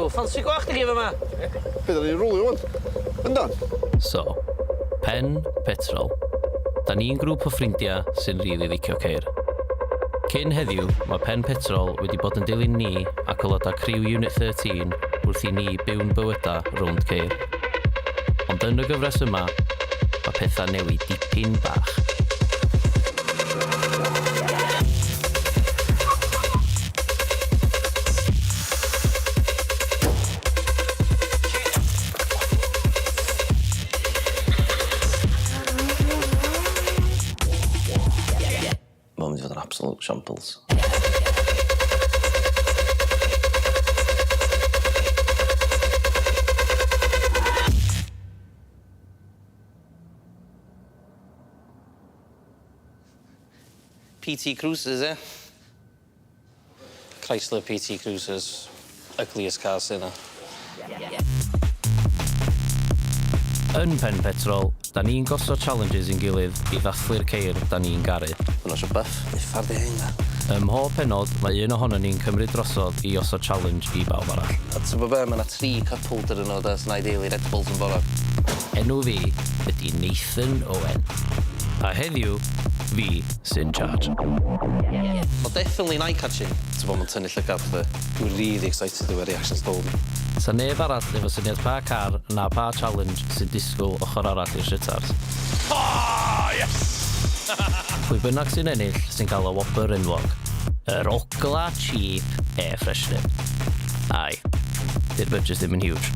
Andrew, ffansi gwach di gif yma? Beth ni'n rwlio wan? Yndan? So, Pen Petrol. Da ni'n grŵp o ffrindiau sy'n rili licio ceir. Cyn heddiw, mae Pen Petrol wedi bod yn dilyn ni ac aelodau criw Unit 13 wrth i ni byw'n bywydau rownd ceir. Ond yn y gyfres yma, mae pethau newid dipyn bach. Mae'n mynd i fod yn absolute shambles. PT Cruisers, Chrysler PT Cruisers. Ugliest car sy'n yna. Yn Pen Petrol, da ni'n gosod challenges i'n gilydd i ddathlu'r ceir da ni'n garu. Mae'n osio buff. Uffar di hyn, da. Ym mhob pennod, mae un ohono ni'n cymryd drosodd i osod challenge i bawb arall. A ti'n bod be, mae yna 3 couple dyn nhw, da, sy'n ideal i Red Bulls yn bora. Enw fi ydy Nathan Owen. A heddiw, fi sy'n charge. Mae definitely eye-catching. Ti'n bod mae'n tynnu llygad, chdi. Dwi'n really excited o'r reactions dol. Sa neb arall efo syniad pa car na pa challenge sy'n disgwyl ochr arall i'r Showcars. Oh, yes! Pwy bynnag sy'n ennill sy'n cael y whopper enwog. Yr ogla cheap air freshener. Ai, di'r budget ddim yn huge.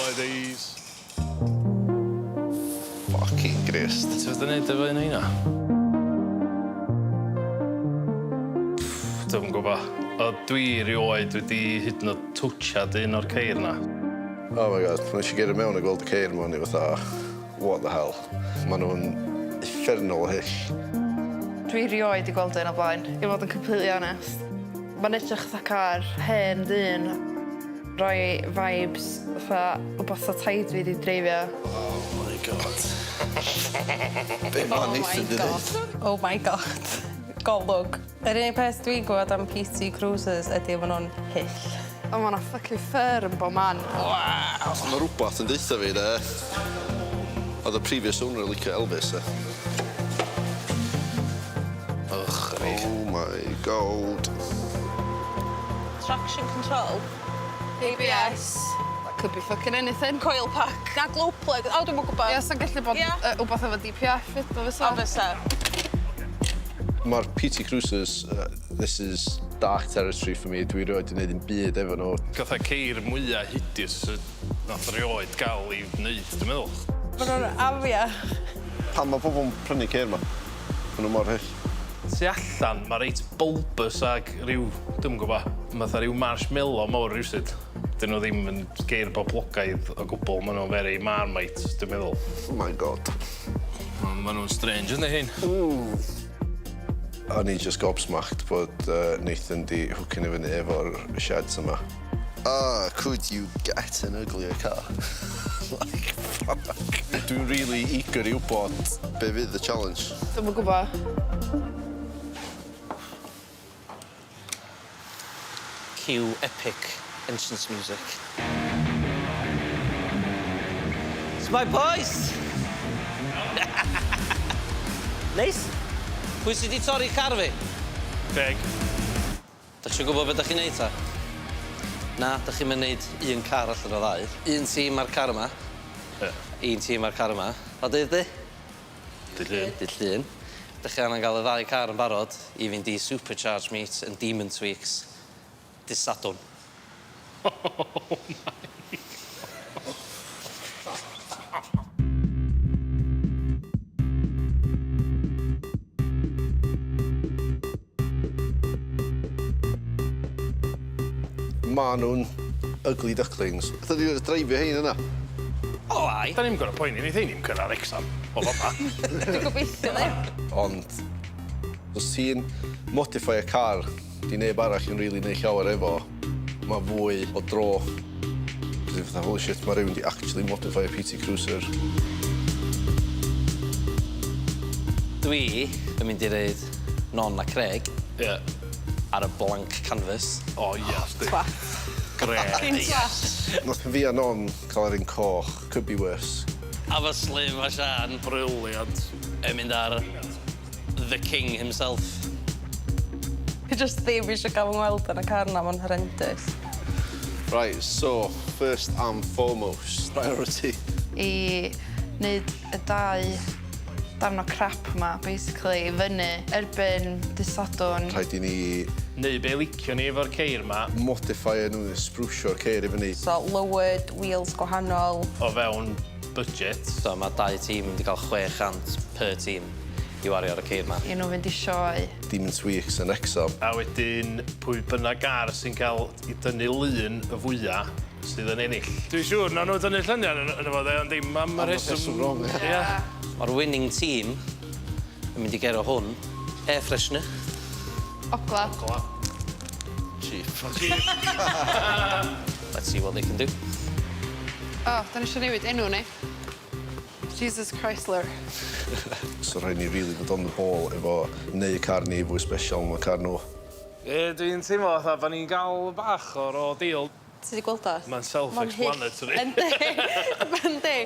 My days. Fucking grist. Ti fod yn neud efo un o'na? Dwi'n gwybod. O dwi rioed wedi hyd yn oed twtsiad un o'r ceir na. Oh my god, nes i gerio mewn a gweld y ceir mewn i fatha, what the hell. Maen nhw'n effernol hyll. Dwi rioed i gweld un o blaen, i fod yn completely honest. Mae'n edrych fatha car hen dyn, roi vibes fatha wbath o taid fi wedi dreifio. Oh my god. Be ma'n Nathan di dweud? Oh my god. Golwg. Yr unig peth dwi'n gwybod am PT Cruisers ydy maen nhw'n hyll. O, ma' 'na fucking fur yn bob man. Mae rhywbeth yn deitha fi, de. Oedd y previous owner yn licio Elvis, Ugh, Oh my god. Traction control. ABS. That could be fucking anything. Coil pack. Na glow plug. O, dwi'n gwybod. Ie, sa'n gallu bod wbath efo DPF fyd o fysa. O, fysa. Mae'r PT Cruisers, this is dark territory for me. Dwi rioed i wneud yn byd efo nhw. Gatha ceir mwyaf hydus nath rioed gael i wneud, dwi'n meddwl. Maen nhw'n afiach. Pan mae pobl yn prynu ceir ma? Maen nhw mor hyll. Tu allan, mae reit bulbous ag rhyw, dwi'n gwybod, fatha rhyw marshmallow mawr rhywsyd. Dyn nhw ddim yn geir boblogaidd o gwbl, maen nhw'n very marmite, dwi'n meddwl. Oh my god. Maen nhw'n strange, ynddi hyn? O'n i just gobsmacked bod Nathan di hwcyn i fyny efo'r sheds yma. Could you get an uglier car? Like, fuck. Dwi'n really eager i wybod be fydd y challenge. Dwi'm yn gwybod. Cue epic entrance music. It's my boys! Neis? Pwy sydd wedi torri car fi? Deg. Da chi'n gwybod beth da chi'n neud ta? Na, da chi'n mynd neud un car allan o ddau. Un tîm ar car yma. Un tîm ar car yma. O dydd di? Dydd Llun. Dydd Llun. Da chi angen gael y ddau car yn barod i fynd i Supercharged Meet yn Demon Tweeks. Dydd Sadwrn. Oh my. Ma nhw'n ugly ducklings. Beth ydy'r dreifio hein yna? O, ai. Da ni'n gorau poeni, ni ddim cyrra'r Wrecsam o fama. Dwi'n gobeithio ni. Ond, os ti'n modify y car, di neb arall yn rili neud llawer efo, mae fwy o dro. fi fatha, holy shit, mae rhywun di actually modify a PT Cruiser. Dwi yn mynd i reid Non a Craig ar y blank canvas. O, yes, di. Gref. Nath fi a Non cael yr un coch, could be worse. A fy slim a Sian Briliant. yn mynd ar the king himself. Fi just ddim eisiau gael fy ngweld yn y car na, mae'n horrendous. Right, so, first and foremost, priority. I wneud y dau darn o crap yma, basically, i fyny erbyn dysadwn. Rhaid i ni Neu be licio ni efo'r ceir ma, modify nhw, sprusio'r ceir i fyny. So, lowered, wheels gwahanol. o fewn budget. So mae 2 tîm wedi cael 600 per tîm i wario ar y ceir ma. I nhw fynd i sioe. Demon Tweeks yn Wrecsam. A wedyn, pwy bynnag gar sy'n cael i dynnu lun y fwyaf sydd yn ennill. Dwi'n siŵr na nhw dynnu lluniau yn y fod, ond dim am y rheswm. wrong, Ie. Mae'r winning team yn mynd i gero hwn, air freshener. Ogla. Cheap. Let's see what they can do. O, da ni eisiau newid enw ni. Jesus Chrysler. So rhaid ni really fod on the ball efo neu y car ni fwy special yn y car nhw. Dwi'n teimlo fatha bod ni'n gael bach o'r o deal. Ti wedi gweld o? Mae'n self-explanatory. Yndi.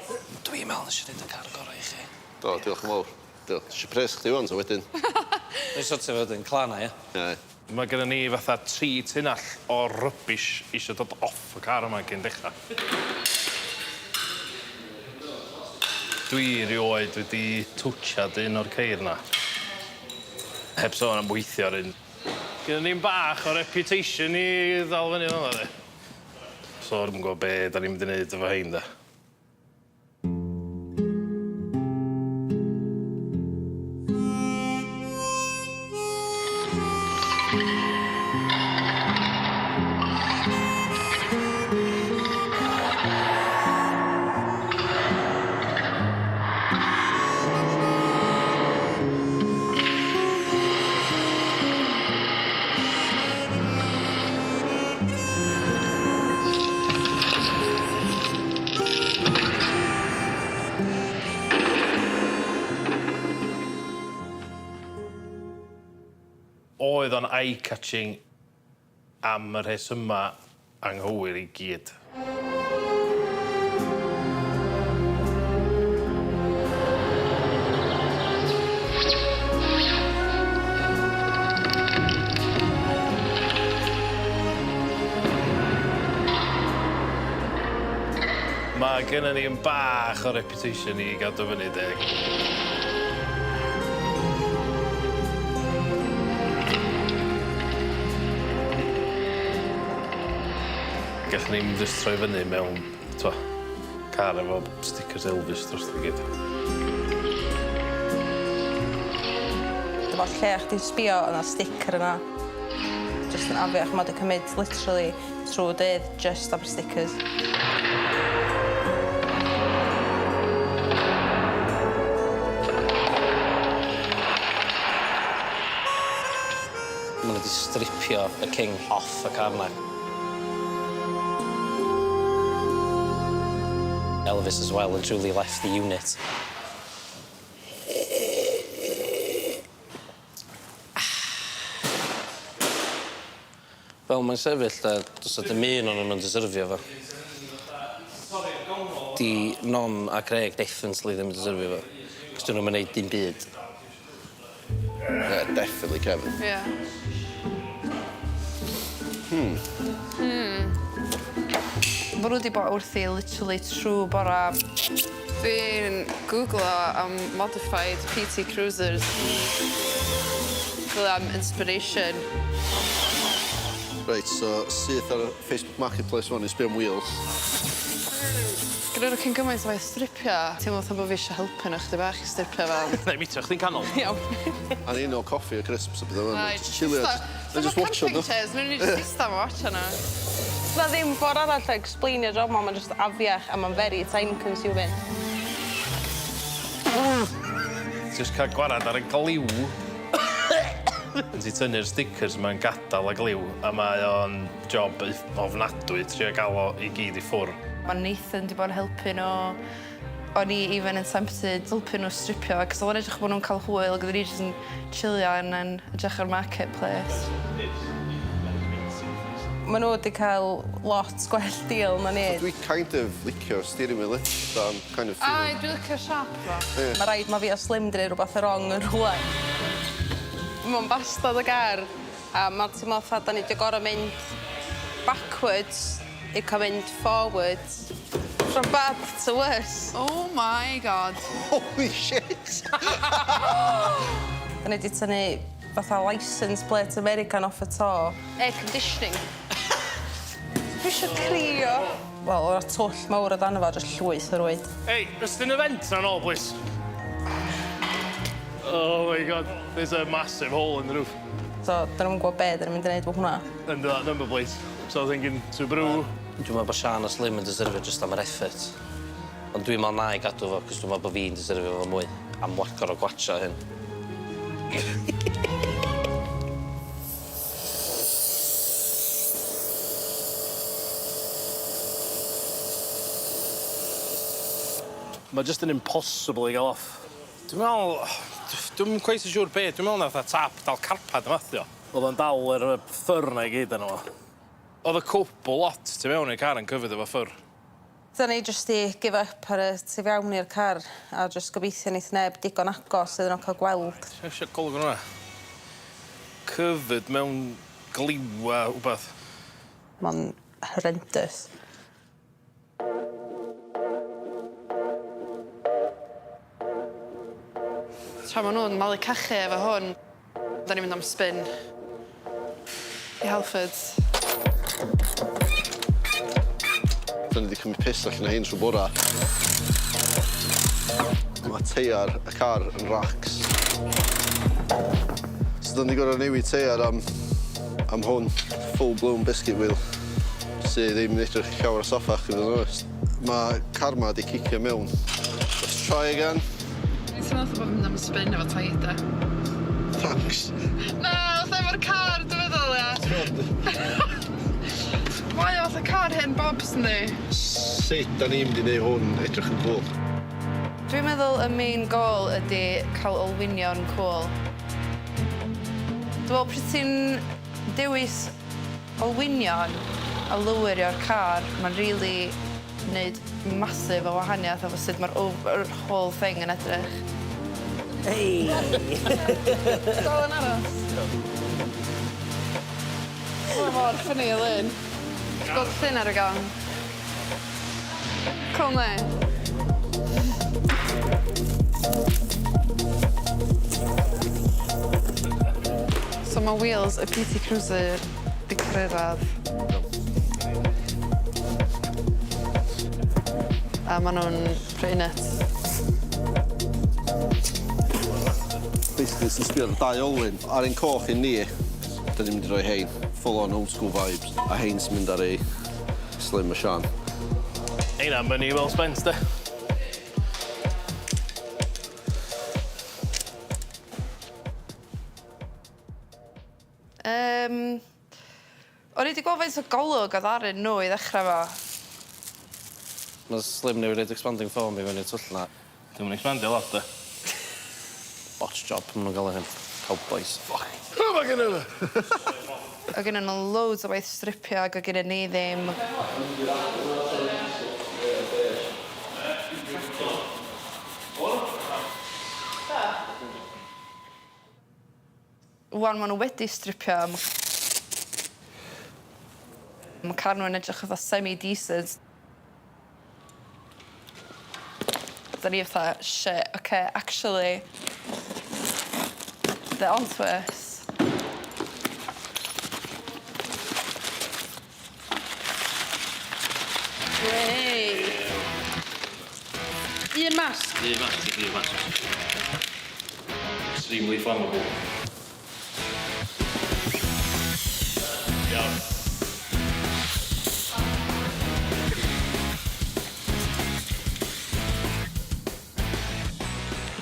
Dwi'n meddwl nes i ddweud y car gorau i chi. Do, diolch yn fawr. Diolch. Eisiau pres chdi wan, so wedyn. Dwi'n sortio fod yn clana, ie? Ie. Mae gennym ni fatha 3 tunnall o rubbish eisiau dod off y car yma cyn dechrau. Dwi rioed wedi twtsiad un o'r ceir na. Heb sôn am weithio ar un. Gennym ni'n bach o reputation i ddal fyny fel yna. So, dwi'n gwybod be da ni'n mynd i wneud efo hein, da. Oedd o'n eye-catching am y rhesyma anghywir i gyd. Mae gennym ni'n bach o reputation i gadw fyny deg. Gallwn ni'n just troi fyny mewn, car efo stickers Elvis dros i gyd. Dyma lle chdi'n sbio yna sticker yna. Just yn afiach, mae wedi cymryd literally trwy dydd just am y stickers. Maen nhw wedi stripio y king off y car na. Elvis as well and truly left the unit. Fel mae'n sefyll, does dim un o'n nhw'n deserfio fo. Di Non a Craig definitely ddim yn deserfio fo. Cos dyn nhw'n gwneud dim byd. Yeah, definitely Kevin. Ie. Bod nhw wedi bod wrthi literally trwy bora. Dwi'n googlo am modified PT Cruisers. Fel am inspiration. Right, so syth ar Facebook Marketplace fan i sbio am wheels. Gyda nhw cyn gymaint o fe stripio. Teimlo fatha bod fi eisiau helpu nhw chdi bach i stripio fel. Neu mitio chdi'n canol. Iawn. A ni no coffi a crisps a beth o'n Right. just chilio. Just watch Camping nhw. chairs, nhw'n just ista ma watch nhw. Na ddim ffordd arall o explainio job ma, mae'n just afiach a mae'n very time consuming. Just cael gwarad ar y gliw. Yn ti tynnu'r stickers mae'n gadael y gliw, a mae o'n job ofnadwy trio gael o i gyd i ffwr. Mae Nathan wedi bod yn helpu nhw. O'n i even yn tempted helpu nhw stripio, cos o'n edrych bod nhw'n cael hwyl, gyda ni jyst yn chilio yn edrych ar marketplace. Maen nhw wedi cael lot gwell deal na ni. Dwi kind of licio steering wheel it, so I'm kind of feeling... Dwi'n licio siap fo. Mae rhaid ma fi o slim dyn rhywbeth yn wrong yn rhywle. Mae'n bastad y gar, a mae'n teimlo fatha da ni wedi gorau mynd backwards i cael mynd forwards. From bad to worse. Oh my god. Holy shit! Da ni wedi tynnu fatha licence plate American off y to. Air conditioning. Dwi eisiau crio. Wel, o'r twll mawr o dan efo, jyst llwyth o rwyd. Hey, just an event on all, please. Oh my god, there's a massive hole in the roof. So, da nhw'n gwybod be, da ni'n mynd i wneud bod hwnna. Under that number plate. So I'm thinking Subaru. Dwi'n meddwl bod Sian a Slim yn deserfio just am yr effort. Ond dwi'n meddwl na i gadw fo, cos dwi'n meddwl bod fi'n deserfio fo mwy am wacor o gwatcha hyn. Mae just yn impossible i gael off. Dwi'n meddwl... Dwi'n cweith yn siŵr be. Dwi'n meddwl na fatha tap dal carpad yma, thio. Oedd o'n dal yr ffyr na i gyd yno fo. Oedd y cwbl lot tu mewn i'r car yn cyfyd efo ffyr. Da ni jyst i give up ar y tu fewn i'r car a jyst gobeithio wneith neb digon agos iddyn nhw cael gweld. Eisiau golwg yn hwnna. Cyfyd mewn gliw a wbeth. Mae'n horrendous. Tra maen nhw'n malu cachu efo hwn, da ni'n mynd am spin i Halford. Da ni wedi cymryd piss allan o hyn trwy bora. Mae teiar y car yn racs. So da ni gorau newid teiar am hwn, full-blown biscuit wheel. Sydd ddim yn edrych llawer o soffach, i fod yn onest. Mae car ma wedi cicio mewn. Let's try again. Ti'n meddwl bod mynd am spin efo taida? Thanks. Na, oedd efo'r car, dwi'n meddwl, ia. Mae o fatha car hen bobs, ynddi? Sut da ni'n mynd i neud hwn edrych yn cool? Dwi'n meddwl y main goal ydy cael olwynion cool. Dwi'n meddwl pryd ti'n dewis olwynion a lywirio'r car, mae'n really wneud masif o wahaniaeth efo sut mae'r whole thing yn edrych. Hei! Gol yn aros. Mae'n mor ffynnu o lun. Gweld llun ar y gang. Cool, ne? So mae wheels y PT Cruiser di cyrraedd. A maen nhw'n pretty nuts. Basically, sy'n sbio ar y dau olwyn. Ar un coch i ni, da ni'n mynd i roi hein. Full-on old school vibes. A hein sy'n mynd ar ei Slim a Sian. Eina'n mynnu well spent, de. O'n i wedi gweld faint o golwg oedd aryn nhw i ddechrau fo. Mae Slim newid reid expanding foam i fyny twll na. Dwi'n mynd expandio lot, de. Botch job, maen nhw'n gael hyn. Cowboys. O, mae gen i fe. Oedd gen nhw loads o waith stripio ac oedd gen ni ddim. Wan maen nhw wedi stripio. Mae car nhw'n edrych fatha semi-decent. Da ni fatha, shit, okay, actually, they're onto us. Wey! Un masg? Un masg. Extremely flammable. Iawn.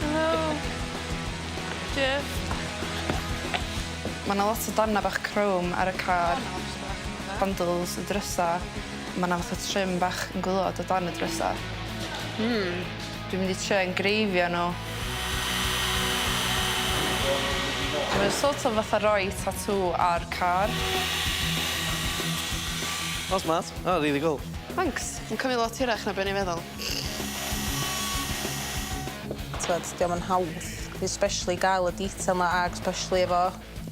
Hello. Jeff. Mae yna lot o darna bach chrome ar y car. Bundles, y drysa. Mae yna fatha trim bach yn gwylod o dan y drysau. Dwi'n mynd i trio engreifio nhw. Mae'n sort of fatha roi tattoo ar car. O, smart. O, really cool. Thanks. Yn cymryd lot hirach na be'n i feddwl. Diolch yn hawdd, especially gael y detail yma ag especially efo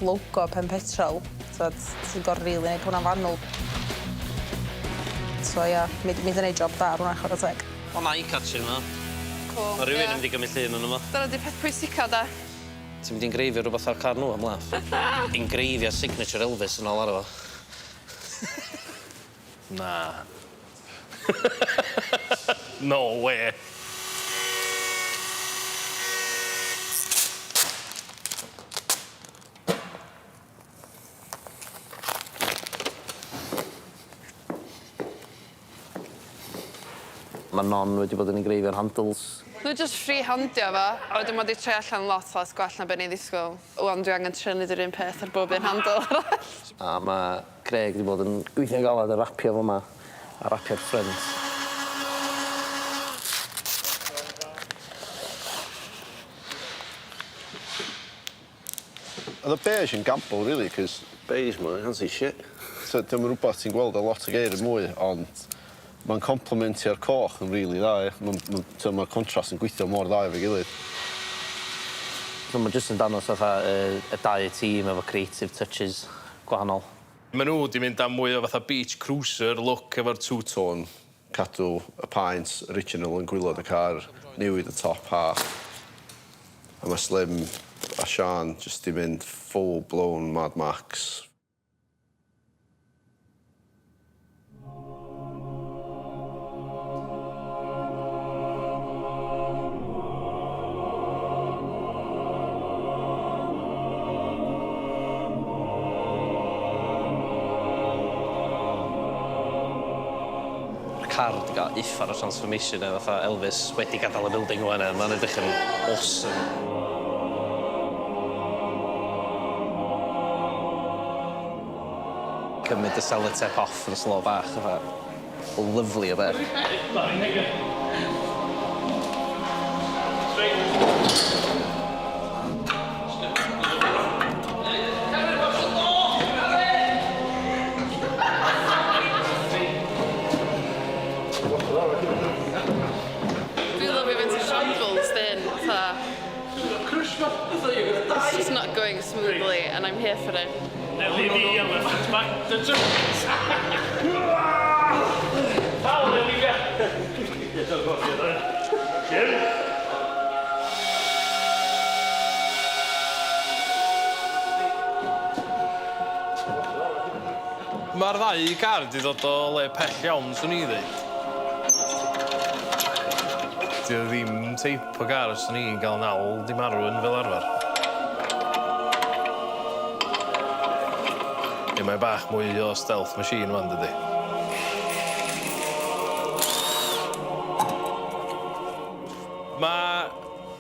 logo Pen Petrol. Ti'n gorfod rili neud hwnna'n fanwl. So ia, mi di neud job da ar hwnna chwarae teg. O, na i catching yma. Cool. Mae rhywun yn mynd i gymryd llun yn yma. Dyna di peth pwysica da. Ti'n mynd i engreifio rhywbeth ar car nhw am laff? Engreifio signature Elvis yn ôl ar efo. Na. No way. Mae non wedi bod yn engreifio'r handles. Nhw just free-handio fo, a wedyn mae wedi troi allan lot las gwell na be'n i ddisgwyl. Wan, dwi angen trio neud yr un peth ar bob un handle arall. A mae Greg wedi bod yn gweithio'n galad a rapio fo yma, a rapio'r ffrynt. Oedd y beige yn gamble, really, cos... Beige, man, can't see shit. So, dim yn rhywbeth ti'n gweld a lot o geir yn mwy, ond... Mae'n complementio'r coch yn rili dda, Mae'r contrast yn gweithio mor dda efo'i gilydd. Mae jyst yn danos fatha y dau tîm efo creative touches gwahanol. Mae nhw wedi mynd am mwy o fatha beach cruiser look efo'r two-tone. Cadw y paint original yn gwylod y car, newid y top half. A mae Slim a Sian jyst di mynd full-blown Mad Max. Car wedi cael uffar o transformation e, fatha Elvis wedi gadael y building o'n e. Mae'n edrych yn awesome. Cymryd y sellotape off yn slo bach, fatha lyfli o beth. It's just not going smoothly, and I'm here for it. LED elephant back the trucks. How did we get? Mae'r ddau car wedi dod o le pell iawn, swn i ddweud. Di o ddim teip o gar os ni'n gael nawl Dyma'r fel arfer. Mae bach mwy o stealth machine fan, dydi. Mae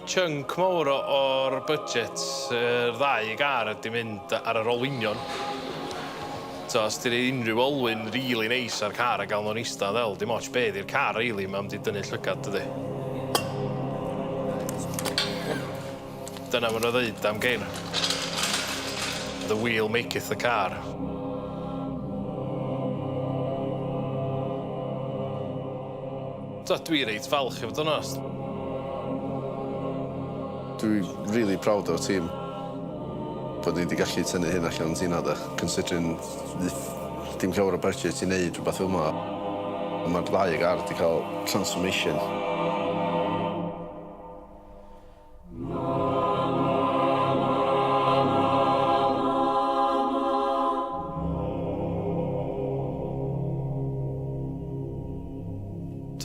chunk mawr o'r budget yr ddau gar ydi mynd ar yr olwynion. So, os ti'n ei unrhyw olwyn really neis ar car a gael nhw'n eistedd ddel, dim ots be di'r car really, mae'n di dynnu llygad, dydi. Dyna ma'n o ddeud am geir. The wheel maketh the car. Dwi reit falch i fod yn ost. Dwi'n really proud o'r tîm bod ni wedi gallu tynnu hyn allan ti'n ada, considering dim llawer o budget i wneud rhywbeth fel yma. Mae'r ddau gar wedi cael transformation.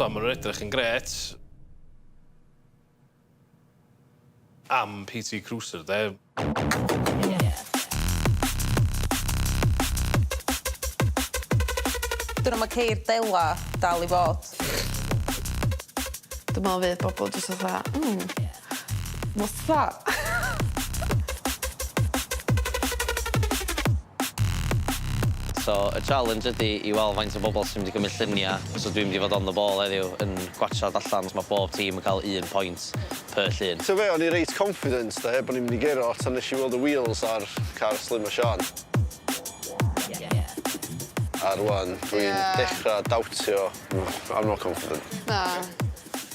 Maen nhw'n edrych yn gret am PT Cruiser, de. Dyna mae ceir dela dal I fod. Dwi'n meddwl fydd bobl jyst fatha, what's that? So, y challenge ydy i weld faint o bobl sy'n mynd i gymryd lluniau. So dwi'n mynd i fod on the ball heddiw yn gwachod allan. Mae bob tîm yn cael 1 point per llun. So fe, o'n i reit confidence da, bod ni'n mynd i gero tan nes i weld y wheels ar car Slim a Sian. A rwan, dwi'n dechrau dawtio. I'm not confident. Na.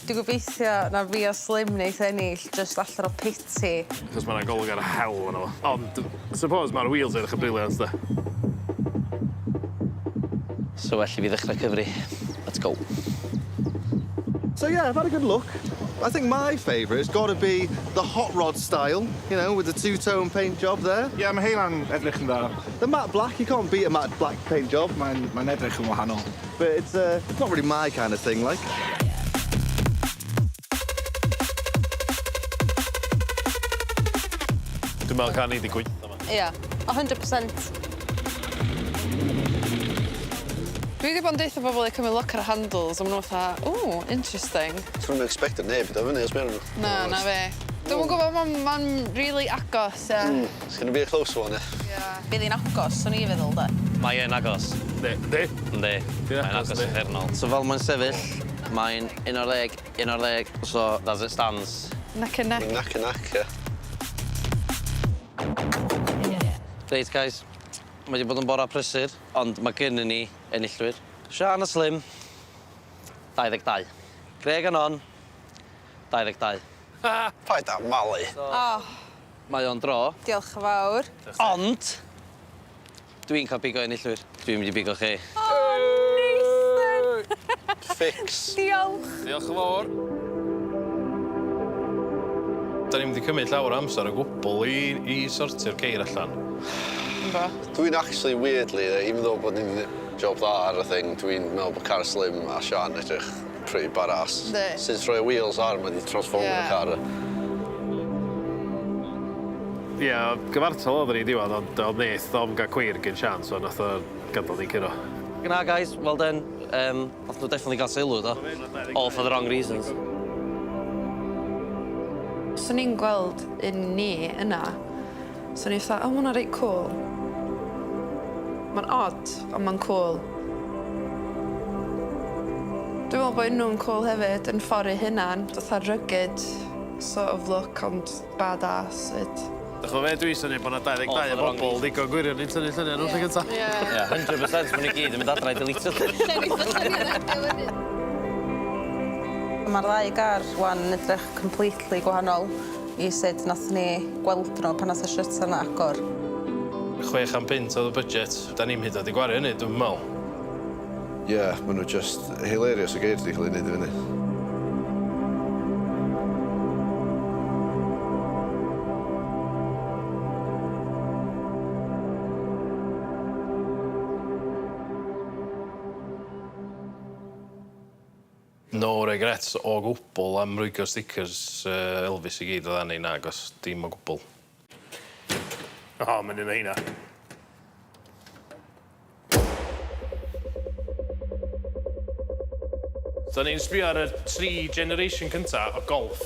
Dwi'n gobeithio na fi o Slim neith ennill just allan o pity. Cos mae'na golwg ar y hel yna fo. Ond, suppose mae'r wheels edrych yn briliant, da. So well i fi ddechrau cyfri. Let's go. So yeah, I've had a good look. I think my favourite's got to be the hot rod style, you know, with the two-tone paint job there. Yeah, mae heila'n edrych yn dda. The matte black, you can't beat a matte black paint job. Mae'n edrych yn wahanol. But it's not really my kind of thing, like. Dwi'n meddwl cael ni di gwynt yma. Ia, 100%. Dwi wedi bod yn deitha bobl i cymryd look ar y handles, a maen nhw fatha, ooh, interesting. Dwi'n expected neb i fyny os mewn nhw. Na fe. Dwi'n gwybod, mae'n really agos, ie. It's gonna be a close one, Bydd hi'n agos, o'n i feddwl, da. Mae yn agos. Yndi. Yndi. Mae'n agos yn ffernol. So fel mae'n sefyll, mae'n 11, so as it stands. Nac yn neck. Nac yn nac, Reit, guys. Mae wedi bod yn bora prysur, ond mae gynnu ni enillwyr. Sian a Slim, 22. Greg a Non, 22. Paid da malu. Mae o'n dro. Diolch yn fawr. Ond, dwi'n cael bigo enillwyr. Dwi'n mynd i bigo chi. Fix. Diolch. Diolch yn fawr. Da ni'n mynd i cymryd llawer o amser o gwbl i sortio'r ceir allan. Dwi'n actually weirdly, even though bod ni'n job dda ar y thing, dwi'n meddwl bod car Slim a Sian edrych pretty badass. Since rhoi wheels ar, mae di transform y car. Ie, gyfartal oedd ni diwedd, ond neith o'n gael cweir gyn Sian, so nath o gadael ni curo. Gna, guys, well done. Nath nhw definitely gael sylw, do. All for the wrong reasons. So ni'n gweld un ni yna, so ni'n fatha, oh, hwnna reit cool. Mae'n odd, ond mae'n cool. Dwi'n meddwl bod nhw'n cool hefyd, yn ffordd eu hunan, fatha rugged sort of look, ond badass. Dych o fe dwi syni bod yna 22 o bobl ddigon gwirion ni'n tynnu lluniau nhw'n lle gyntaf. Ie, 100% bod ni gyd yn mynd adra i deletio lluniau. Mae'r ddau gar wan yn edrych completely gwahanol i sut nath ni gweld nhw pan nath y shit yna agor. 6 pint oedd y budget. Da ni'n hyd oedd i gwario hynny, dwi'n meddwl. Ie, maen nhw just hilarious o geir di cael ei wneud i fyny. No regrets o gwbl am rwygio stickers Elvis i gyd o ddannu na, agos dim o gwbl. O, mae'n un o hynna. So ni'n sbio ar y 3 generation cynta o Golf.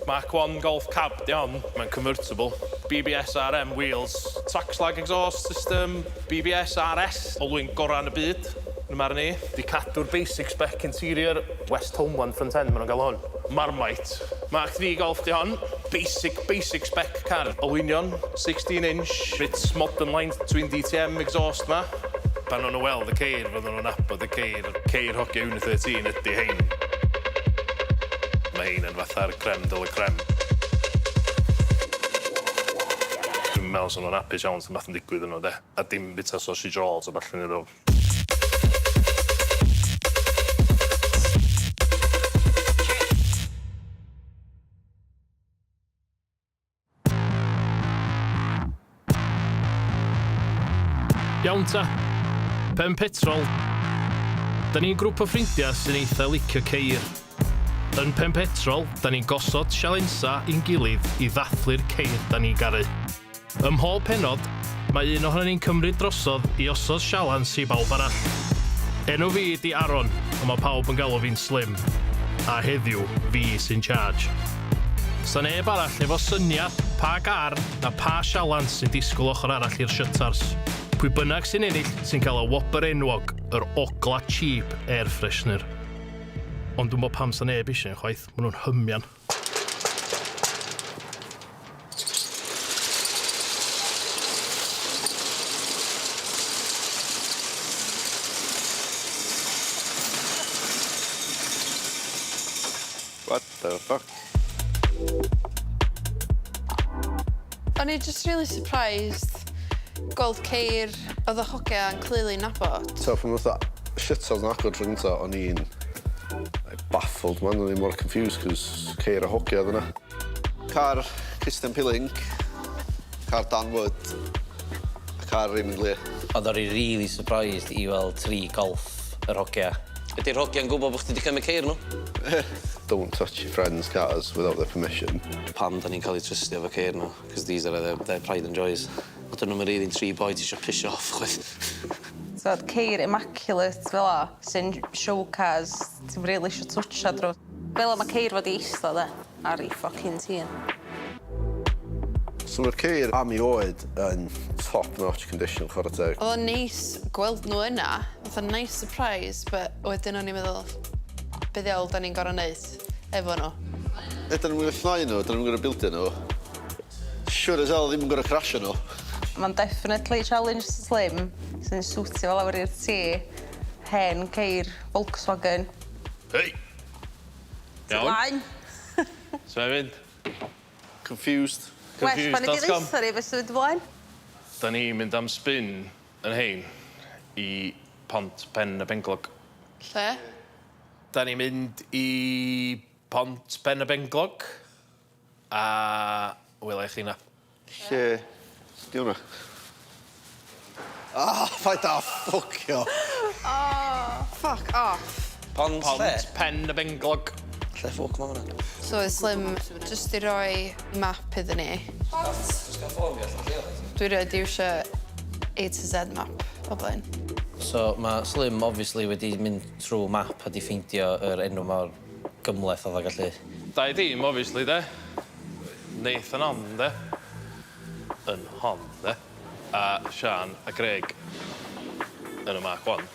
Mark 1 Golf Cab, di hon, mae'n convertible. BBS RM wheels, Traxlag exhaust system, BBS RS, olwyn gorau yn y byd. Dyma'r ni. Di cadw'r basic spec interior, West Homeland front end, maen nhw'n gael hwn. Marmite. Mark 3 Golf di hon. Basic spec car. Olwynion, 16-inch. Bits modern line twin DTM exhaust ma. Pan o'n nhw weld y ceir, fydden nhw'n nabod y ceir. Ceir hogia Unit 13 ydi hein. Mae hein yn fatha'r creme de la creme. Dwi'n meddwl sy'n nhw'n hapus iawn sy'n math yn digwydd yn nhw, de. A dim bita sausage rolls o ballin i'r nhw. Iawn ta, Pen Petrol. Da ni'n grŵp o ffrindiau sy'n eitha licio ceir. Yn Pen Petrol, da ni'n gosod sialensa i'n gilydd i ddathlu'r ceir da ni'n garu. Ym Holl Pennod, mae un ohono ni'n cymryd drosodd i osod sialens i bawb arall. Enw fi di Aron, ond mae pawb yn galw fi'n Slim. A heddiw, fi sy'n charge. Sa neb arall efo syniad pa gar na pa sialens sy'n disgwyl ochr arall i'r Showcars. Pwy bynnag sy'n ennill sy'n cael y whopper enwog, yr ogla cheap air freshener. Ond dwi'n bod pam sa'n neb eisiau yn chwaith, maen nhw'n hymian. What the fuck? O'n I just really surprised gweld ceir oedd y hogia yn clearly nabod. So, from the shit o's nacod rhwng ta, o'n i'n baffled, man. O'n i'n more confused, cos ceir a hogia oedd yna. Car Kristen Pilling, car Dan Wood, a car Raymond Lee. Oedd o'n really surprised I weld 3 golf yr hogia. Ydy'r hogia'n gwybod bod chdi wedi cymryd ceir nhw? Don't touch your friends' cars without their permission. Pam da ni'n cael ei trystio efo ceir nhw, because these are their pride and joys. Ond dyn nhw'n rili'n 3 boys eisiau pisio off, chwaith. So, ceir immaculate fel o, sy'n Showcars, ti'n rili eisiau twtio drwy. Fel o mae ceir fod i eistedd, de, ar ei ffocin tîn. So mae'r ceir am I oed yn top-notch condition, chwarae teg. Oedd o'n neis gweld nhw yna. Oedd o'n nice surprise, but wedyn o'n i'n meddwl, be ddiawl da ni'n gorau neud efo nhw. Ydyn nhw'n mynd i llnau nhw, ydyn nhw'n mynd i bildio nhw. Sure as hell ddim yn gorau crasio nhw. Mae'n definitely challenge slim, sy'n swtio fel awr i'r tŷ. Hen ceir Volkswagen. Hei! Iawn. Blaen. So mae'n mynd. Confused. Well, pan i di ddeitha ni, beth sydd blaen? Da ni'n mynd am spin yn hein I Pont Pen y Benglog. Lle? Da ni'n mynd I Pont Pen y Benglog. A wela I chi na. Lle? Di hwnna? Ah, paid a ffwcio. Oh, fuck off. Pont lle? Pont Pen y Benglog. Lle ffwc ma hwnna? So, oedd Slim just I roi map iddyn ni. Dwi rhaid iwsio A to Z map o blaen. So, mae Slim obviously wedi mynd trwy map a di ffeindio yr enw mawr gymleth oedd o gallu. Da I ddim, obviously, de. Nathan on, de. Yn hon, de. A Sian a Greg yn y Mark 1.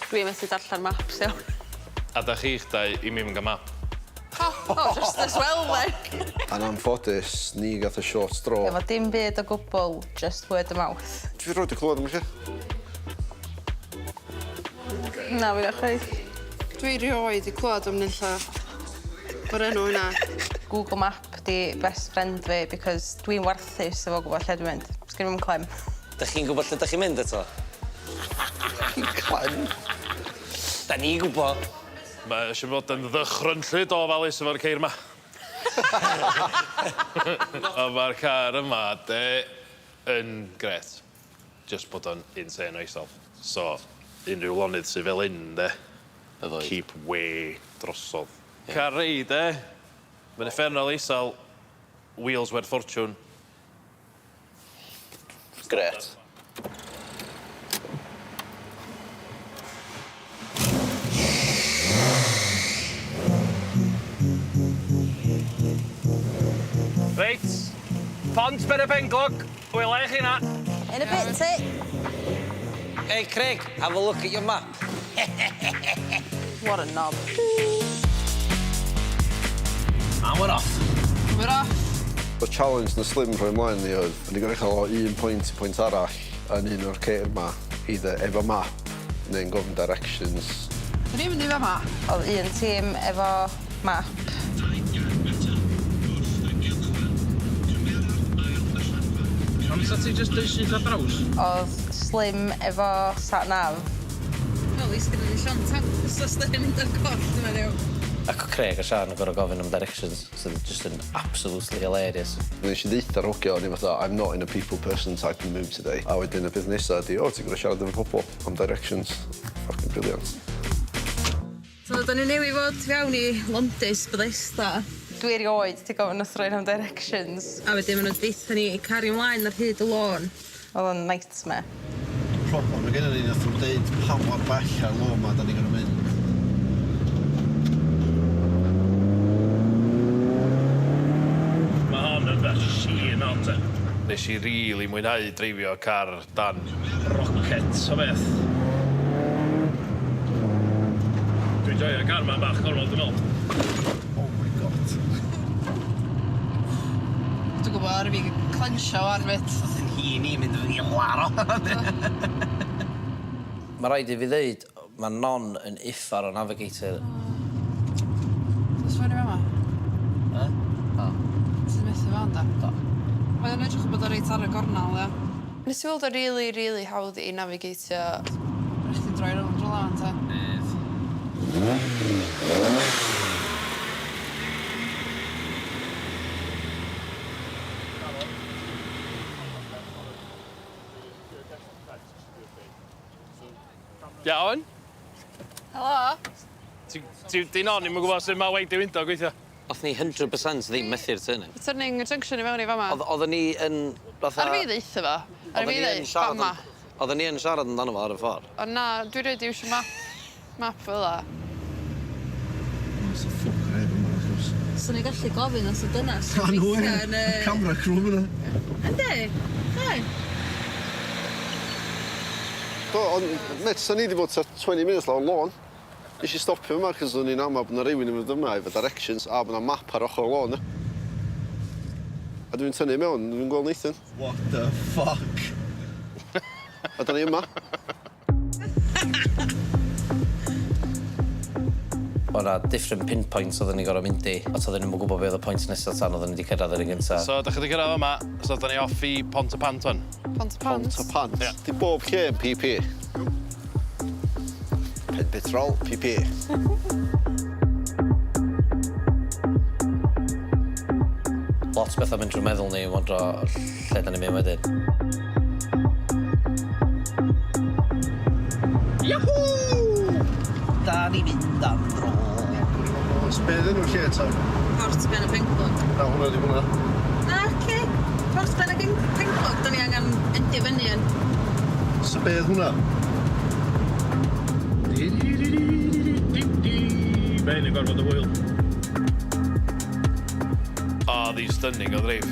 Dwi'n methu darllen maps iawn. A da chi'ch dau I mi mynd am map. Oh, just as well, then. Yn anffodus, ni gath y short straw. Efo dim byd o gwbl, just word of mouth. Dwi'n rhaid i clywed am eisiau? Na, fi'n achos. Dwi rioed I clywed am nilla o'r enw yna. Google Map di best friend fi, because dwi'n warthus efo gwybod lle dwi'n mynd. Sgyn i'n clem. Da chi'n gwybod lle da chi'n mynd eto? Clem. Da ni'n gwybod. Mae eisiau bod yn ddychrynllyd o ofalus efo'r ceir yma. A mae'r car yma, de, yn gret. Just bod o'n insane o isol. So, unrhyw lonydd sydd fel un, de, keep way drosodd. Car Rhaid, de, mae'n effernol isol, wheels worth fortune. Gret. Reit, Pont Pen y Benglog, wela I chi na. In a bit, ti. Hey, Craig, have a look at your map. What a knob. And we're off. We're off. Y challenge na Slim rhoi ymlaen ni oedd, o'n i gorau cael o un pwynt I pwynt arall yn un o'r ceir yma, either efo map neu'n gofyn directions. Dwi ddim yn efo map. Oedd un tîm efo map. Am sa ti just dysgu lle draws? Oedd Slim efo sat nav. Wel, i sgyn ni Sean Tanks os da ni'n mynd ar corff, dwi'n meddwl. Ac o Craig a Sian yn gorau gofyn am directions, so they're just yn absolutely hilarious. Nes I ddeitha'r hogio, o'n I fatha, I'm not in a people person type of mood today. A wedyn y bydd nesaf di, ti'n gwybod siarad efo pobl am directions. Fucking brilliant. So, da ni newid fod fewn I Londis Bethesda. Dwi erioed ti gofyn wrth rhaid am directions. A wedyn maen nhw'n deitha ni cario ymlaen ar hyd y lôn. Oedd o'n nightmare. Problem, mae gennym ni nath nhw'n deud pa mor bell ar lôn ma da ni gonna mynd. Mae hon yn fascinating. Nes I rili mwynhau dreifio car Dan. rocket o beth. Dwi'n joio gar ma'n bach gormod, dwi'n meddwl. Oh my god. Dwi'n gwybod, ar y fi clensio ar fit. Hi ni mynd yn ei laro. Mae rhaid i fi ddeud, mae non yn uffar o navigator. Dwi'n sfynu fe yma? Ti'n methu fe onda? Do. Mae'n edrych bod o reit ar y gornal, ia. Nes i weld o really hawdd i navigatio. Rhaid chdi droi rownd o lawan, ta? Iawn. Helo? Di'n on, ni'n gwybod sut mae wedi wyndo gweithio. Oedd ni 100% ddim methu'r turning. Turning y junction i fewn i fama. Oedden ni yn... Ar fi ddeitha fo. Ar fi ddeitha fama. Oedden ni yn siarad amdano fo ar y ffordd. O na, dwi rhaid i wisio map fel la. It's a fuck rhaid yma, wrth gwrs. So ni gallu gofyn os o dyna. Camera crew yna. Yndi? Hei. Do, ond, met, sa'n ni wedi bod 20 minutes lawr lôn. Nes i stopio yma, cos o'n i'n amau bod yna rhywun yn mynd yma efo directions a bod yna map ar ochr lôn. A dwi'n tynnu mewn, dwi'n gweld Nathan. What the fuck? A da ni yma. Oedd yna different pinpoints oedden ni gorau mynd i, a oedden ni'n gwybod beth oedd y pwynt nesaf tan oedden ni wedi cyrraedd yr un gyntaf. So, da chi wedi cyrraedd yma, so da ni off i Pont y Pant wan. Pont y Pont? Pont y Pant. Ie. Di bob lle yn PP. Pen Petrol, PP. Lot beth am mynd drwy meddwl ni, wondro lle da ni'n mynd wedyn. Da ni mynd am dro. Sbedd enw lle ta? Port Ben y Penglog. Na, hwnna di hwnna. Na, ci. Port Ben y Penglog, da ni angen endio fyny yn. Sbedd hwnna? Be, ni'n gorfod y hwyl. O, ddi stunning o ddreif.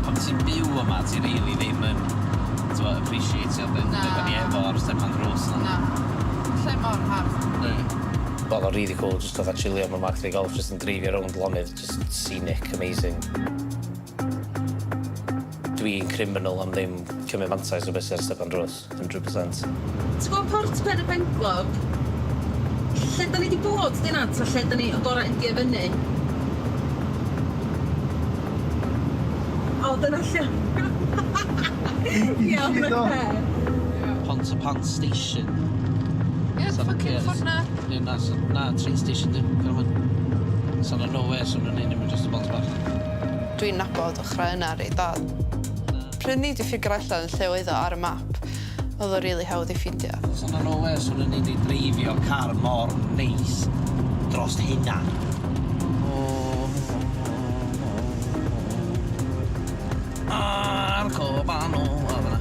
Pan ti'n byw yma, ti rili ddim yn appreciate o beth ni efo'r stepan drws. Na. Lle mor hardd. Oedd o'n really cool, just oedd a chilio am y Mark 3 Golf, just yn dreifio rownd lonydd, just scenic, amazing. Dwi'n criminal am ddim cymryd mantais o beth sy'n stepan drws, 100%. Ti'n gwybod Port Ben y Penglog? Lle da ni wedi bod, dyna, ta lle da ni o gorau endio fyny? O, dyna lle. Iawn, oce. Pont y Pant Station. Ie, ffocin ffordd na. Na, train station dyn. Sa'n no way, sa'n nhw'n ein ddim yn just y bont bach. Dwi'n nabod ochrau yna rei dad. Pryd ni wedi ffigur allan lle oedd o ar y map, oedd o rili hawdd i ffindio. Sa'n no way, sa'n nhw'n ein dreifio car mor neis dros hynna. Ar coban o afna.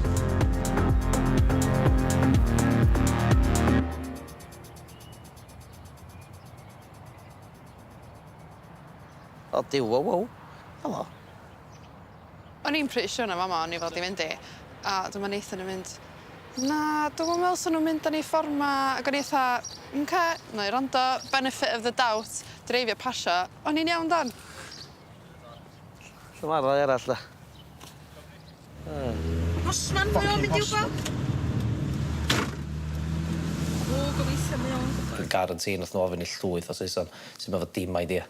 O, diw, wow. Helo. O'n i'n pretty sure na mama o'n i fod i fynd i, a dyma Nathan yn mynd, na, dwi'n meddwl sy'n nhw'n mynd â ni ffordd ma, ac o'n i eitha, no i rando, benefit of the doubt, dreifio pasio, o'n i'n iawn dan. Dyma'r rai arall, da. Osman, mae o'n mynd i wbod? O, gobeithio mae o'n. Dwi'n guarantee nath nhw ofyn i llwyth o Saeson sy'n efo dim idea.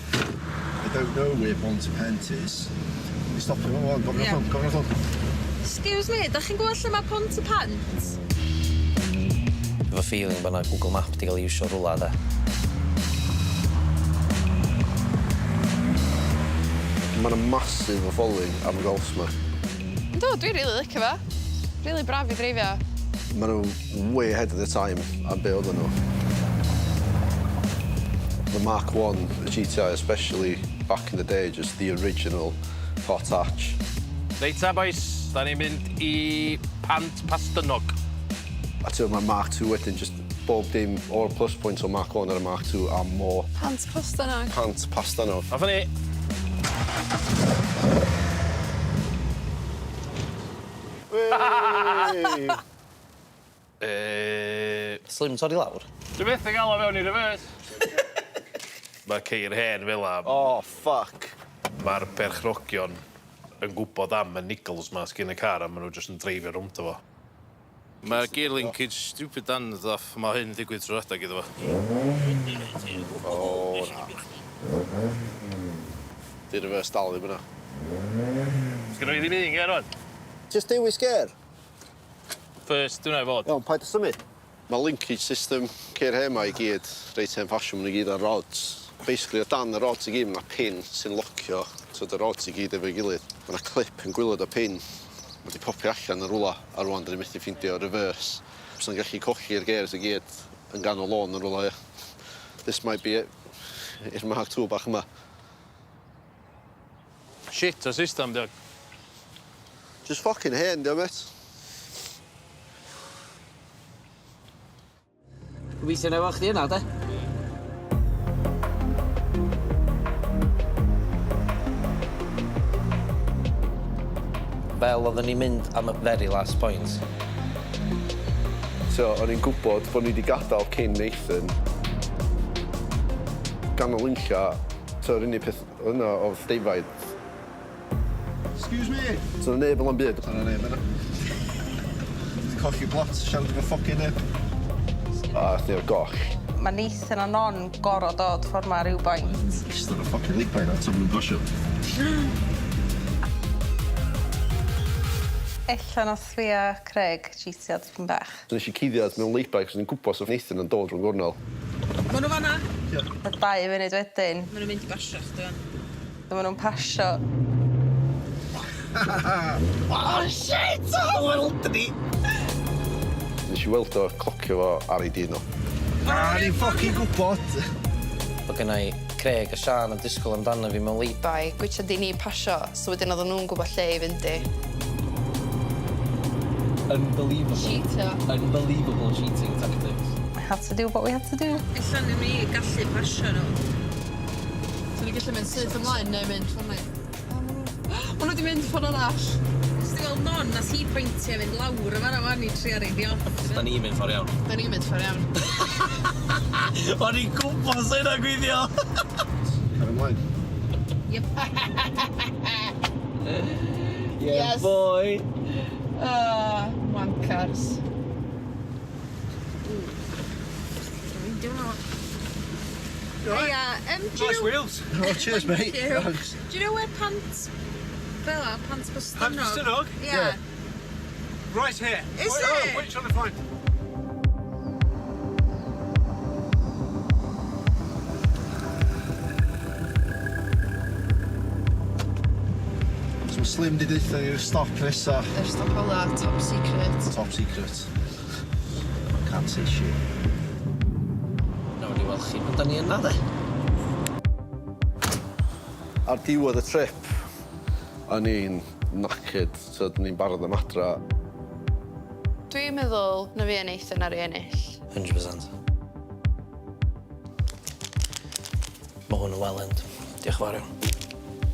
I don't know where Pont y Pent is. We stop him on, gofyn o'r ffôn. Excuse me, da chi'n gwybod lle mae Pont y Pent? Efo feeling bod na Google Map di gael ei iwsio rwla, da. Mae'n massive o following am golfs ma. Do, dwi'n rili licio fe. Rili braf i dreifio. Maen nhw way ahead of the time am be oedden nhw. The Mark 1, the GTI, especially back in the day, just the original hot hatch. Reita, boys, da ni'n mynd i Pant Pastynog. A ti'n mae Mark 2 wedyn, just bob dim o'r plus points o Mark 1 ar y Mark 2 a more. Pant Pastynog. Pant Pastynog. Off ni. Wey! Slim torri lawr. Dwi beth yn gael o fewn i reverse. Mae ceir hen fel am. Oh, fuck. Mae'r perchrogion yn gwybod am y niggles ma sgyn y car a maen nhw jyst yn dreifio rwmd o fo. Mae'r gear linkage stupid anodd off. Mae hyn yn digwydd trwy adag iddo fo. O, na. Di reverse dal ddim yna. Sgyn nhw i ddim un ger o'n? Just dewis ger. First, dwi'n ei fod. Iawn, paid o symud. Mae linkage system ceir hen ma i gyd, reit hen ffasiwn nhw i gyd ar rods. Basically, o dan y rods i gyd, mae'na pin sy'n locio y rods i gyd efo'i gilydd. Mae'na clip yn gwylod o pin. Mae wedi popio allan yn rwla, a rwan dyn ni methu ffindio reverse. Bysa'n gallu colli'r gears i gyd yn ganol lôn yn rwla, ia. This might be it. I'r Mark II bach yma. Shit o system, diolch. Just fucking hen, diolch, met. Gobeithio neu chdi yna, de? Fel oedden ni'n mynd am y very last point. So, o'n i'n gwybod bod ni wedi gadael cyn Nathan. Ganolynlla, so yr unig peth yna oedd defaid. Excuse me. So, na neb yn o'n byd. So na neb yna. Colli blot, siarad efo ffocin neb. A, thyn o'r goll. Mae Nathan a Non gorau dod ffordd ma rhywbaint. Ystod o ffocin leapai na, so nhw'n gosio. Ella nath fi a Craig cheatio dipyn bach. So, nes i cuddiad mewn leapai, cos ni'n gwybod sef Nathan yn dod rhwng gornel. Mae nhw fanna. Y 2 funud wedyn, Mae nhw'n mynd i basio chdi fan. dyma nhw'n pasio. Oh, shit! Oh, weld ni! Nes i weld o clocio fo ar ei dyn o. Ni'n ffocin gwybod. Bod gennau Craig a Sian yn disgwyl amdano fi mewn leap. Bai, gwytio di ni pasio, so wedyn oedden nhw'n gwybod lle i fynd i. Unbelievable. Cheatio. Unbelievable cheating tactics. We had to do what we had to do. Ella ni mi gallu basio nhw. So ni gallu mynd syth ymlaen neu mynd ffordd ni. Maen nhw wedi mynd ffordd arall. Ys ti gweld Non, nath hi pwyntio fynd lawr y fanna fan i trio reid i off. Da ni'n mynd ffordd iawn. Da ni'n mynd ffordd iawn. O'n i'n gwybod sy'n yna gweithio! Ar ymlaen. Yep. Yeah, boy! Wankers. Hiya, do you Nice know... wheels. Oh, cheers, mate. Thank you. Do you know where pants... Bella, pants Bustynog? Pants Bustynog? Yeah. Right here. Is Wait, it? Oh, what are you trying to find? So Slim di ddeitha i'r stop nesa. Yr stop ola, top secret. Top secret. Can't say shit. Nawn ni weld chi pan da ni yna, de. Ar diwedd y trip, o'n i'n knackered, so ni'n barod am adra. Dwi'n meddwl na fi a Nathan ar ei ennill. 100%. Mae hwn yn well-end. Diolch yn fawr iawn.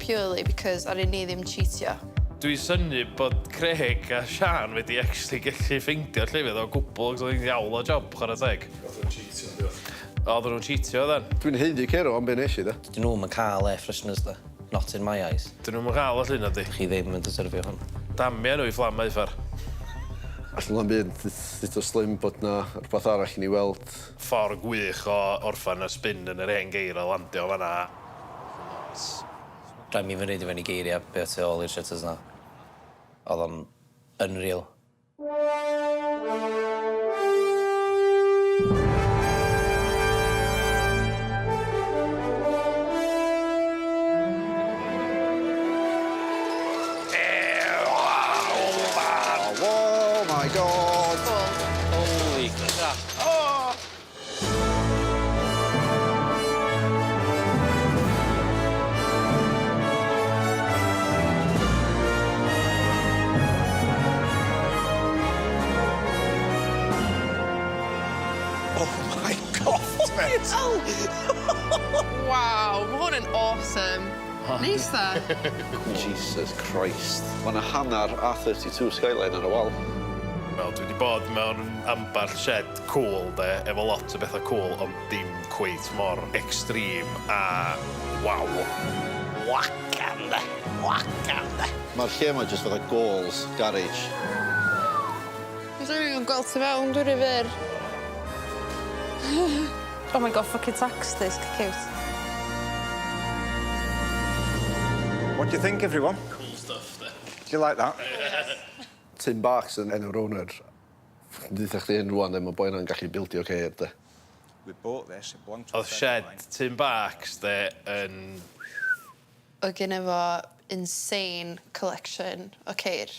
Purely because ar ei ni ddim cheatio. Dwi'n synnu bod Craig a Sian wedi actually gallu ffeindio llefydd o gwbl ac oedd iawl o job, chwarae teg. Oedden nhw'n cheatio, then. Dwi'n heiddi cero am be nes i, da. Dyn nhw'n cael air fresheners, de. Not in my eyes. Dyn nhw'n cael o llun ydy. Chi ddim yn deserfio hwn. Damia nhw i fflam eithaf. Allan o'n byd, dito Slim bod na rhywbeth arall i ni weld. Ffordd gwych o orffan y spin yn yr hen geir a landio fanna. Rhaid mi fyny i fyny geiriau be o tu ôl i'r shutters na. Oedd o'n unreal. Oh my god! Holy crap. Oh my god, mate! Wow, mae hwn yn awesome. Neis da. Jesus Christ. Mae yna hanner A32 Skyline ar y wal. Wel, dwi wedi bod mewn ambell shed cool, de, efo lot o bethau cool, ond dim cweit mor extreme a waw. Wacan, de. Wacan, de. Mae'r lle yma jyst fatha goals, garage. Dwi'n gweld ti fewn, dwi'n rhyfyr. Oh my god, fucking tax disc, cute. What do you think, everyone? Cool stuff, de. Do you like that? Tim Bach's yn enw'r owner. Dydych chi yn rwan, mae boi yna'n gallu bildio ceir, de. We bought this, it belonged to a Oedd friend of shed mine. Tim Bach's, de, yn... Oedd gen efo insane collection o ceir.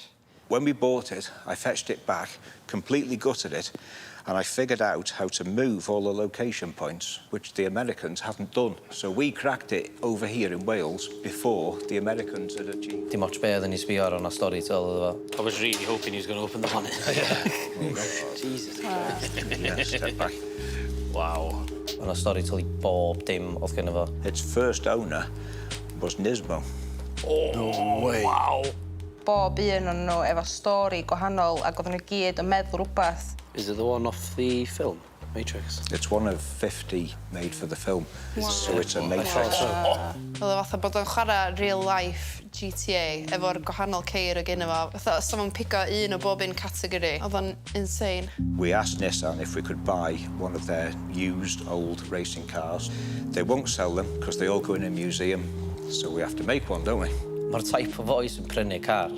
When we bought it, I fetched it back, completely gutted it, and I figured out how to move all the location points, which the Americans haven't done. So we cracked it over here in Wales before the Americans had achieved. Dim ots be oedden ni sbio ar o'na stori tell iddo fo. I was really hoping he was going to open the bonnet. Jesus Christ. Yeah, step back. Waw. O'na stori tell i bob dim oedd gen efo. Its first owner was Nismo. No way. Waw. Bob un o'n nhw efo stori gwahanol ac oedden nhw gyd yn meddwl rhywbeth. Is it the one off the film, Matrix? It's one of 50 made for the film, so it's a Matrix. Oedd o fatha bod o'n chwarae real life GTA efo'r gwahanol ceir o gen efo. Fatha, os o'n pigo un o bob un categori. Oedd o'n insane. We asked Nissan if we could buy one of their used old racing cars. They won't sell them because they all go in a museum, so we have to make one, don't we? Mae'r type o voice yn prynu car,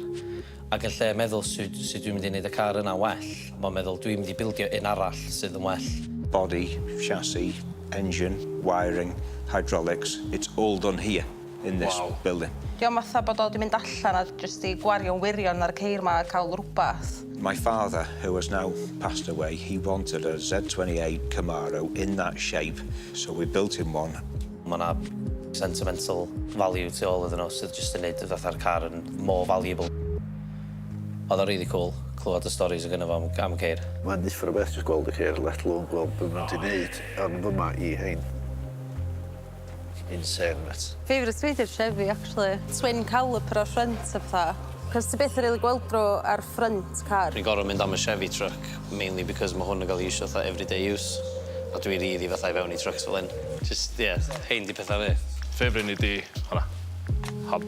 ac yn lle meddwl sut dwi'n mynd i wneud y car yna well, mae'n meddwl dwi'n mynd i bildio un arall sydd yn well. Body, chassis, engine, wiring, hydraulics, it's all done here in this building. Diolch fatha bod o wedi mynd allan a jyst i gwario'n wirion ar y ceir ma a cael rhywbeth. My father, who has now passed away, he wanted a Z28 Camaro in that shape, so we built him one. Mae yna sentimental value tu ôl iddyn nhw sydd jyst yn neud y fatha'r car yn more valuable. Oedd o'n really cool, clywed y stories o gynnu fo am y ceir. Mae'n differ o beth jyst gweld y ceir, let alone gweld beth mae'n di wneud am fyma i hein. Insane, met. Favourite fi di'r Chevy, actually. Twin caliper ar ffrant a pethau. Cos ti byth yn rili gweld dro ar ffrant car. Ni'n gorfod mynd am y Chevy truck, mainly because mae hwn yn cael ei iwsio fatha everyday use. A dwi'n rili fatha i fewn i trucks fel hyn. Just, yeah, hein di pethau fi. Ffefryn i di, hwnna. Hab.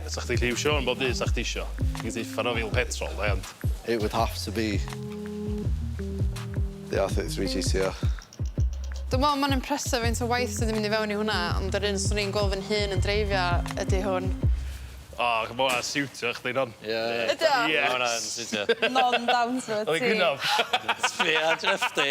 Sa chdi lliwsio yn bob dydd sa chdi isio. Ti'n gyd uffan o fil petrol, da, ond... It would have to be the R33 GTR. Dwi'n meddwl mae'n impressive faint o waith sydd wedi mynd i fewn i hwnna, ond yr un swn i'n gweld fy'n hun yn dreifio ydy hwn. O, mae hwnna'n siwtio chdi, non? Ydy o? Ie. Mae hwnna'n sitio. Non-down to a Oedd T. i'n gynnaf. Sfi a drifty.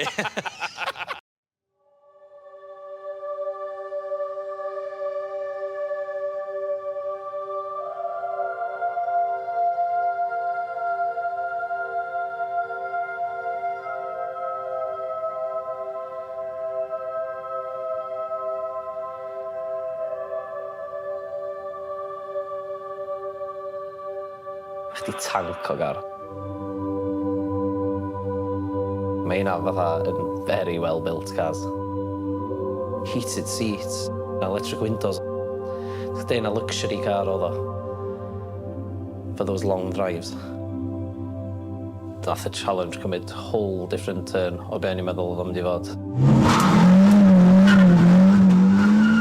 Chdi tank o gar. Mae hynna fatha yn very well built cars. Heated seats, electric windows. Chdi yna luxury car oedd o. For those long drives. Dath y challenge cymryd whole different turn o be ni'n meddwl oedd o'n mynd i fod.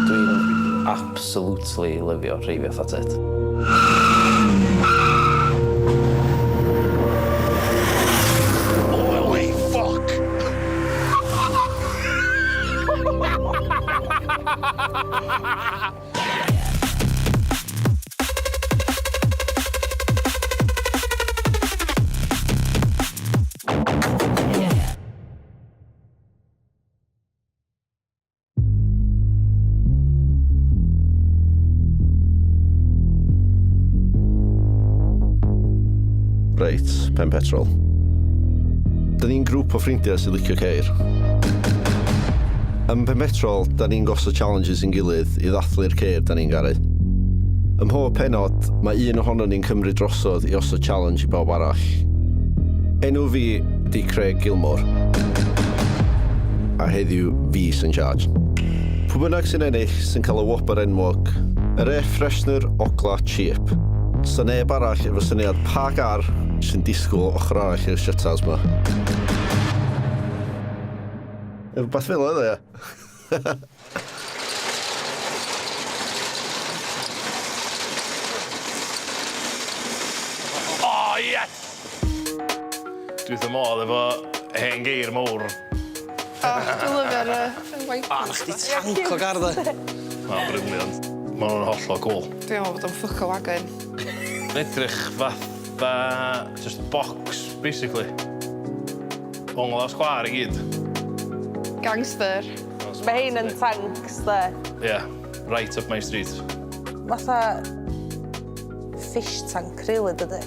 Dwi'n absolutely lyfio rheifio fatha tit. Reit, Pen Petrol. Da ni'n grŵp o ffrindiau sy'n licio ceir. Ym Pen Petrol, da ni'n gosod challenges i'n gilydd i ddathlu'r ceir da ni'n garu. Ym mhob pennod, mae un ohono ni'n cymryd drosodd i osod challenge i bob arall. Enw fi di Craig Gilmore. A heddiw fi sy'n charge. Pwy bynnag sy'n ennill sy'n cael y whopper enwog Yr air freshener ogla cheap. Sa neb arall efo syniad pa gar sy'n disgwyl ochr arall i'r Showcars ma. Efo beth fel oedd e? Oh, yes! Dwi wrth y modd efo hen geir mawr. Dwi'n lyfio'r white. Na chdi tank o gar dde. Briliant. Ma' nhw'n hollol cool. Dwi'n meddwl bod o'n ffwc o wagon. Edrych fatha just box, basically. Ongl o sgwar i gyd. Gangster. Mae hyn yn tanks, de. Yeah, right up my street. Fatha fish tank, really, dydy.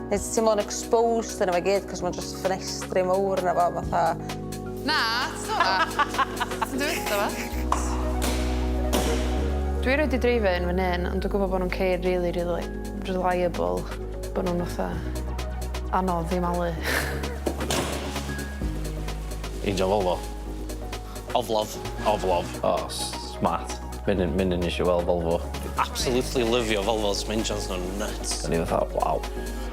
Nid ti'n mo'n exposed yna fe gyd, cos mae'n just ffenestri mawr yna fo, fatha... Na, ti'n Ti'n dweud o fa? Dwi wedi dreifio un fan hyn, ond dwi'n gwybod bod nhw'n ceir really reliable. Bod nhw'n fatha anodd i malu. Angel Volvo. Oflof. Oflof. Oh, smart. Mynd yn eisiau weld Volvo. Absolutely lyfio Volvos, mae engines nhw'n nuts. Da ni fatha, waw.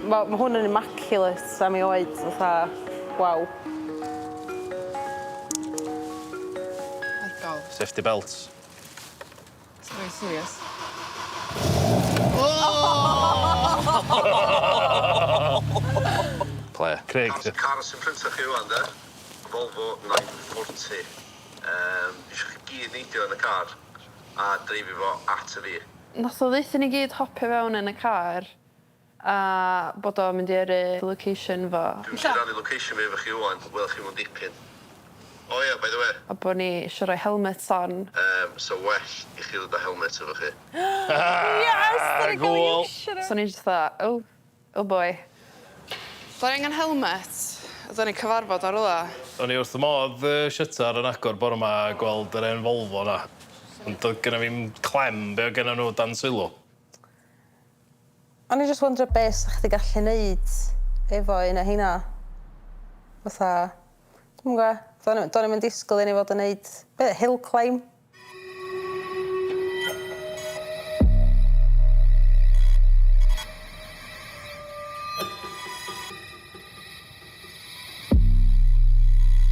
Mae hwn yn immaculate am ei oed, fatha, waw. Safety belts. It's very serious. Player. Craig. Car sy'n printach chi wan, de? Volvo 940. Eisiau chi gyd neidio yn y car a dreifio fo at y fi. Nath o ddeithio ni gyd hopio fewn yn y car a bod o'n mynd i'r location fo. Dwi'n sy'n rannu location fi efo chi wan, wel chi mwyn dipyn. Oh yeah, by the way. A bod ni eisiau rhoi helmets on. So well i chi ddod â helmet efo chi. Yes! Dyna gael ei eisiau. So ni jyst dda, oh boy. Da ni angen helmet. Da ni cyfarfod ar rwla. O'n i wrth y modd shutter yn agor bore yma a gweld yr un Volvo na. Ond doedd gennym fi'n clem be o gennym nhw dan sylw. O'n i just wondro beth sa'ch chi gallu neud efo un o hynna. Fatha, dwi'n gwybod. Do'n i'm yn disgwyl i ni fod yn neud... Beth, hill climb?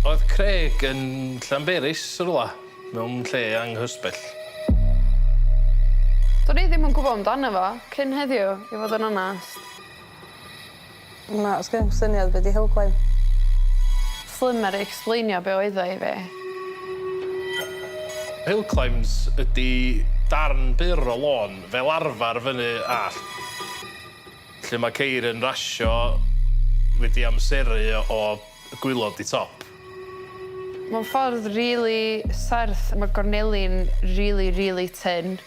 Oedd Craig yn Llanberis yr wla, mewn lle anghysbell. Do'n i ddim yn gwybod amdano fo, cyn heddiw, i fod yn onest. Na, os gen i'n syniad beth i hill climb. Slim ar explainio be oedd o i fi. Hill climbs ydy darn byr o lôn fel arfer fyny all. Lle mae ceir yn rasio wedi amseru o gwylod i top. Mae'n ffordd really serth, mae gorneli'n really tyn.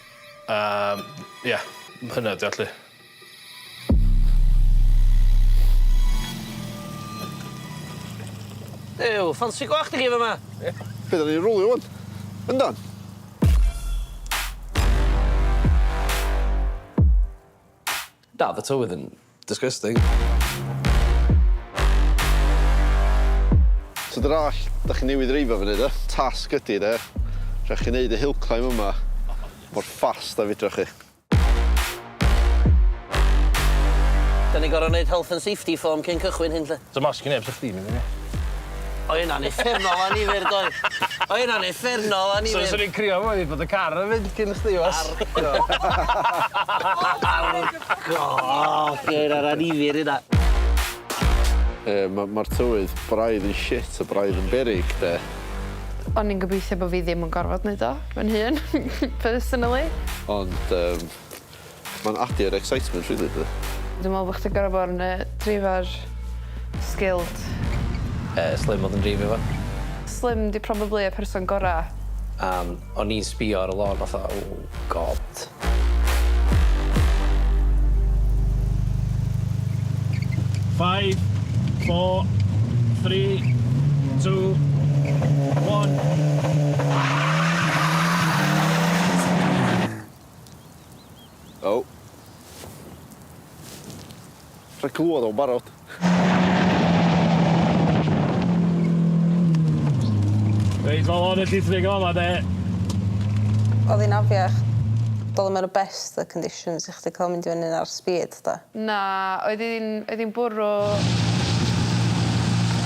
Ie, hynna di allu. Ew, ffansi gwach di gif yma. Beth da ni'n rwlio wan? Yndan? Da, the tywydd yn disgusting. So dy'r all, da chi'n newid reifo fyny, da? Tasg ydy, da? Rhaid chi wneud y hill climb yma mor fast a fydrwch chi. Da ni gorau wneud health and safety form cyn cychwyn hyn, lle. So mas gynneb sy'ch chdi mynd i ni. O, hynna'n effernol a nifyr, doedd. O, hynna'n effernol a nifyr. So, ni'n crio fwy bod y car yn fynd cyn chdi, was? O, hynna'n anifyr hynna. Mae'r tywydd braidd yn shit a braidd yn berig, de. O'n i'n gobeithio bod fi ddim yn gorfod wneud o, fy'n hun, personally. Ond mae'n adi'r excitement, rili, de. Dwi'n meddwl bod chdi gorfod bod yn drifer skilled. Slim oedd yn drifio fo. Slim di probably y person gorau. O'n i'n sbio ar y lôn, fatha, oh god. Five, 4, 3, 2, 1. O. Rhaid clywed o'n barod. Reit, fel o'n y llithrig o yma, de. Oedd hi'n afiach. Doedd yn y best the conditions i chdi cael mynd i fyny ar speed, da. Na, oedd hi'n bwrw...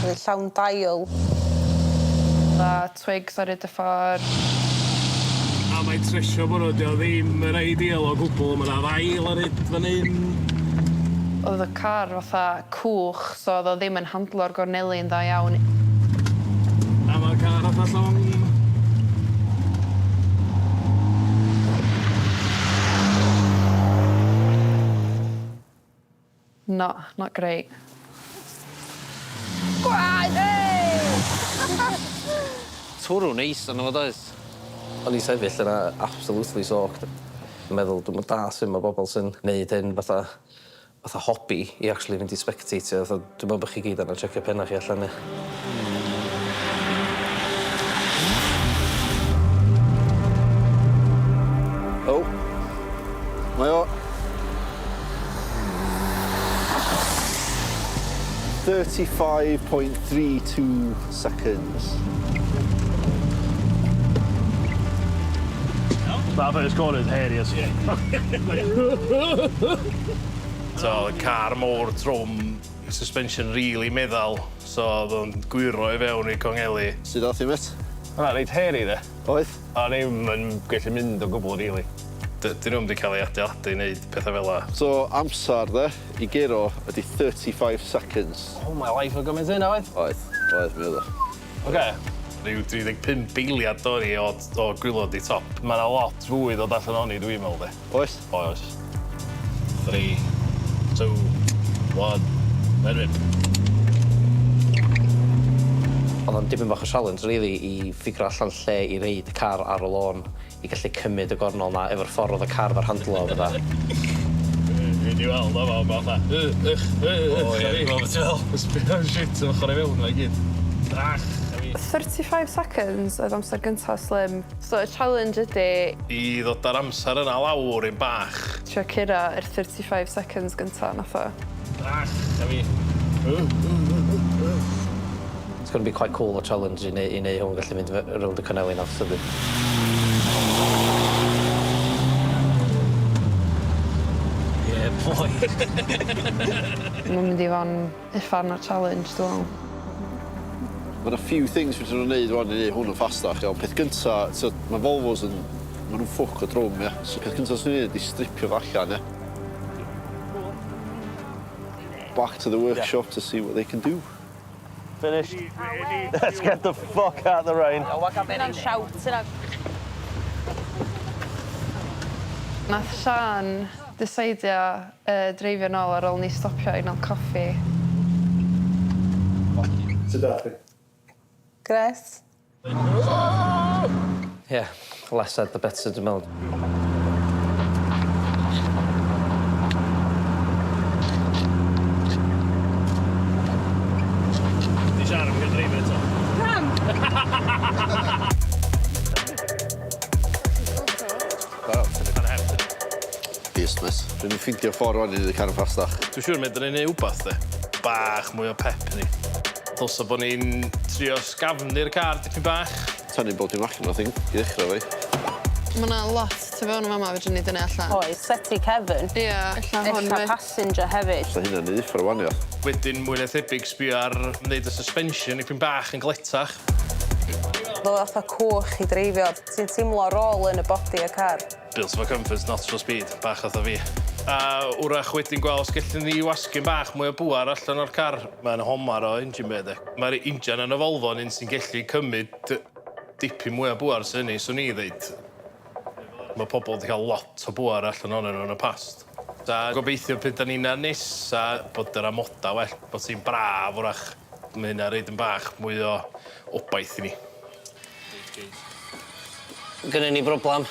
Oedd hi llawn dail. Da twigs ar hyd y ffordd. A mae'n tresio bod nhw, ddim yn ideal o gwbl. Mae'n ddail ar hyd fan hyn. Oedd y car fatha cwch, so oedd o ddim yn handlo'r gorneli'n dda iawn. A mae'r car atha llong. Not great. Gwaed, ei! Twrw neis yn fod oes. O'n i sefyll yna absolutely soaked. Yn meddwl, dwi'n da sy'n mae bobl sy'n neud hyn fatha hobby i actually fynd i spectatio. Dwi'n meddwl bod chi gyd yna checio penna chi allan ni. O. Mae o. 35.32 seconds. That first corner is hairy as So, y car môr trwm, suspension really meddal, so oedd o'n gwiro i fewn i congeli. Sut oedd i met? Hwna, reit hairy, de. Oedd? A ddim yn gallu mynd o gwbl, really. Dyn nhw'n wedi cael ei adeiladu i wneud pethau fel la. So, amser, de, i giro ydi 35 seconds. Oh, my life o gymaint yna, oedd? Oedd, mi oedd o. Oce. Rhyw 35 biliad dori o gwylod i top. Mae yna lot fwy ddod allan o'n i, dwi'n meddwl, de. Oes? Oes. 3, 2, 1, erbyn. Oedd o'n dipyn bach o challenge, really, i ffigur allan lle i reid y car ar y lôn, i gallu cymryd y gornol na efo'r ffordd oedd y car fer handlo o fydda. Wedi weld o fo, fatha. O, ie, fo beth fel. Ysbryd shit yn ochr i fewn o'i gyd. Drach. 35 seconds oedd amser gyntaf slim. So y challenge ydy... I ddod ar amser yna lawr i'n bach. Trio cura yr 35 seconds gyntaf nath o. Drach, a fi. It's going to be quite cool, o challenge i neu hwn gallu mynd rownd y cynelin af sydyn. Yeah, boy. Mae'n mynd i fan uffan o'r challenge, dwi'n meddwl. Mae yna few things fydden nhw'n neud rwan i neud hwn yn ffastach. Peth gynta, mae Volvos yn... Mae nhw'n ffwc o drwm, ia. So peth gynta sy'n neud i stripio fo allan, ia. Back to the workshop to see what they can do. Finished. Let's get the fuck out of the rain. Bydd siawt yna. Nath Sian deceidio dreifio nôl ar ôl ni stopio i nôl coffi. Sut dath chi? Gres. Yeah, less said the better, dwi'n meddwl. Di siarad am gael dreifio eto. Pam? Business. Rwy'n ffeindio ffordd rwan i neud y car yn ffastach. Dwi'n siŵr medden ni'n neud wbath, de. Bach mwy o pep ni. Dylsa bod ni'n trio sgafnu'r car dipyn bach. Tannu'n bod i'n machin o thing, i ddechrau fi. Mae yna lot tu fewn o fama fedrwn ni dynnu allan. Oes, seti Kevin. Ie, ella hwn Ella passenger hefyd. So hynna'n neud uffar rwan, ia. Wedyn, mwy na thebyg, sbio ar wneud y suspension dipyn bach yn gletach. Fel fatha cwch i dreifio. Ti'n teimlo rôl yn y body y car. Built for comfort, not for speed. Bach atho fi. A wrach wedyn gweld os gallwn ni wasgu'n bach mwy o bwar allan o'r car. Mae'n homar o engine bay, de. Mae'r injan yn y Volvo yn un sy'n gallu cymryd dipyn mwy o bwar sy'n ni, swn i ddeud. Mae pobl wedi cael lot o bwar allan o'n nhw yn y past. A gobeithio pryd da ni'n nes, a bod yr amoda well, bod ti'n braf wrach. Mae hynna reid yn bach mwy o obaith i ni. Gynnu ni broblem.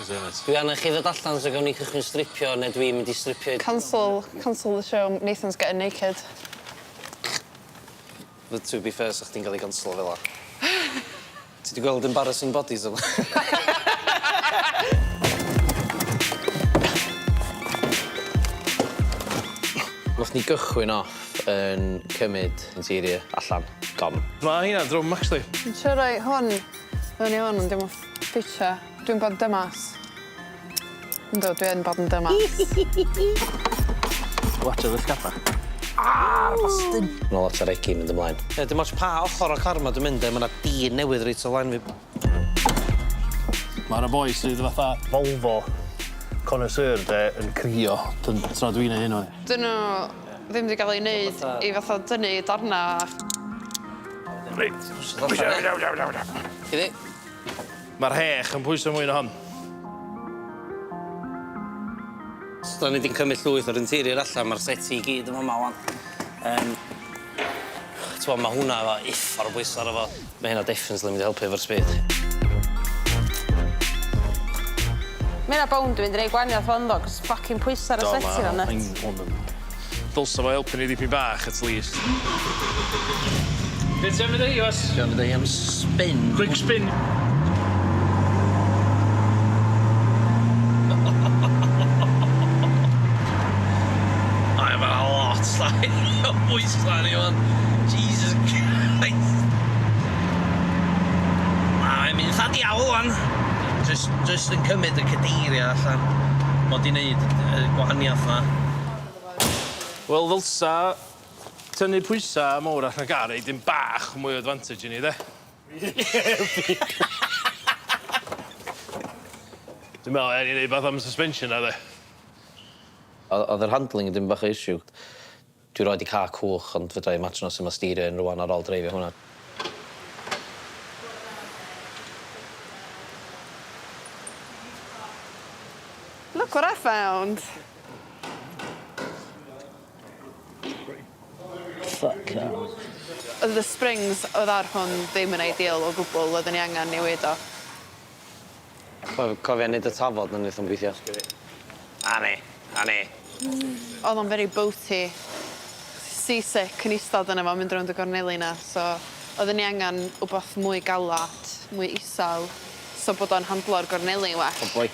Dwi anna chi ddod allan so gawn ni cychwyn stripio, neu dwi'n mynd i stripio... Cancel the show, Nathan's getting naked. But to be fair, sa chdi'n cael ei ganslo fel la. Ti di gweld embarrassing bodies o? Nath ni gychwyn off yn cymryd interior allan, gone. Mae hynna'n drwm, actually. Dwi'n siŵr roi hwn, fyny hwn, ond dim o ffitio. Dwi'n bod dymas. Ynddo, dwi yn bod yn dymas. Watch o'r ysgapa. Bastyn. Mae'n lot o regi mynd ymlaen. Dim ots pa ochr o'r car ma dwi'n mynd, mae yna dyn newydd reit o flaen fi. Mae'r boi sydd fatha Volvo connoisseur yn crio tra dwi'n ei hyn o'n. Dyn nhw ddim wedi cael ei wneud i fatha dynnu darna. Iddi? Mae'r hech yn pwysau mwy na hon. So, da ni wedi'n cymryd llwyth o'r interior allan, mae'r seti i gyd yma wan. Mae hwnna efo uffar o bwysau ar efo. Mae hynna definitely mynd i helpu efo'r speed. Mae yna bound dwi'n rhaid gwaniaeth fan ddo, cos ffocin pwysau ar y seti na net. Dylsa fo helpu ni dipyn bach, at least. Beth ti'n mynd i os? Dwi'n mynd i am spin. Quick spin. O bwysau ni o'n. Jesus Christ. Mae'n mynd thad iawn o'n. Just yn cymryd y cadeiria allan. Mod i wneud y gwahaniaeth yma. Wel, ddylsa tynnu pwysau mawr allan gar ei dim bach mwy o advantage i ni, de? Dwi'n meddwl, ni'n neud beth am suspension na, de? Oedd yr handling yn dim bach o issue. Dwi roed i car cwch, ond fydra i imagine os yma styrio yn rwan ar ôl dreifio hwnna. Look what I found. Fuck hell. Oedd y springs oedd ar hwn ddim yn ideal o gwbl, oedden ni angen newid o. Cofia neud y tafod na wnaeth o'n gweithio. A ni. Oedd o'n very boaty. Seasick yn eistedd yna fo, mynd rownd y gorneli na. So, oedden ni angen wbath mwy galat, mwy isal, so bod o'n handlo'r gorneli well. O boi.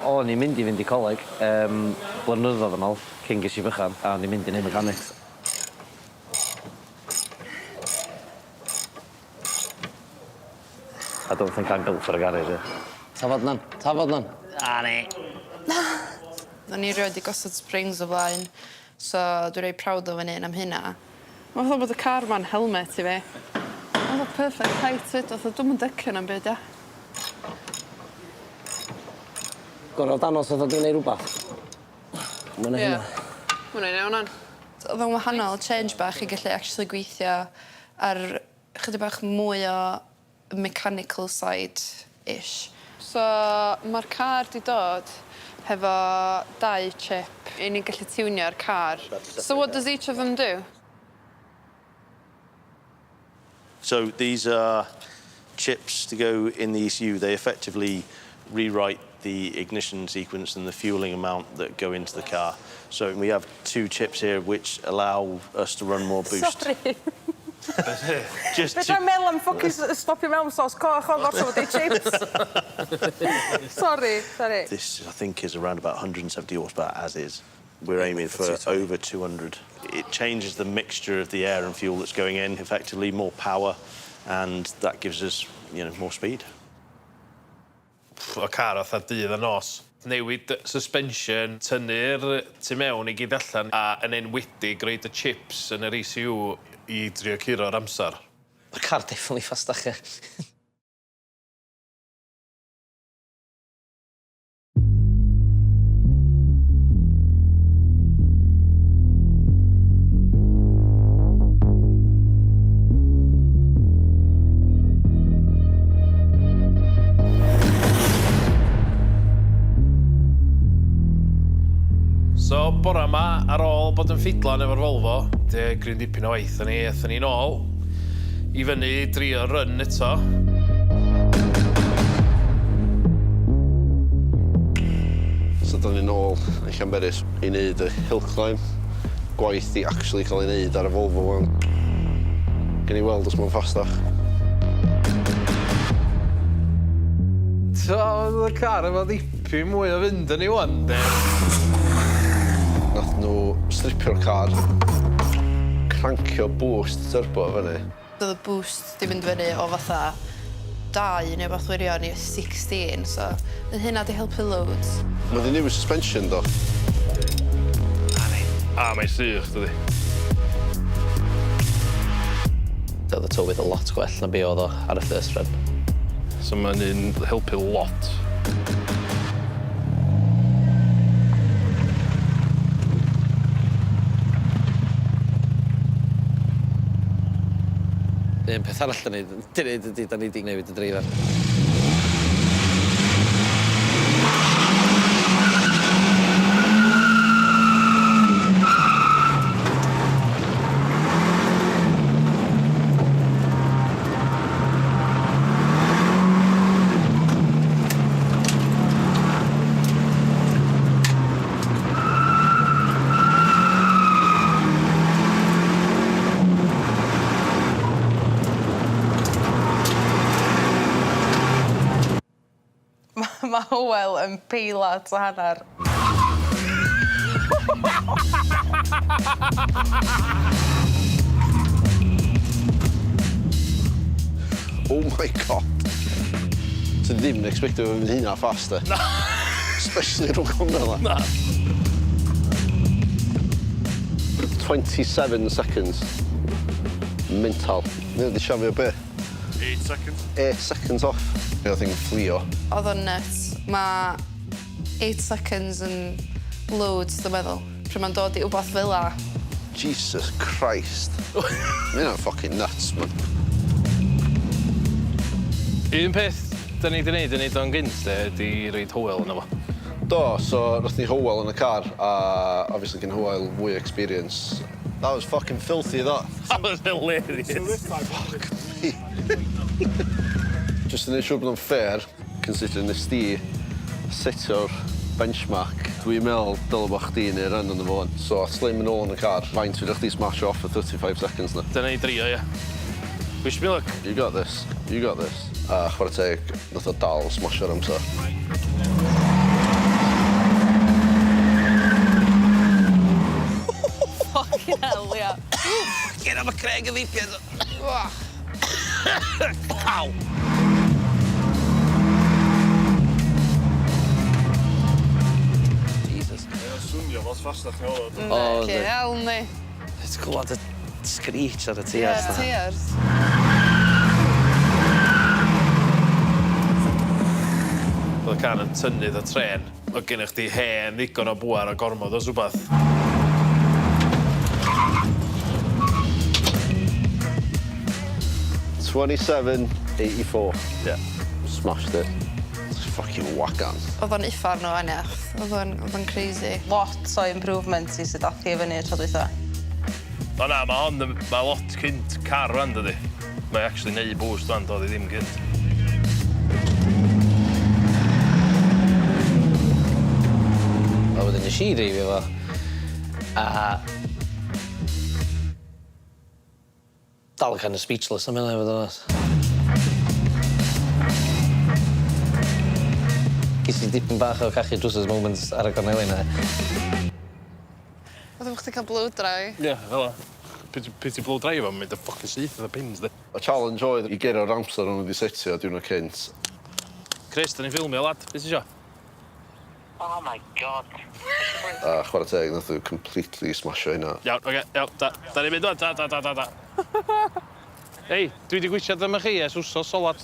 O'n i'n mynd i fynd i coleg, blynyddoedd yn ôl, cyn ges i bychan, a o'n i'n mynd i neud mechanics. I don't think I'm built for a garage, Tafod nan. A ni. O'n i rioed i gosod springs o blaen, so dwi'n rhoi prawd o fan hyn am hynna. Mae'n fatha bod y car ma'n helmet i fi. Oedd o perfect height fyd, oedd o dwi'n mynd dycio na'n byd, ia. Gorau danos oedd o dwi'n neud rhywbeth. Mwyn hynna. Mwyn i'n iawn an. Oedd o'n wahanol change bach i gallu actually gweithio ar chydig bach mwy o mechanical side-ish. So, mae'r car di dod hefo 2 chip i ni'n gallu tiwnio'r car. So what does each of them do? So these are chips to go in the ECU. They effectively rewrite the ignition sequence and the fueling amount that go into the car. So we have 2 chips here which allow us to run more boost. Sorry. Just Beth dwi'n meddwl am ffocin stopio mewn sos coch o'n gorso fod ei chips. Sorry. This, I think, is around about 170 horsepower as is. We're aiming for over 200. It changes the mixture of the air and fuel that's going in, effectively more power, and that gives us, more speed. Y car oedd dydd y nos. Newid suspension, tynnu'r tu mewn i gyd allan, a yn enwedig roed y chips yn yr ECU i drio curo'r amser. Y car definitely ffastach, ie. So, bore yma, ar ôl bod yn ffidlan efo'r Volvo, gryn dipyn o waith ni, eithon ni nôl i fyny drio run eto. So, da ni nôl yn Llanberis i wneud y hill climb. Gwaith i actually cael ei wneud ar y Volvo wan. Gen i weld os mae'n ffastach. So, oedd y car efo dipyn mwy o fynd yn ei wan, de? Nath nhw stripio'r car, crancio boost turbo fyny. Doedd y boost di mynd fyny o fatha 2 neu beth wirion i 16, so hynna di helpu loads. Mae di newid suspension, do. Mae'n sych, dydi. Oedd y tywydd y lot gwell na be oedd o ar y first run. So mae'n un helpu lot. Un peth arall da ni di newid y dreifar. Mae Holl yn peilad o hanner. Oh my god. Ti ddim yn expectio fe fynd hynna fast, e? Na. Especially rhwng hwnna. Na. 27 seconds. Mental. Ni wedi siafio be? 8 seconds. 8 seconds off. I think fflio. Oedd o'n nuts. Mae 8 seconds yn loads, dwi'n meddwl. Pryd mae'n dod i wbath fel la. Jesus Christ. Mae hynna'n fucking nuts, man. Un peth da ni wedi gwneud yn neud o'n gynt, ydi reid Holl yna fo. Do, so roedd ni Holl yn y car, a obviously gen Holl fwy experience. That was fucking filthy, that. That was hilarious. Fuck me. Just yn ei siŵr bod o'n fair, considering nes di setio'r benchmark. Dwi'n meddwl dylai bo chdi neu run yn y fôn. So, slim yn ôl yn y car, faint fydda chdi smash off for 35 seconds na. Dyna i drio, ie. Wish me luck. You got this, you got this. A chwarae teg, nath o dal smashio'r amser. Fucking hell, ia. Gen am y Craig y ddipiad. Ow! Jesus. Mae'n swnio fos fastach ni oedd. Neu, hel ni. Ti'n gwybod y screech ar y Ie, tiers na. tiers. Oedd y can yn tynnydd y tren. Oedd gennych chdi hen ddigon o bwar a gormod o swbath. $27.84. Yeah. Smashed it. It's fucking whack-on. Oedd o'n uffar nhw aniach. Oedd o'n crazy. Lot o improvements i sydd dathi fyny tro dwytha. O na, mae lot cynt car rhan, dydi. Mae actually neud boost rhan, doedd i ddim cynt. A wedyn nes i dreifio fo. A... dal yn kind of speechless am hynny, fod yn oes. Ges i dipyn bach o cachu drwsys moments ar y gornelin na. Oedd yn chdi cael blow dry. Ie, fel o. Peth i blow dry efo, mae'n dy ffocin syth oedd y pins, di. Y challenge oedd i gero'r amser o'n wedi setio diwrnod cynt. Chris, da ni'n ffilmio, lad. Beth isio? Oh my god. A chwarae teg, nath o completely smashio hynna. Iawn, oce, iawn. Da ni'n mynd o'n, da. Ei, dwi wedi gwysiad yma chi ers wsos solat.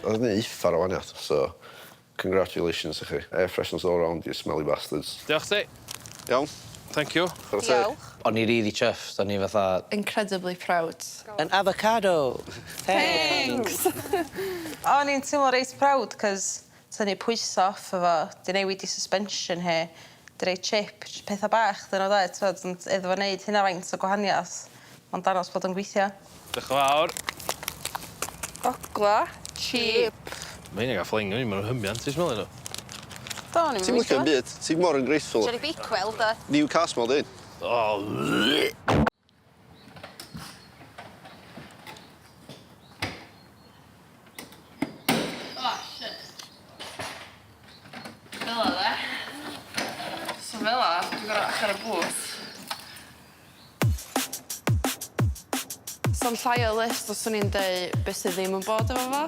Oedd ni uffar o waniad, so congratulations i chi. Air fresheners all around you, smelly bastards. Diolch ti. Iawn. Thank you. Chwarae teg. O'n i really chuffed, o'n i fatha... Incredibly proud. An avocado! Thanks! O'n i'n teimlo reit proud, cos tynnu pwyso off efo, di newid i suspension he, di rei chip, pethau bach, dyn nhw dde, twyd, ond iddo fo wneud hynna faint o gwahaniaeth, ond danos bod yn gweithio. Diolch yn fawr. Ogla. Cheap. Mae hynny'n gael ffling o'n i, mae'n hymiant i smell nhw. Do, ni'n Ti'n lycio'n byd? Ti'n mor yn grateful. Jerry Bakewell, da. New car smell, dyn? Oh, Fela, de. So fela, dwi'n gorau achar y bwth. So'n llai o list os o'n i'n dweud beth sydd ddim yn bod efo fo.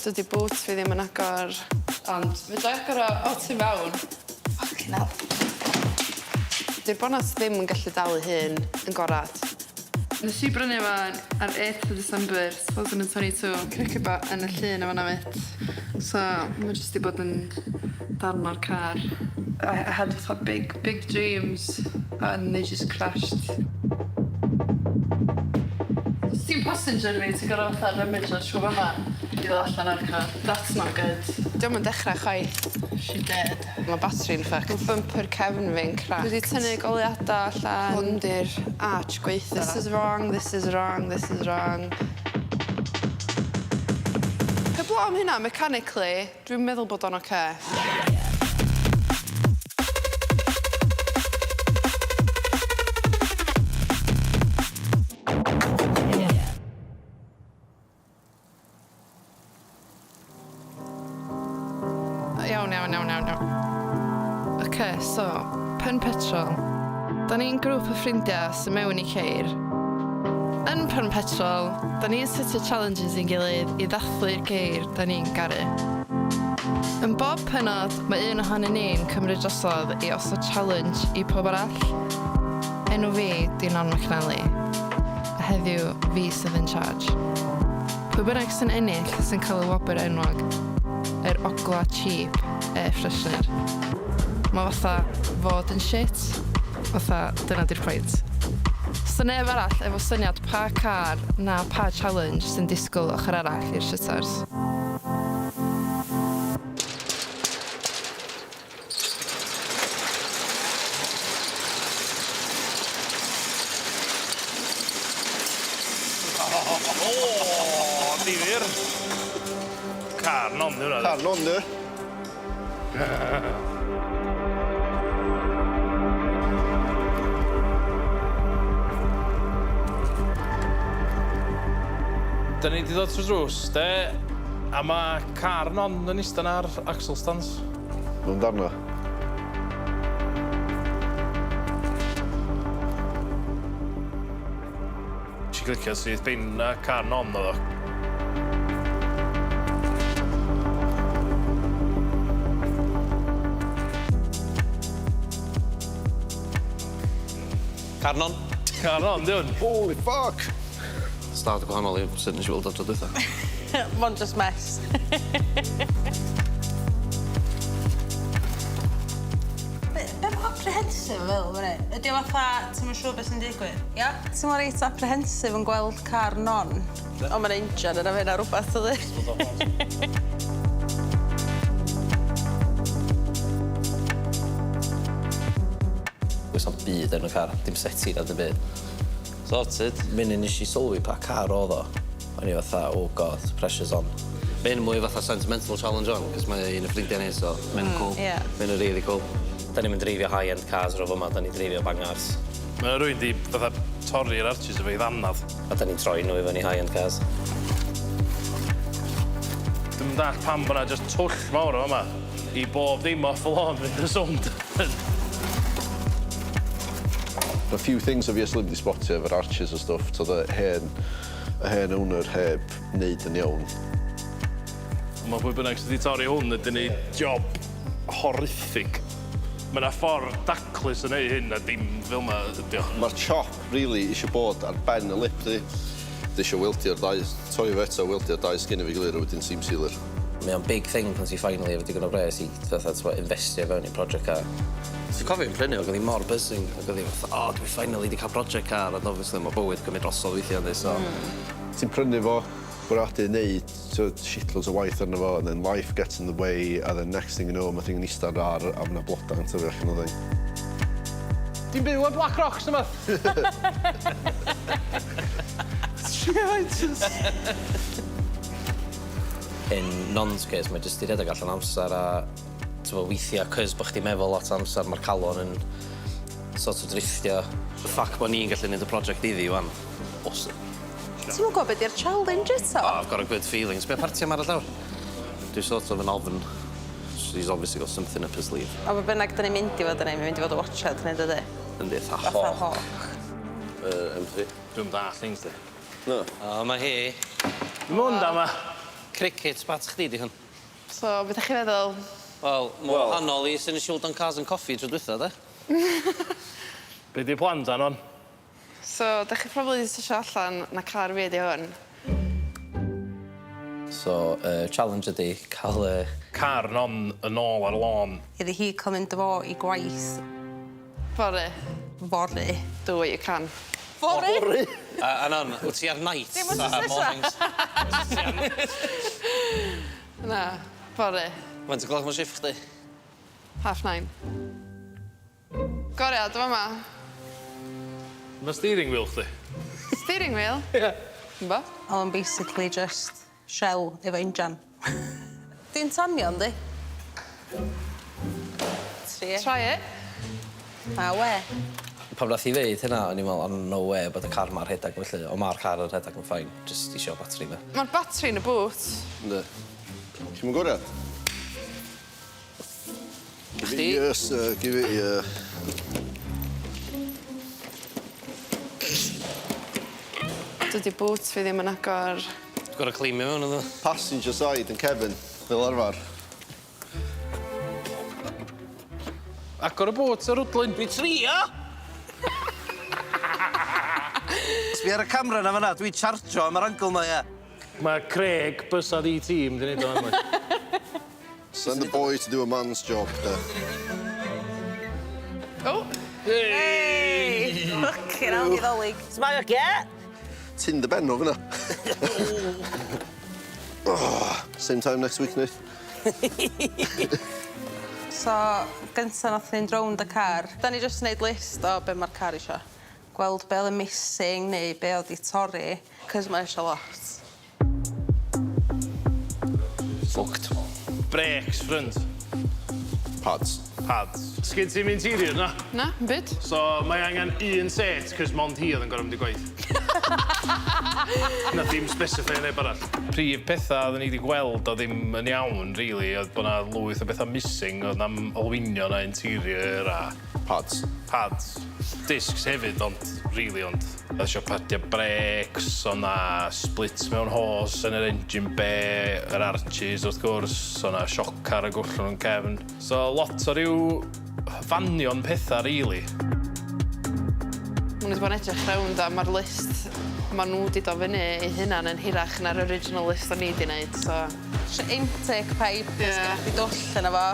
Dydy boots fi ddim yn agor, ond fe dwi agor o tu mewn. Fucking hell. Dy'r bonnet ddim yn gallu dal ei hun yn gorad. Nes i brynu fo ar 8th o December 2022. Cricio ba yn y llun efo na fit. So, mae jyst i bod yn darn o'r car. I had big dreams and they just crashed. Os ti'n passenger fi, ti'n gorau fatha rymyd o'r siwb yma i ddod allan ar car. That's not good. Diolch yn dechrau chwaith. She dead. Mae batteri'n ffac. Mae bumper cefn fi'n cracked. Dwi wedi tynnu goliadau allan. Hwn di'r arch gweithio. This is wrong, this is wrong, this is wrong. Heblaw am hynna, mechanically, dwi'n meddwl bod o'n oce. Iawn. Oce, so, Pen Petrol. Da ni'n grŵp o ffrindiau sy'n mewn i ceir. Yn Pen Petrol, da ni'n setio challenges i'n gilydd i ddathlu'r ceir da ni'n garu. Yn bob pennod, mae un ohonyn ni'n cymryd drosodd i osod challenge i pob arall. Enw fi di Non McNally. A heddiw fi sydd yn charge. Pwy bynnag sy'n ennill sy'n cael y wobr enwog. Yr ogla cheap air freshener. Mae fatha fod yn shit, fatha dyna di'r pwynt. So neb arall efo syniad pa car na pa challenge sy'n disgwyl ochr arall i'r Showcars. Difyr. Car non di hwnna. Car non di. Da ni wedi dod trwy drws, de, a mae car non yn eistedd ar axle stands. Nhw'n darna. Si glicio sydd bein na car non o ddo. Carnon. Carnon, di hwn. Holy fuck! Stad gwahanol i sut nes i weld o tro dwytha. Mon just mess. Be mae apprehensive fel, fyny? Ydy o fatha, ti'n mynd siŵr beth sy'n digwydd? Ia? Ti'n mynd reit apprehensive yn gweld car non? O, mae'n injan yna fe na rhywbeth ydy. Does am byd yn y car, dim seti na dim byd. Sorted. Munud nes i sylwi pa car oedd o. O'n i fatha, oh god, pressure's on. Mae'n mwy fatha sentimental challenge on, cos mae un y ffrindiau ni, so mae'n cool. Mae'n really cool. Da ni'n mynd dreifio high-end cars rof yma, da ni'n dreifio bangars. Mae rwy'n di fatha torri'r arches efo i ddannad. A da ni'n troi nhw i fyny high-end cars. Dwi'n dall pam bod na just twll mawr o yma i bob dim off y lôn fynd y sownd. A few things obviously wedi spotio efo'r arches a stuff, so y hen owner heb wneud yn iawn. Mae pwy bynnag sydd wedi torri hwn ydy ni job horrific. Mae yna ffordd daclus yn ei hyn a dim fel yma ydy o. Mae'r chop, really, eisiau bod ar ben y lip di. Di eisiau wildio'r dau, torri fe eto, wildio'r dau sgyn i fi gilydd a wedyn seam sealer. Mae o'n big thing pan ti finally efo digon o bres i investio fewn i project car. Ti'n cofio yn prynu, ac oedd hi mor buzzing, ac oedd hi fatha, o, dwi finally wedi cael project car, a obviously mae bywyd gymryd drosodd weithio ynddi, so... Ti'n prynu fo, bwradu wneud shitloads o waith arno fo, and then life gets in the way, and then next thing you know, mae thing yn eistedd ar a fyna blodau yn tyfu allan o ddyn. Di'n byw ar Black Rocks yma? In Non's case, mae jyst i redeg allan amser a weithio, cys bod chdi'n meddwl lot amser, mae'r calon yn sort of drifftio. Y ffac bod ni'n gallu gwneud y prosiect iddi, wan, awesome. Ti'n mwyn gwybod beth i'r challenge eto? Oh, I've got a good feelings. Be parti am ar y llawr? Dwi'n sort of an ofn. He's obviously got something up his sleeve. A fe bynnag da ni'n mynd i fod yna, mi'n mynd i fod o watchad, neu dydy? Yndi, tha Fatha hoch. M3. Dwi'n dall things di. No. O, mae hi. Mwyn da ma. Cricket bat chdi di hwn. So, beth ydych chi'n meddwl? Wel, mor wahanol i sy'n siŵl dan cars and coffee tro dwytha, de? Be di plan da non? So, ydych chi probably wedi sysio allan na car fi ydi hwn. So, challenge ydi cael Car non yn ôl ar lôn. Iddi hi cael mynd efo i gwaith Fori. fory. Do what you can. Fory? Anon, wyt ti ar night? Dim ond sysio. Na, fori. Faint o gloch mae'n shift chdi? 9:30. Goriad, fama. Mae steering wheel chdi. Steering wheel? Ie. Ba? Oedd o'n basically just shell efo injan. Di'n tanio, yndi? Try it. A we. Pam nath i ddeud hynna, o'n i'n meddwl, oh, no way, bod y car ma'r rhedeg felly. O, ma'r car yn rhedeg yn ffain, just isio batri fe. Mae'r batri yn y boot. Ne. Ti'n mwyn goriad? Chdi? Yes, give it, yeah. Dydy boot fi ddim yn agor. Gorau cleimio mewn iddo. Passenger side yn Kevin, fel arfer. Agor y bwt ar wdlyn. Dwi trio! Sbi ar y camera na fyna, dwi chargio am yr angl ma, ia. Mae Craig, bysad i tîm, di wneud o'n aml. Send a boy to do a man's job, de. Oh! Hey! Fucking hell, Ddolig. Smile again! Tin dy benno fyna. Oh, same time next week, Nith. So, gynta nath ni'n drownd y car. Da ni jyst wneud list o be mae'r car isio. Gweld be oedd yn missing neu be oedd i torri, cos mae eisiau lot. Fucked. Brakes, ffrind. Pads. Pads. Sgyn ti'n interior, na? Na, yn byd. So, mae angen un set, cos mond hi oedd yn gorau mynd i gwaith. Na ddim specify neb arall. Prif pethau oedden ni wedi gweld o ddim yn iawn, really. Oedd bod na lwyth o bethau missing, oedd na olwynio na interior a... Pads. Pads. Discs hefyd, really, ond... Oedd eisiau padio brakes, oedd na splits mewn hose yn yr engine bay, yr arches, wrth gwrs, oedd na siocar a gwrllwn yn cefn. So, lot o ryw fanion pethau, really. Mwyn wedi bod yn edrych rownd a mae'r list ma' nhw wedi do fyny i hynna'n yn hirach na'r original list o'n i wedi wneud, so... Intake pipe, yeah. Di dwll yna fo.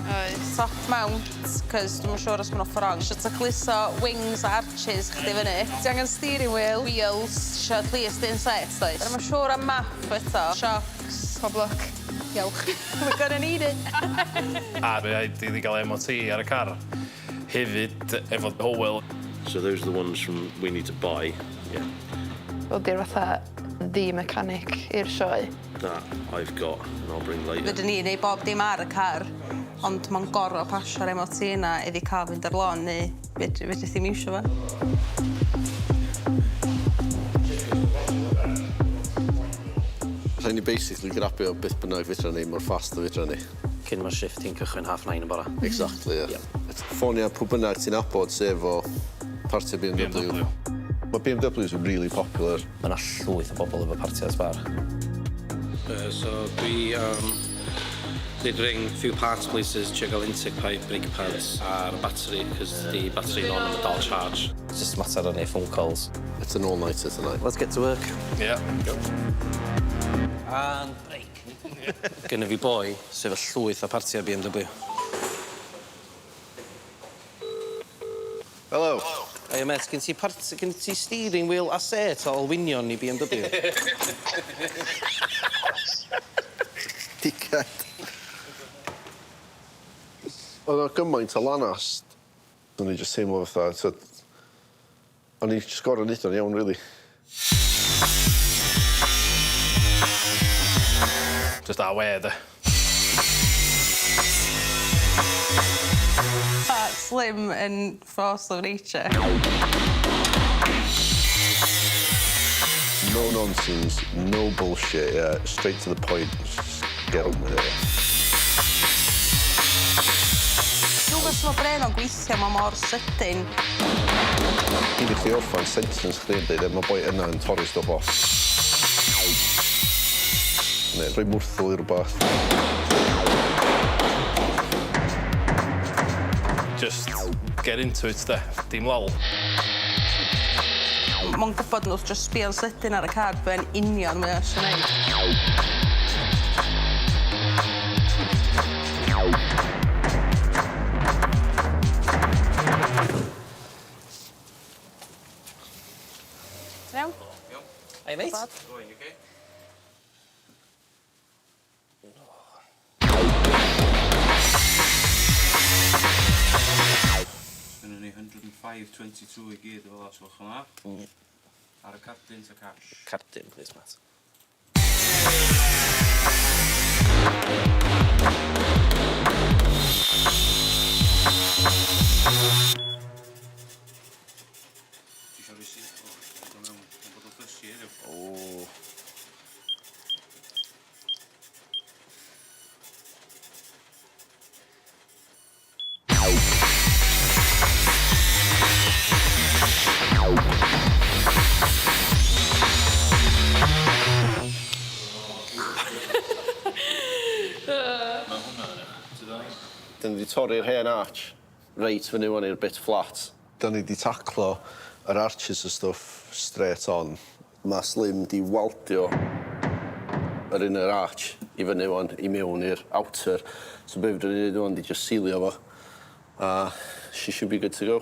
Top mount, cos dwi'n siŵr os ma'n off wrong. Isio tacluso wings a arches chdi fyny. Ti angen steering wheel, wheels, isio at least un set, does? Dwi'n siŵr am map eto. Shocks. Pob luck. Iawch. We're gonna need it. A fe rhaid i gael MOT ar y car. Hefyd, efo Holl. So those are the ones from we need to buy, yeah. Wel, di'r fatha the mechanic i'r sioe. That I've got, and I'll bring later. Fydden ni neu bob dim ar y car, ond mae'n gorau pasio'r MOT yna iddi cael fynd ar lon, neu fedri ddim iwsio fo. Rhaid ni basically grabio beth bynnag fydra ni, mor fast o fydra ni. Cyn mae'r shift hi'n cychwyn 9:30 yn bora. Exactly, yeah. Ffonia pwy bynnag ti'n abod sef o parti BMW. Mae BMWs yn really popular. Mae yna llwyth o bobl efo partiau sbar. So dwi did ring few parts places, check out intake pipe, brake pads a'r battery, cos the battery non yn dal charge. It's just a matter of phone calls. It's an all-nighter tonight. Let's get to work. Yeah, go. And brake. Gynna fi boi, sef y llwyth o partiau BMW. Hello. Hey, met, gen ti steering wheel a set o olwynion i BMW? Dickhead. Oedd o gymaint o lanast. O'n i just teimlo fatha, o'n i just gorau neud o'n iawn, really. Just a we, de. Slim and force of nature. No nonsense, no bullshit, yeah. Straight to the point. Just get on with it. Dwi'n gwybod mae Bren o'n gweithio, mae mor sydyn. Cyn i chdi orffan sentence chdi yn dweud, mae boi yna yn torri stwff off. Neu rhoi mwrthol i rhywbeth. Just get into it, de. Dim lol. Mae'n gwybod nhw just sbio'n sydyn ar y car be'n union mae o eisiau gwneud. Ti'n iawn? Hey, mate. Going, okay? Gynnon ni 105.22 i gyd efo las gwch yma. Ar y cardyn to cash. Cardyn, please, Matt. Ti isio receipt? O, dwi'n mewn, dwi'n bod o ffysi heddiw. O. Dyn ni wedi torri'r hen arch reit fyny wan i'r bit flat. Dyn ni wedi taclo yr arches y stwff straight on. Mae Slim di waldio yr un yr arch i fyny wan i mewn i'r outer. So be fydden ni'n neud wan di just sealio fo. A she should be good to go.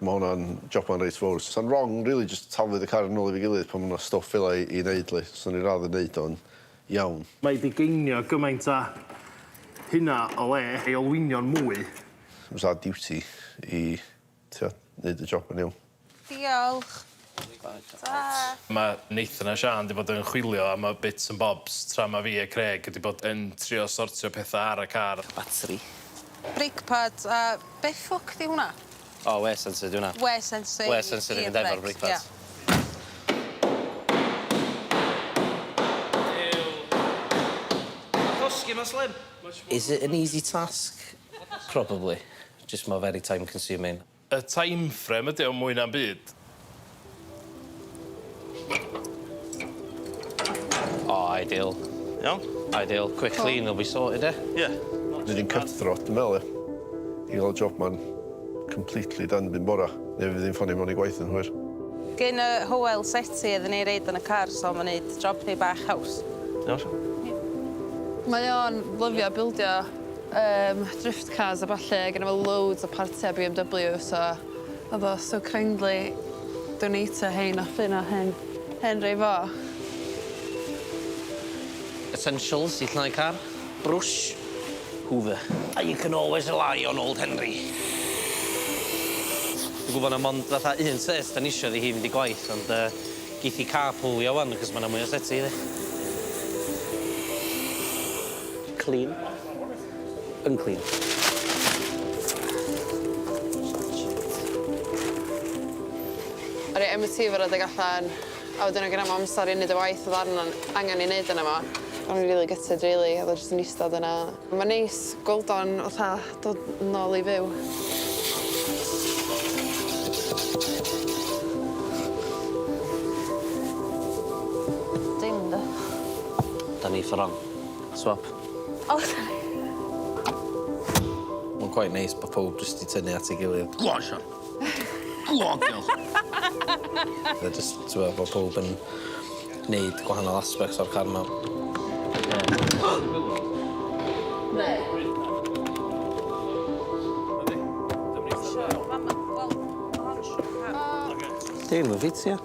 Mae hwnna'n job ma'n reit fawr. Sa'n wrong, really, just taflu'r car yn ôl i fi gilydd pan mae'n stwff fel i wneud li. So ni'n radd yn neud o'n iawn. Mae di geinio gymaint a hynna o le ei olwynio'n mwy. It was our duty i wneud y job yn iawn. Diolch. Ta. Mae Nathan a Sian di bod yn chwilio am y bits and bobs tra mae fi a Craig wedi bod yn trio sortio pethau ar y car. Battery. Brake pad, a beth ffwc di hwnna? O, we sensor, di hwnna. We sensor. We sensor i fynd efo'r brake pads. Cosgi ma Slim. Is it an easy task? Probably. Just more very time consuming. Y time frame ydi o mwy na'n byd. Oh, ideal. Iawn? Ideal. Quick clean, will be sorted, eh? Yeah. Dyn ni'n cutthroat, dwi'n meddwl, i gael job ma'n completely done byn bora. Neu fydd hi'n ffonio mewn i gwaith yn hwyr. Gen y Holl seti iddyn ni reid yn y car, so mae'n neud job ni bach haws. Iawn? Mae o'n lyfio bildio drift cars a falle, gen efo loads o partia BMW, so oedd o so kindly donate hein off un o hen rei fo. Essentials i llnau car. Brush. Hoover. And you can always rely on old Henry. Dwi'n gwybod na mond fatha un set da ni isio ddi hi fynd i gwaith, ond geith i carpoolio wan, cos mae yna mwy o seti iddi. Clean. Unclean. Ar ei MOT fod adeg allan, a wedyn o gyda am amser i wneud y waith oedd angen i wneud yna fo. O'n i'n really gutted, really. Oedd o jyst yn eistedd yna. Mae'n neis gweld o'n dod nôl i fyw. Dim, da. Da ni ffordd swap. O, Mae'n quite neis bod pob jyst i tynnu at ei gilydd. Go on, Sean. Go on, girl. They're just, ti'n bod pob yn neud gwahanol aspects o'r car yma. Dwi'n mynd ffitio.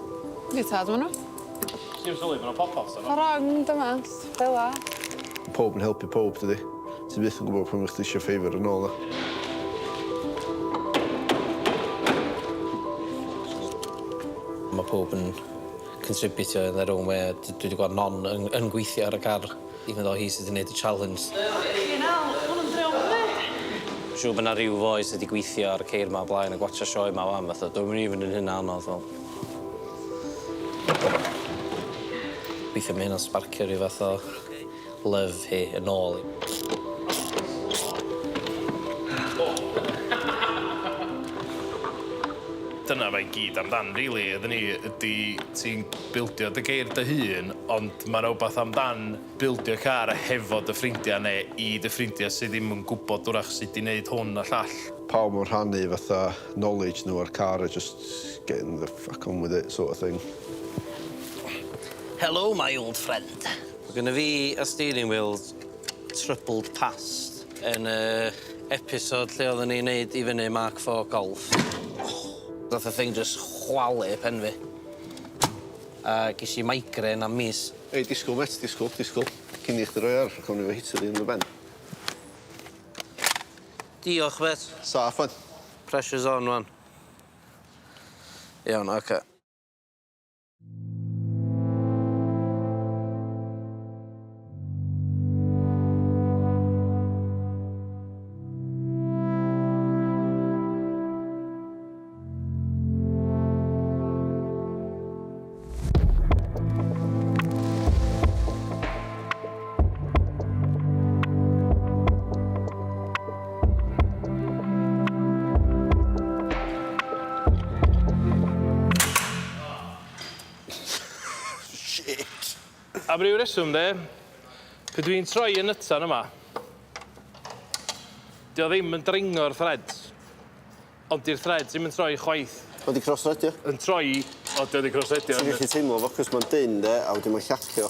Fi tad ma nhw. Sdim sylwi bod nhw'n pop-offs yno. Rong, dyma, fela. Pob yn helpu pob, dydi. Ti byth yn gwybod pan ych chi eisiau ffeifr yn ôl, da. Mae pob yn contributio yn their own way. Dwi wedi gweld non yn gweithio ar y car, even though hi sydd wedi gwneud y challenge. Siw bod yna rhyw fois wedi gweithio ar y ceir yma blaen a gwatcha sioe yma wan, fatha. Dwi'n mynd even yn hynna anodd, fel. Gweithio mae hynna'n sparcio rhyw fath o love hi yn ôl. Dyna fe gyd amdan, rili, ydyn ni, ydy ti'n bildio dy geir dy hun, ond mae rhywbeth amdan bildio car hefo dy ffrindiau neu i dy ffrindiau sydd ddim yn gwybod wrach sydd wedi gwneud hwn a llall. Pawb yn rhannu fatha knowledge nhw o'r car a just getting the fuck on with it sort of thing. Hello, my old friend. Mae gynna fi a steering wheel tripled past yn episod lle oedden ni'n neud i fyny Mark 4 Golf. Doedd y thing just chwalu pen fi. A ges I migraine am mis. Ei, disgwyl, met, disgwyl. Cyn i chdi roi ar, cawn ni fo hitio di yn y ben. Diolch, bet. Saff, fan. Pressure's on, wan. Iawn, oce. Am ryw reswm, de, pe dwi'n troi y nytan yma, di o ddim yn dringo'r threads, ond di'r threads ddim yn troi chwaith. Wedi crossredio? Yn troi, o, di o wedi crossredio. Ti'n gallu teimlo fo, cos mae'n dyn, de, a wedi mae'n llacio.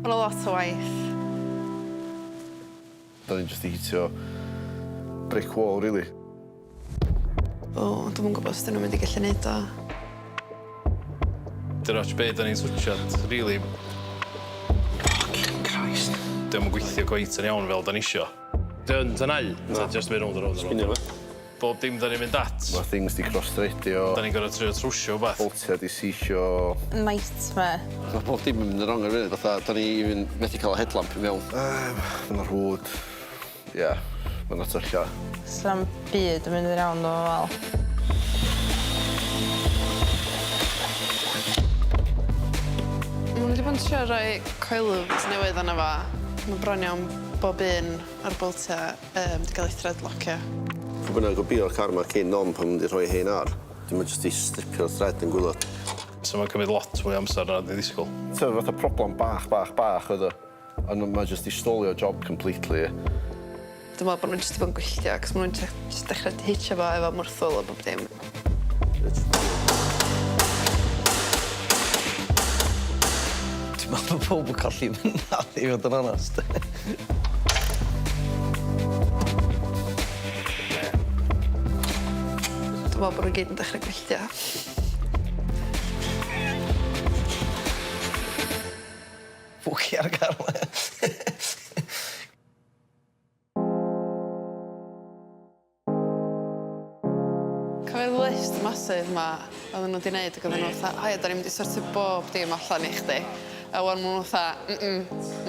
Mae'n lot o waith. Da ni'n just i hitio brick wall, really. O, dwi'm yn gwybod os dyn nhw'n mynd i gallu neud o. Dy'r ots be da ni'n switchad, really. Fucking Christ. Dwi'n yn gweithio gweith yn iawn fel da ni isio. Dwi'n tynau, ta just mynd rownd. Sbinio fe. Bob dim da ni'n mynd at. Mae things di crossredio. Da ni'n gorau trio trwsio o beth. Boltia di seisio. Nightmare. Mae bob dim yn mynd yn wrong ar funud, fatha, da ni methu cael y headlamp i mewn. Mae'n rhwyd. Ie, mae'n atyrcha. Sa'n byd yn mynd i'r iawn o fel. Mae wedi bod yn trio rhoi coilwyd newydd yna fa. Mae bron iawn bob un ar boltia wedi cael ei threadlocio. Pwy bynnag o bio'r car yma cyn non pan mynd i rhoi hein ar. Dim ond jyst i stripio'r thread yn gwylod. So mae'n cymryd lot mwy amser na di ddisgwyl. Ti'n fatha problem bach oedd o. Ond mae jyst i stolio job completely. Dwi'n meddwl bod nhw'n jyst i bod yn gwylltio, cos maen nhw'n jyst dechrau hitio fo efo mwrthwl o bob dim. Dwi'n meddwl bod pob yn colli fyna, i fod yn onest. Dwi'n meddwl bod nhw'n gyd yn dechrau gwylltio. Fwci ar garle. Cofio'r list massive yma oedden nhw wedi gwneud ac oedden nhw fatha, ai, da ni'n mynd i sortio bob dim allan i chdi. A wan nhw'n fatha,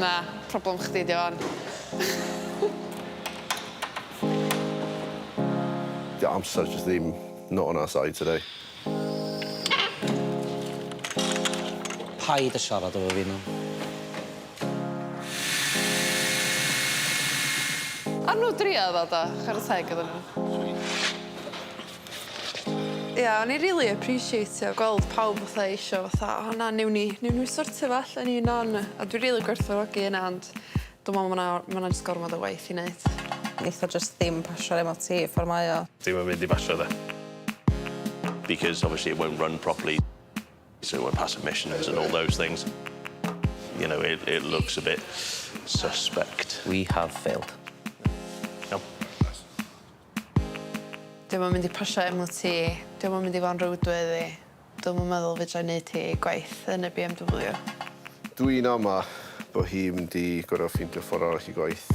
na, problem chdi di o'n. Di amser just ddim not on our side today. Paid y siarad efo fi nhw. A nhw driad o da, char y teg oedden nhw. Ie, o'n i really appreciatio gweld pawb fatha eisiau fatha, o na, newn ni sortio fe allan i non. A dwi'n really gwerthfawrogi yna, ond dwi'n meddwl mae'n jyst gormod o waith i wneud. Neith o just ddim pasio'r MOT ffordd mae o. Dim yn mynd i basio, de. Because obviously it won't run properly, so it won't pass emissions and all those things. You know, it looks a bit suspect. We have failed. No. Dwi'n mynd i pasio MOT, dwi'n mynd i fo'n rwydweddi. Dwi'n meddwl fydra i wneud hi gwaith yn y BMW. Dwi'n ama bod hi mynd i gorau ffeindio ffordd arall i gwaith.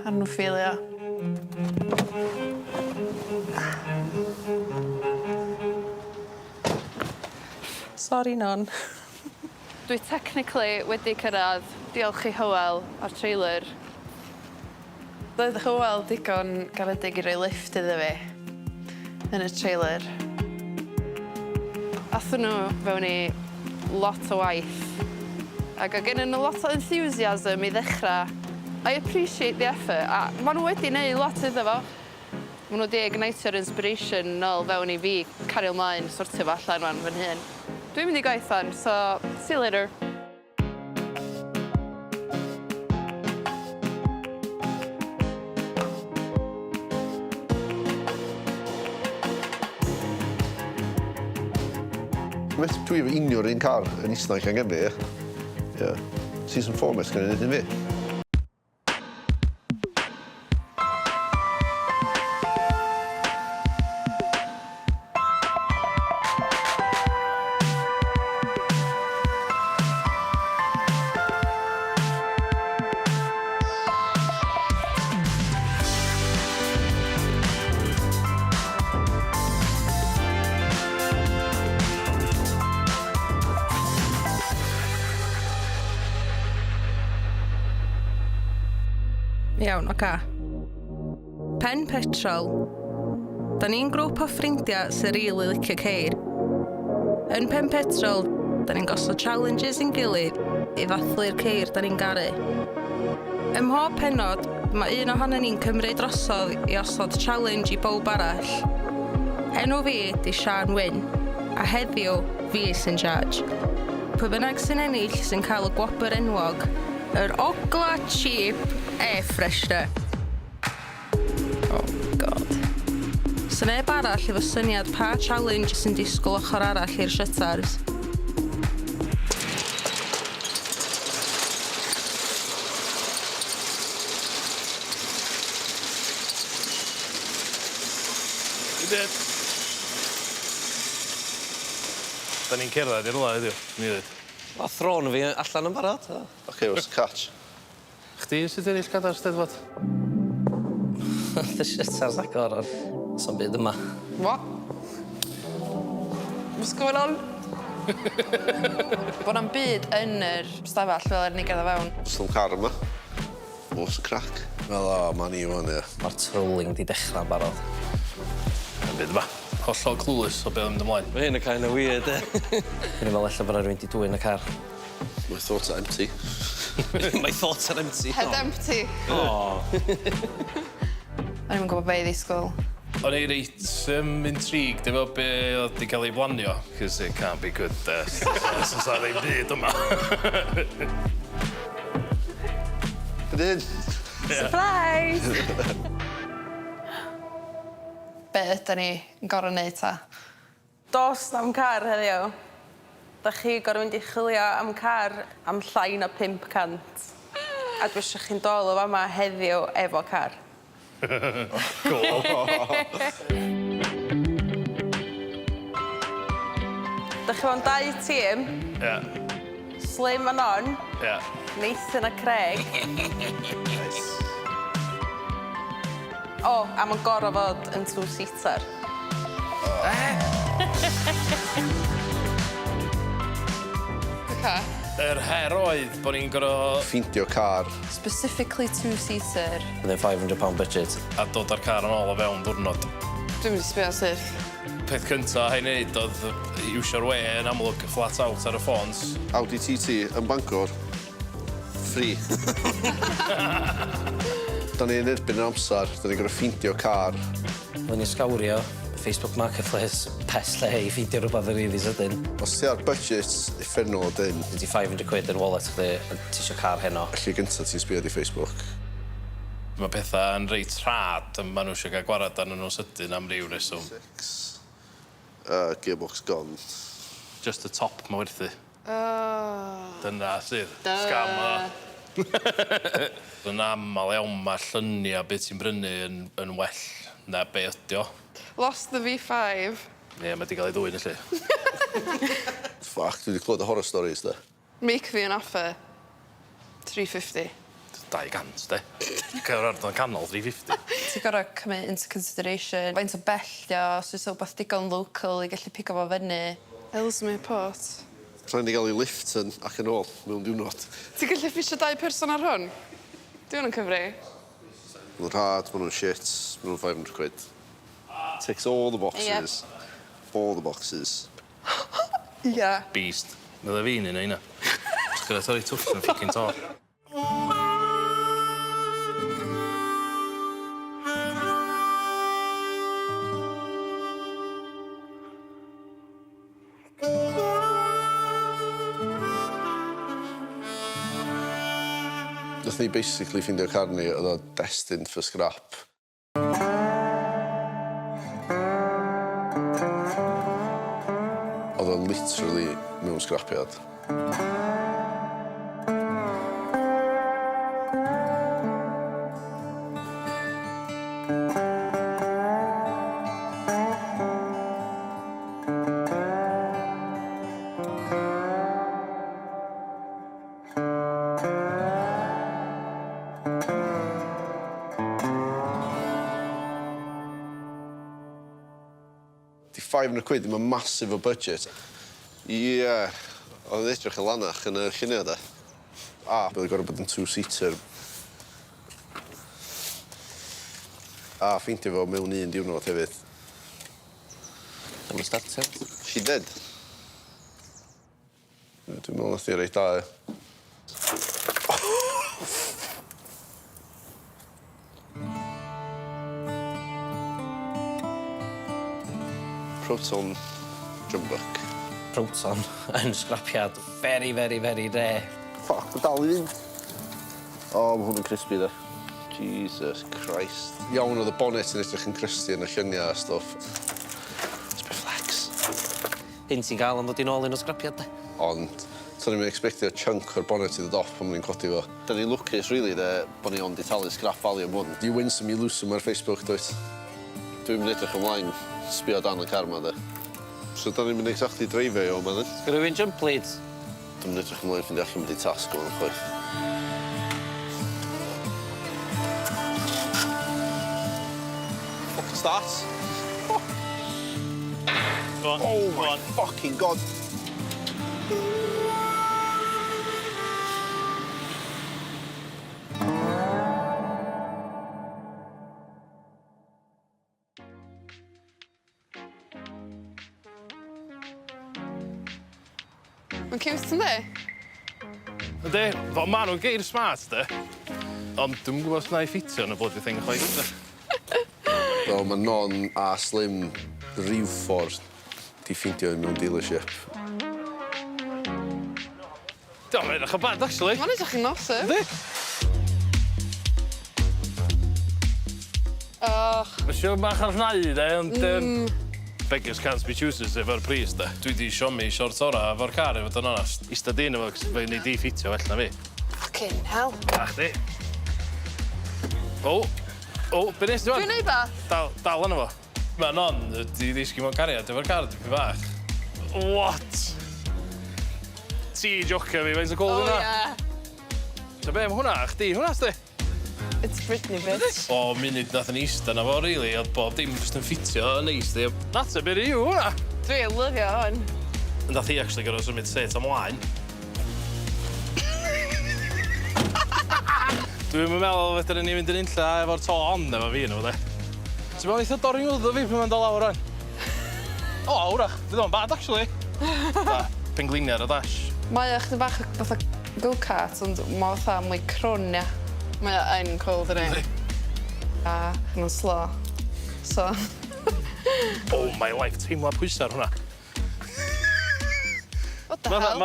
a nhw ffeilio. Sorry, non. Dwi technically wedi cyrraedd. Diolch i Holl a'r trailer. Doedd Holl digon garedig i roi lift iddo fi yn y trailer. Athyn nhw fewn i lot o waith. Ac o gennyn nhw lot o enthusiasm i ddechrau. I appreciate the effort. A maen nhw wedi gwneud lot iddo fo. Maen nhw wedi ignitio'r inspiration nôl fewn i fi cario ymlaen sortio fo allan fan hyn. Dwi'n mynd i gweithio, so see you later. Dwi efo unio'r un car yn Isnaich gan Gefri, ie. Season 4 mes gan ei wneud un fi. Iawn, oca. Pen Petrol. Da ni'n grŵp o ffrindiau sy'n rili licio ceir. Yn Pen Petrol, da ni'n gosod challenges i'n gilydd i ddathlu'r ceir da ni'n garu. Ym mhob pennod, mae un ohonon ni'n cymryd drosodd i osod challenge i bowb arall. Enw fi di nhw'n, a heddiw fi sy'n charge. Pwy bynnag sy'n ennill sy'n cael y gwobr enwog, yr ogla cheap air freshener. Oh, God. Sy'n neb arall efo syniad pa challenge sy'n disgwyl ochr arall i'r Showcars. Da ni'n cerdded i'r rwla heddiw, mi ddweud. Wel, thro'n fi allan yn barod. OK, what's the catch? Chdi sydd ennill gada'r steddfod? The Showcars agor ar so'n byd yma. What? What's going on? Bod na'm byd yn yr stafell fel er ni gada fewn. Os ydym car yma? What's the crack? Wel, o, man i wan, ie. Mae'r trolling di dechrau'n barod. Yn byd yma. Hollol clueless o beth yn mynd ymlaen. Mae hyn yn kind of weird, e. Dwi'n meddwl ella bod rhywun di dwy yn y car. My thoughts are empty. My thoughts are empty. Head empty. Oh. O'n i'n gwybod be i ddisgwyl. O'n i reit intrigued efo be oedd di cael ei blanio, cos it can't be good, so sa ddim byd yma. Ydyn? Surprise! Be ydyn ni yn gorau wneud ta? Dos na'm car heddiw. Da chi gorau mynd i chwilio am car am llai na 500. A dwi eisiau chi'n dol o fama heddiw efo car. Da chi fo'n 2 tîm. Ie. Slim a non. Ie. Nathan a Craig. O, a ma'n gorau fod yn 2-seater. Yr her oedd bod ni'n gorau... Ffeindio car. Specifically 2-seater. Within £500 budget. A dod â'r car yn ôl o fewn diwrnod. Dwi'n mynd i sbio sydd. Peth cynta ha'i wneud oedd iwsio'r we yn amlwg flat out ar y ffôns. Audi TT yn Bangor. Free. Da ni'n erbyn yr amser, da ni'n gorau ffeindio car. Oedden ni sgawrio Facebook Marketplace pes lle i ffeindio rhywbeth yr iddi sydyn. Os ti ar budget effernol dyn... Ydy £500 yn wallet chdi, a ti isio car heno. Felly gyntaf ti'n sbio di Facebook. Mae pethau yn reit rhad, a maen nhw eisiau cael gwared arnyn nhw sydyn am ryw reswm. Gearbox gone. Just y top mae werthu. Dyna sydd. Scam o. Dyna aml iawn mae lluniau beth ti'n brynu yn well na be ydi o. Lost the V5. Ie, mae di gael ei ddwy'n y lle. Ffac, dwi wedi clywed y horror stories, da. Make fi yn offer 350. 200, de. Cael ar canol 350. Ti'n gorau cymryd into consideration faint o bell dio, os oes rhywbeth digon local i gallu pigo fo fyny. Ellesmere Port. Rhaid ni gael ei lift ac yn ôl mewn diwrnod. Ti'n gallu ffisio 2 person ar hwn? Di hwn yn cyfri? Maen nhw'n rhad, maen nhw'n shit, maen nhw'n 500 quid. Ticks all the boxes. All the boxes. Ia. Beast. Nid fi'n un ein. Gyda torri twll yn ffocin to. Nath ni basically ffindio car ni, oedd o destined for scrap. Oedd o literally mewn scrapiad. £500 ddim yn massive o budget. Ie, oedd edrych yn lanach yn yr lluniau, de. Bydd gorau bod yn 2-seater. Ffeindio fo mewn un diwrnod hefyd. Dyma starter. She did. Dwi'n meddwl nath i reit da, Proton Jumbuck. Proton yn scrapiad very, very, very rare. Ffoc, mae dal i fynd. Mae hwn yn crispy, de. Jesus Christ. Iawn oedd y bonnet yn edrych yn crysty yn y lluniau a stwff. It's a bit flex. Hyn ti'n gael am ddod i nôl un o scrapiad, de? Ond, to'n i'n expectio chunk o'r bonnet i ddod off pan ni'n codi fo. Da ni'n lwcus, really, de, bod ni ond i talu scrap value am hwn. You win some, you lose some ar Facebook, dweud. Dwi'n mynd edrych ymlaen sbio dan y car ma, de. So da ni'n mynd exactly dreifio o, man. Sgwr rhywun jump leads? Dwi'n mynd edrych ymlaen ffindi allan mynd i tasg o'n chwaith. Fucking start. Go on. Oh my fucking god. Mae'n cute yn de? Ydy, fel ma nhw'n geir smart, de. Ond dwi'n gwybod os na i ffitio yn y bloody thing chwaith, de. Wel, mae non a slim rhyw ffordd di ffeindio mewn dealership. Dwi'n edrych yn bad, actually. Mae'n edrych yn awesome. Ydy? Mae siwr bach ar llnau, de, ond... Beggars can't be choosers efo'r pris, de. Dwi di siomi short ora efo'r car, efo dyn onast. Ista dyn efo, cos fe'n ei di ffitio well na fi. Fucking hell. Ach, di. O, be nes di fan? Dwi'n neud ba? Dal yna fo. Mae non, di ddisgu mewn cariad efo'r car, dipyn bach. What? Ti jocio fi, faint o cool hwnna? So be, mae hwnna, chdi, hwnna, sti? It's Britney, bitch. O, munud nath yn eista na fo, really, oedd bob dim jyst yn ffitio yn eist di. That's a bit of you, hwnna. Dwi'n lyfio hwn. Nath i actually gyda symud set ymlaen. Dwi'n meddwl fedra ni fynd yn unlla efo'r to on efo fi yna, de. Ti'n meddwl eitha dorri ngwddw fi pan mae'n dod lawr rhan? O, wrach, fydd o'n bad, actually. Pengliniau ar y dash. Mae o'ch bach fatha go-kart, ond mae fatha mwy crwn, ia. Mae o'n cool, dyn ni. A mae'n slow. So... Oh my life, teimlo pwysau ar hwnna. What the hell?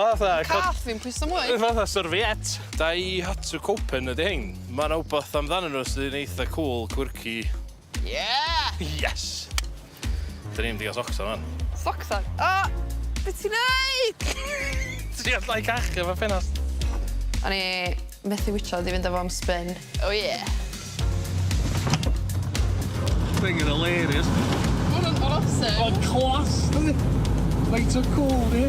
Cath fi'n pwysau mwy. Fatha serviet. Da i Hatsu Copen ydi hyn. Mae'n wbeth amdanyn nhw sydd yn eitha cool, quirky. Yeah! Yes! Dyn ni'n digas Oxan, fan. Soxan? O! Be ti'n neud? Ti allai cach efo ffenast. O'n i methu witcho di fynd efo am spin. Oh yeah. Thing yn hilarious. Hwn yn awesome. Mae'n clas, dydi? Faint o cool, di?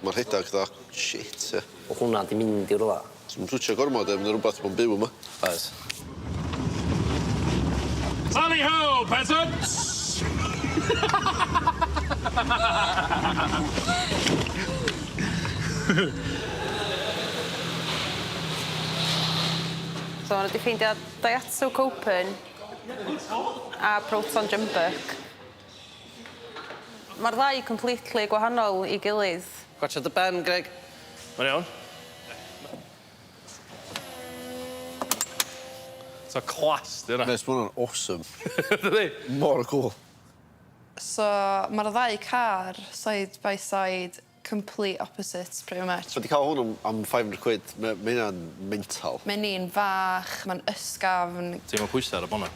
Mae'r rhedag dda shit, ie. O hwnna di mynd i rwla. Mae'n switio gormod e, mae'n rhywbeth mae'n byw yma. Oes. Tally ho, peasants! So, maen nhw wedi ffeindio Daihatsu Copen a Proton Jumbuck. Mae'r ddau completely gwahanol I gilydd. Gwatcha dy ben, Greg. Mae'n iawn. So class, di hwnna. Nes, mae hwnna'n awesome. Dydi? Mor cool. So, mae'r ddau car, side by side, complete opposites, pretty much. Wedi cael hwn am 500 quid, mae hynna'n mental. Mae'n un fach, mae'n ysgafn. Ti'n mynd pwysau ar y bona?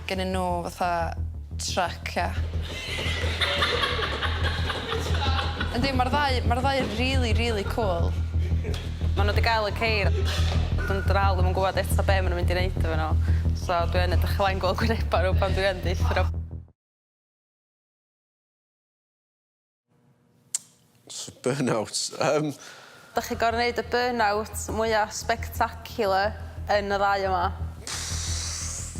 Gennyn nhw fatha truck, ia. Yndi, mae'r ddau really cool. Maen nhw wedi gael y ceir. Dwi'n dral ddim yn gwybod eto be maen nhw'n mynd I wneud efo nhw. So dwi'n edrych ymlaen gweld gwyneba nhw pan dwi'n dithro. So, Burnout. Da chi gorau wneud y burnout mwyaf spectacular yn y ddau yma.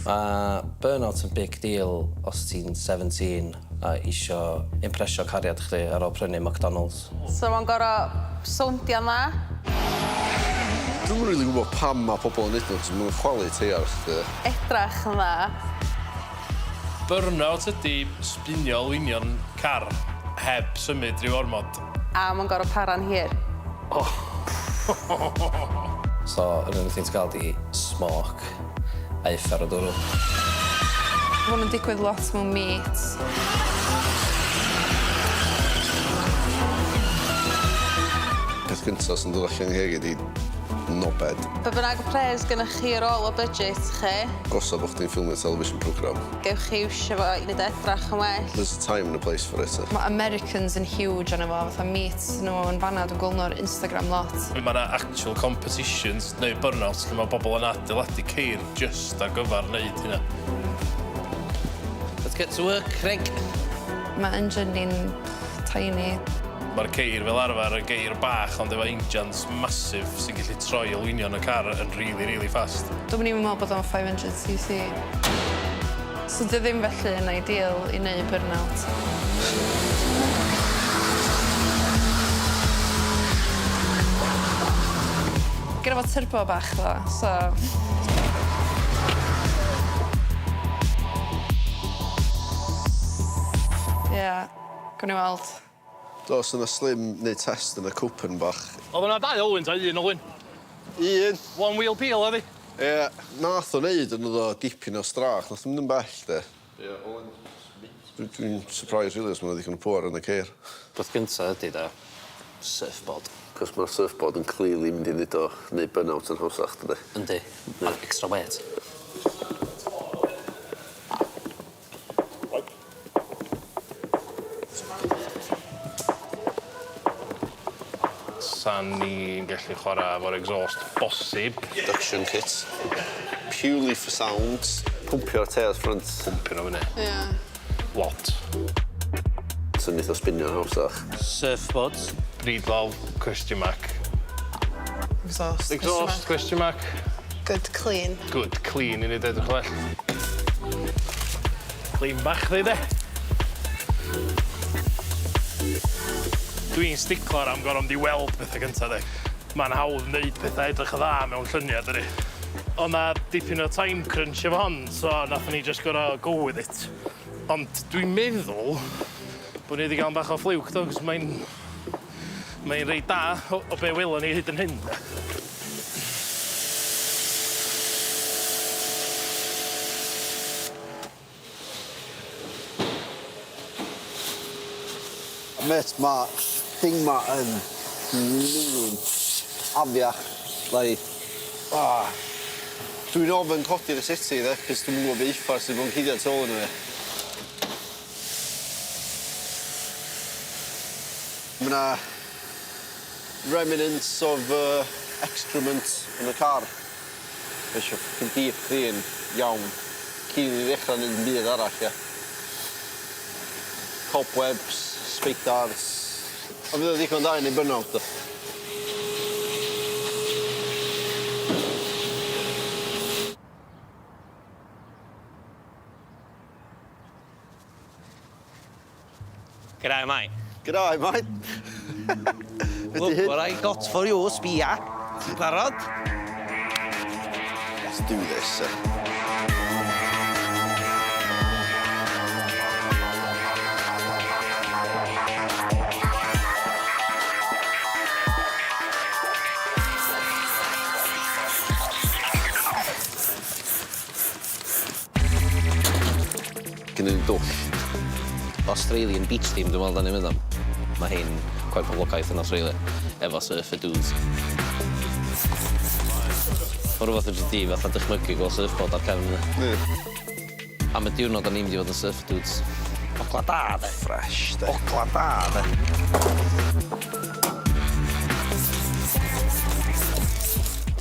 Mae Burnout yn big deal os ti'n 17 a isio impresio cariad chdi ar ôl prynu McDonald's. So mae'n gorau sowndio yma. Dwi'n rili gwybod pam mae pobl yn neud nhw, cos mae'n chwalu teiar chdi. Edrach yma. Burnout ydi sbinio alwynion car heb symud rhyw ormod. A mae'n gorau para'n hir. So, yr unig thing ti'n gael di smoke a uffar o dwrw. Hwn yn digwydd lot mewn meet. Peth gyntaf sy'n dod allan heg ydi nobed. Be bynnag o pres gynnwch chi ar ôl o budget chi. Gosa bod chdi'n ffilmio television program. Gewch chi iwsio fo I wneud edrach yn well. There's a time and a place for it. Mae Americans yn huge yn efo, fatha meet nhw yn fanna, dwi'n gweld nhw'r Instagram lot. Mae yna actual competitions neu burnouts lle mae bobl yn adeiladu ceir just ar gyfer wneud hynna. Let's get to work, Greg. Mae engine ni'n tiny. Mae'r ceir fel arfer yn geir bach ond efo engines massive sy'n gallu troi alwynion y car yn really fast. Dwi'n even meddwl bod o'n 500cc. So dy ddim felly yn ideal I wneud burnout. Gyda fo turbo bach ddo, so... Ie, gwni weld. Dos yna slim neu test yn y cwpan bach. Oedd yna 2 olwyn ta, 1 olwyn? 1. One wheel peel, ydi? Ie, nath o wneud yn oedd o dipyn o strach. Nath o'n mynd yn bell, de. Ie, olwyn. Dwi'n surprised, really, os mae'n ddechrau'n pŵar yn y ceir. Beth gyntaf ydi da, surfboard. Cos mae'r surfboard yn clearly mynd I wneud o, neu burnout yn hawsach, dydy. Yndi, a'r extra weight. San ni'n gallu chwarae efo'r exhaust bosib. Duction kit. Purely for sounds. Pwmpio'r tears ffrant. Pwmpio nhw fyny. Ie. Lot. Sy'n neith o spinio'n hawsach. Surfboards. Breedlove, question mark. Exhaust. Exhaust, question mark. Good, clean. Good, clean I ni edrych well. Clean bach ddi, de. Dwi'n sticlar am gorfod I weld pethau gyntaf, de. Mae'n hawdd wneud pethau edrych y dda mewn lluniau, dydi. Ond na dipyn o time crunch efo hon, so nathon ni just gorfod go with it. Ond dwi'n meddwl bod ni wedi gael bach o ffliwc, do, cos mae'n reit da o be welon ni hyd yn hyn. Met, mae thing ma yn nw'n afiach. Dwi'n ofyn codi'r city, de, cos dwi'n gwybod fe uffar sydd mewn cyddiad tol yn fi. Mae yna remnants of excrement yn y car. Eisiau ffyn deep clean iawn. Cyn I ddechrau yn byd arall, ie. cobwebs, speakdars. A fydd o ddigon da i ni Burnout, do. G'day, mate. G'day, mate. Look what I got for you, sbia. Ti'n barod? Let's do this, sir. Gynnu ni dwll. Australian beach team, dwi'n meddwl da ni'n mynd am. Mae hyn quite poblogaeth yn Australia, efo surfer dudes. Mae rhywbeth yn di fatha dychmygu gweld surfboard ar cefn yna. Am y diwrnod o'n i'n mynd i fod yn surfer dudes. Ogla da, de. Fresh, de. Ogla da, de.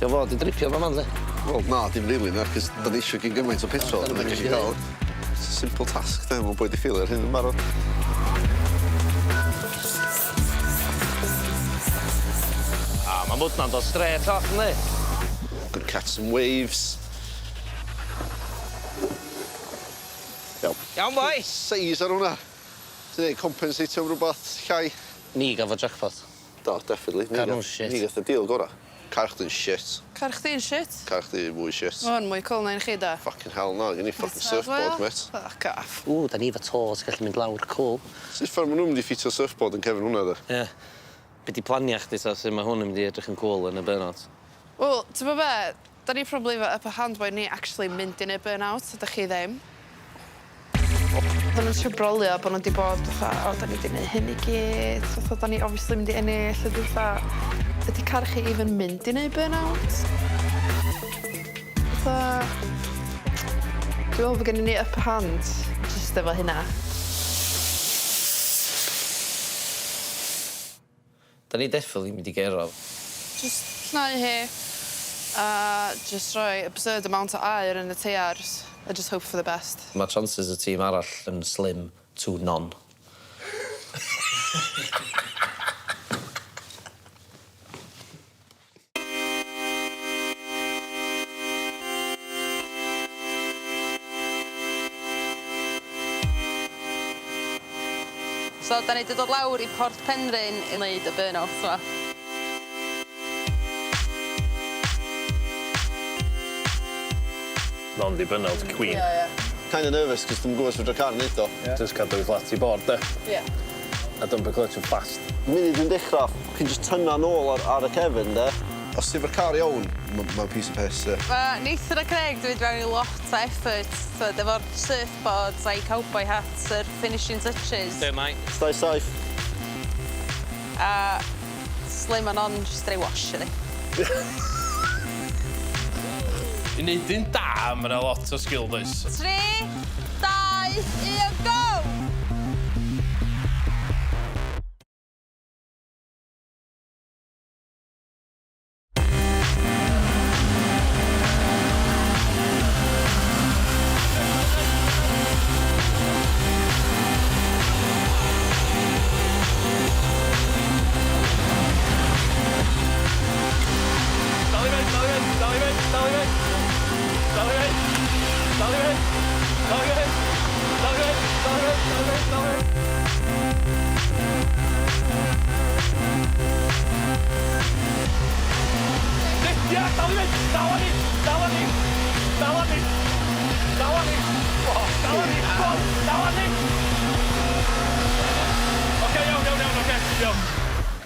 Ti'n fod i dripio fa man, de? Wel, na, dim rili na, cos da ni eisiau gyn gymaint o petrol yn gallu gael. It's a simple task, de, mae'n bwyd i ffilio'r hyn yn barod. Mae'n mwtna'n dod straight off, ynddi? Gonna catch some waves. Iawn. Iawn, boi! Seis ar hwnna. Ti'n neud compensatio am rhywbeth llai? Ni gafo jackpot. Do, definitely. Car nhw'n shit. Ni gath y deal gora. Car chdi'n shit. Car chdi'n shit? Car chdi mwy shit. O'n mwy cool na'n chi da. Fucking hell no, gen i fucking surfboard, mate. Ach, gaff. Ww, da ni efo tos gallu mynd lawr, cool. Sut ffordd maen nhw'n mynd i ffitio surfboard yn cefn hwnna, da? Ie. Be di plania chdi ta sy'n mae hwn yn mynd i edrych yn cool yn y Burnout? Wel, ti'n bod be, da ni probably efo upper hand bod ni actually mynd i neud Burnout, ydych chi ddim. Da nhw'n siw brolio bod nhw wedi bod fatha, o, da ni wedi neud hyn i gyd, fatha, da ni obviously mynd i ennill, ydy fatha, ydy car chi even mynd i neud Burnout? Fatha, dwi'n meddwl bod gen ni upper hand, just efo hynna. Da ni definitely mynd i gero. Just llnau hi, a just rhoi absurd amount o air yn y teiars, a just hope for the best. Mae chances y tîm arall yn slim to none. So, da ni wedi dod lawr i Port Penrhyn i wneud y Burnout yma. Non di Burnout Queen. Kind of nervous, cos dwi'n gwybod fydra car yn neud o. Just cadw i flat i bord, de. Ie. A dump y clutch yn fast. Munud dwi'n dechrau, chi'n just tynna nôl ar y cefn, de. Os ti efo'r car iawn, mae'n piece of piss, de. Neithiwr a Craig, dwi'n mewn i lot o effort. Efo'r surfboards a'i cowboy hats, yr finishing touches. Do, mate. Stai saif. A slim and on, just dreu wash ydi. I wneud un da, mae'n lot o sgil, does. 3, 2, 1, go!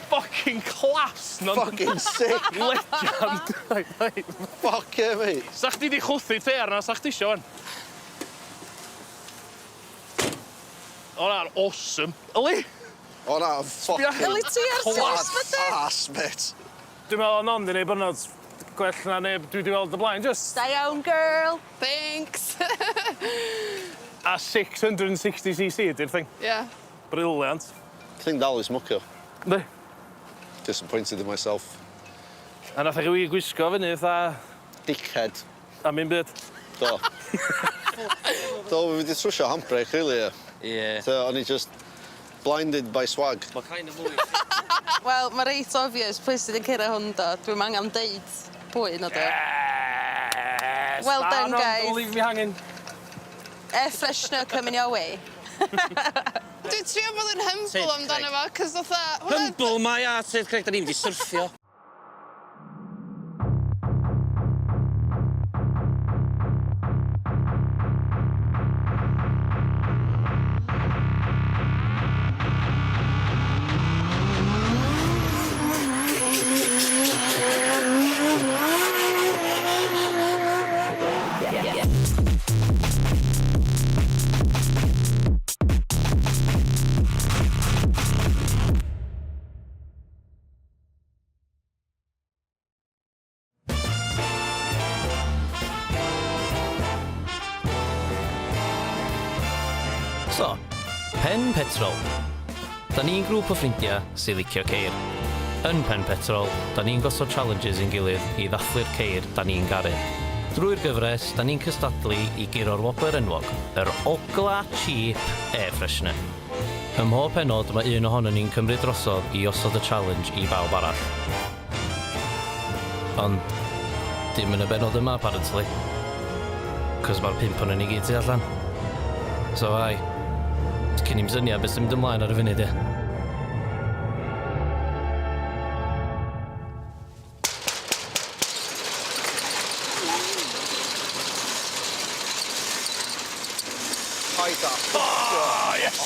Fucking class! Fucking sick! Legend! Fuck yeah, mate! Sa chdi di chwthu te arna, sa chdi isio wan? O'na'n awesome. Yli? O'na fucking Yli ti ar class sus, ass, mate! Dwi'n meddwl non di neud Burnout gwell na neb dwi wedi weld y blaen, just. Da iawn, girl! Thanks! A 660cc ydy'r thing. Yeah. Brilliant. Thing dal i smocio. Ynddi? Disappointed in myself. A nath chi gwisgo fyny fatha... Dickhead. Am un byd. Do. Do, fi wedi trwsio handbrake, really, ie. Ie. So, o'n i just... Blinded by swag. Mae kind of mwy. Wel, mae reit obvious pwy sydd yn cyrra hwn do. Dwi'n angen deud pwy na do. Well done, guys. Don't leave me hanging. Air freshener coming your way. Dwi'n trio bod yn humble amdano fo, cos fatha... Humble mae a Ted Craig, da ni'n mynd i syrffio. So, Pen Petrol. Da ni'n grŵp o ffrindiau sy'n licio ceir. Yn Pen Petrol, da ni'n gosod challenges i'n gilydd i ddathlu'r ceir da ni'n garu. Drwy'r gyfres, da ni'n cystadlu i giro'r wobr enwog, yr ogla cheap air freshener. Ym mhob pennod, mae un ohono ni'n cymryd drosodd i osod y challenge i bawb arall. Ond, dim yn y benod yma, apparently. Cos mae'r pimp o'n ni gyd tu allan. So, ai. Cyn i'n syniad beth sy'n mynd ymlaen ar y funud, ie. Oh, yes!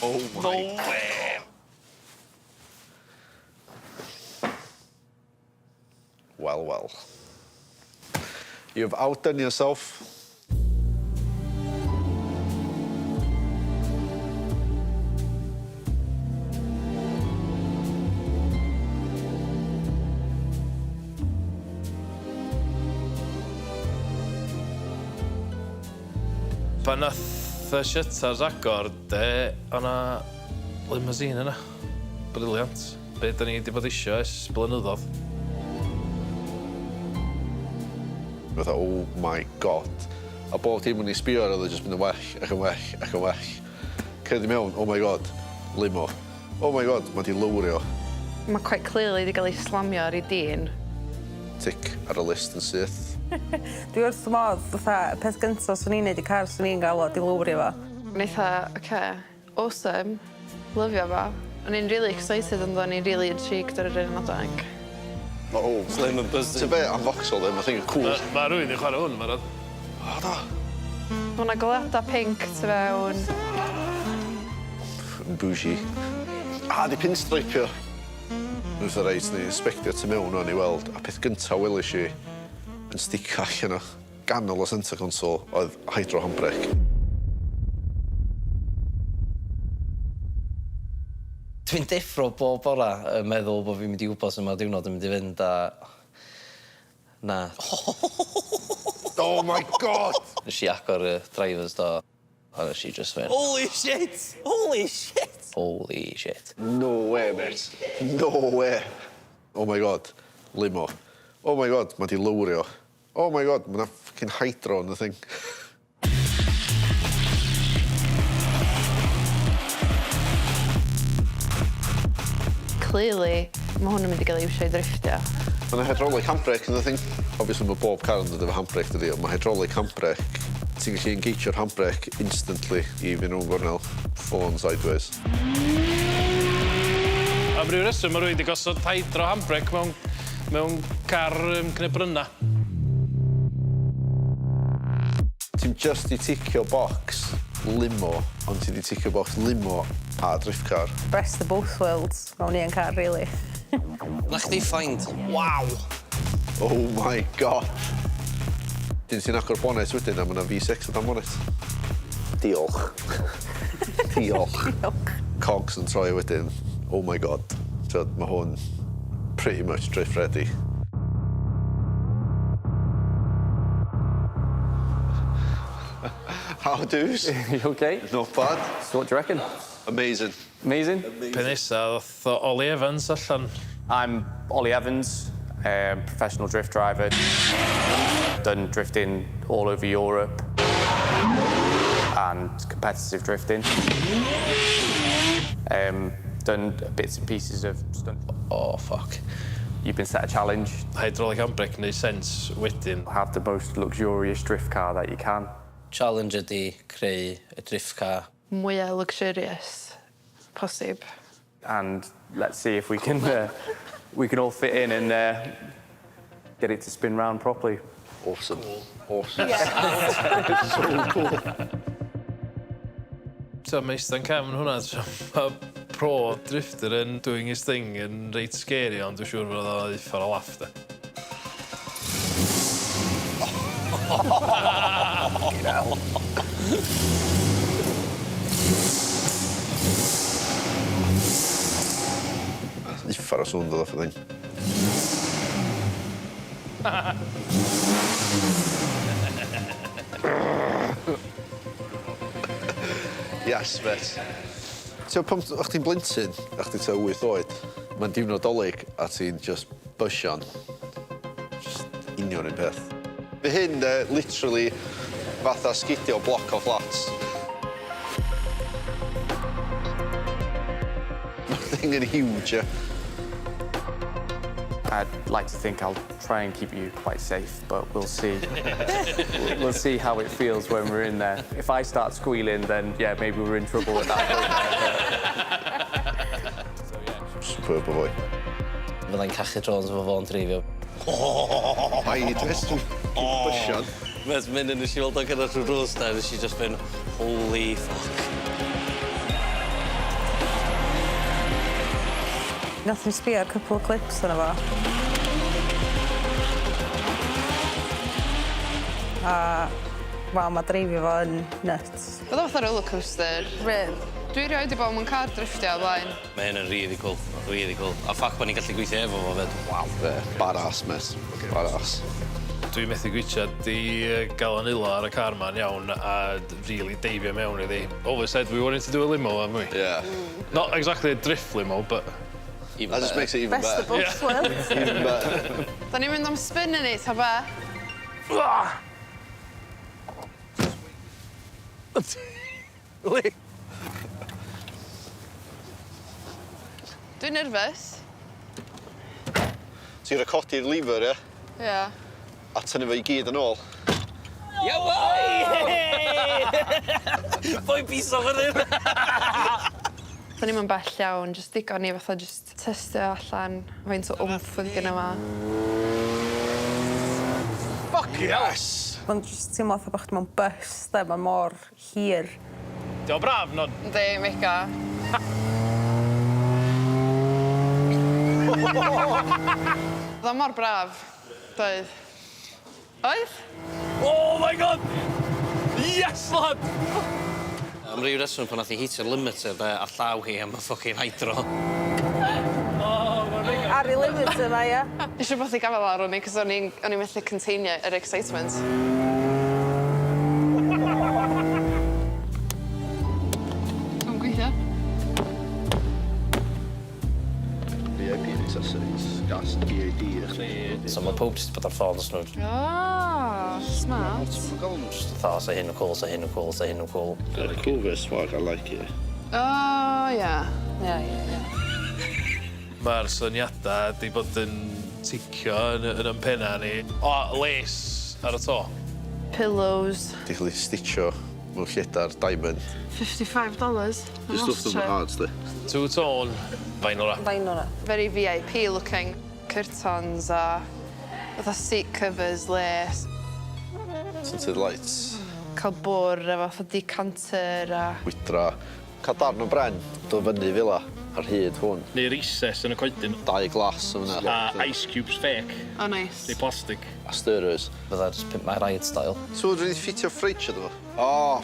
Oh my God. way! Well, well. You've outdone yourself. Pan nath y Showcars agor, o'na limousine yna. Briliant. Be da ni wedi bod isio ers blynyddoedd. Fatha, oh my God. A bob dim yn ei sbio ar oedd jyst mynd yn well, ac yn well, ac yn well. Cerddi mewn, oh my God, limo. Oh my God, mae di lowrio. Mae quite clearly wedi cael ei slamio ar ei dyn. Tic ar y list yn syth. Dwi wrth y modd, fatha, peth gyntaf swn i'n neud i car swn i'n gael o, di lwrio fo. O'n eitha, awesome, lyfio fo. O'n i'n really excited ond o'n i'n really intrigued ar yr un adeg. Oh, Slim and buzzy. Ta be am Vauxhall ddim, I think yn cool. Mae rhywun yn chwarae hwn, mae'n rhaid. O, da. Hwna goleuadau pink tu fewn. Yn bougie. Di pinstripio. Nw'n dda reit, ni'n inspectio tu mewn o'n i weld, a peth gyntaf welis i yn sticio allan o ganol o centre console oedd hydro handbrake. Dwi'n deffro bob bora yn meddwl bod fi'n mynd i wybod sy'n ma'r diwrnod yn mynd i fynd a... Na. Oh my God! Nes i agor y drivers do, a nes i just fynd. Holy shit! Holy shit! Holy shit. No way, mate. No way. Oh my God, limo. Oh my God, mae di lowrio. Oh my God, mae 'na fucking hydro yn y thing. Clearly, mae hwn yn mynd i gael ei iwsio i drifftio. Mae 'na hydraulic handbrake yn y thing. Obviously, mae bob car yn dod efo handbrake dydi, ond mae hydraulic handbrake. Ti'n gallu engageo'r handbrake instantly i fynd nhw'n gornel full-on sideways. A bryd reswm, mae rhywun wedi gosod hydro handbrake mewn car Cnebryna. Ti'n just i ticio box limo, ond ti di ticio box limo a drift car. Best of both worlds, mewn i'n car, really. Na chdi find. Wow! Oh my God! Dyn ti'n agor bonnet wedyn a mae yna V6 o dan bonnet. Diolch. Diolch. Cogs yn troi wedyn. Oh my God. Mae hwn pretty much drift ready. How do's? You okay? Not bad. So what do you reckon? Amazing. Amazing? Pe nesa, ddoth Ollie Evans allan. I'm Ollie Evans, professional drift driver. Done drifting all over Europe. and competitive drifting. Done bits and pieces of stunt. Oh, fuck. You've been set a challenge. Hydraulic handbrake neu sens wedyn. Have the most luxurious drift car that you can. Challenge ydi creu y drift car. Mwyaf luxurious posib. And let's see if we can all fit in and get it to spin round properly. Awesome. Awesome. Yeah. So cool. So mae eistedd cam yn hwnna. Mae pro drifter yn doing his thing yn reit scary, ond dwi'n siŵr fod o'n uffar o laff, da. Fucking hell. Uffar o sŵn dod off y thing. Yes, mate. Ti'n pam o'ch ti'n blentyn, a chdi ta 8 oed, mae'n diwnodolig a ti'n just bysion. Just union un peth. Fy hyn, literally, fatha sgidio block o flats. Mae'r thing yn huge, yeah. I'd like to think I'll try and keep you quite safe, but we'll see. We'll see how it feels when we're in there. If I start squealing, then yeah, maybe we're in trouble at that point. Superb o foi. Fyddai'n cachu Jones efo fo'n dreifio. Ai, dres ti'n bysion. Mes mynd yn y siwldo gyda trwy drws da, nes i just been, holy fuck. Nath ni sbio ar cwpl o clips yna fo. A, wel, mae dreifio fo yn nuts. Bydd o fatha rollercoaster. Rhydd. Dwi rioed i bod mewn car drifftio o blaen. Mae hyn yn really cool, really cool. A ffac bod ni'n gallu gweithio efo fo fed, waw. Badass, mate. Badass. Dwi'n methu gwytio di gael yn ilo ar y car ma'n iawn a really deifio mewn iddi. Always said we wanted to do a limo, haven't we? Yeah. Not exactly a drift limo, but... That just makes it even better. Best of both worlds. Even better. Da ni'n mynd am spin yn ei, ta be? Dwi'n nerfus. Ti'n recodi'r lever, ie? Ie. A tynnu fo I gyd yn ôl. Ia, boi! Boi piso fan hyn! Da ni'n mynd bell iawn, jyst digon i fatha jyst testio allan faint o wmff oedd gen yma. Fuck yes! Mae'n jyst teimlo fatha bod chdi mewn bus, de, mae mor hir. Di o braf, Nod? Yndi, mega. Oedd o mor braf, doedd. Oedd? Oh my god! Yes, lad! Am ryw reswm pan nath I hitio'r limiter de, a llaw hi am y ffocin hydro. Ar I limiter yma, ia? Eisiau beth I gafel ar hwnni, cos o'n i'n methu containio yr excitement. Dwi'n gweithio. VIP accessories, gas, DAD, So mae pob jyst bod ar ffôn os nhw. Smart. Tha, sa hyn yn cool, sa hyn yn cool, sa hyn yn cool. Got a cool bit of swag, I like it. Ie. Ia. Mae'r syniadau di bod yn ticio yn penna ni. O, les ar y to. Pillows. Di cael ei stitcho mewn lledar diamond. $55. Just stuff them hard, sti. Two-tone, vinyl wrap. Vinyl. Very VIP looking. Curtains a fatha seat covers, lace. Tinted lights. Cael bwr efo fatha decanter a... Wydra. Cael darn o bren, do fyny fila ar hyd hwn. Neu recess yn y coedyn. 2 glas o hwnna. A ice cubes fake. Oh, nice. Neu plastic. A stirrers. Fydda just Pimp mae'r Rhaid style. So, dwi'n ffitio ffreitio do fo? O,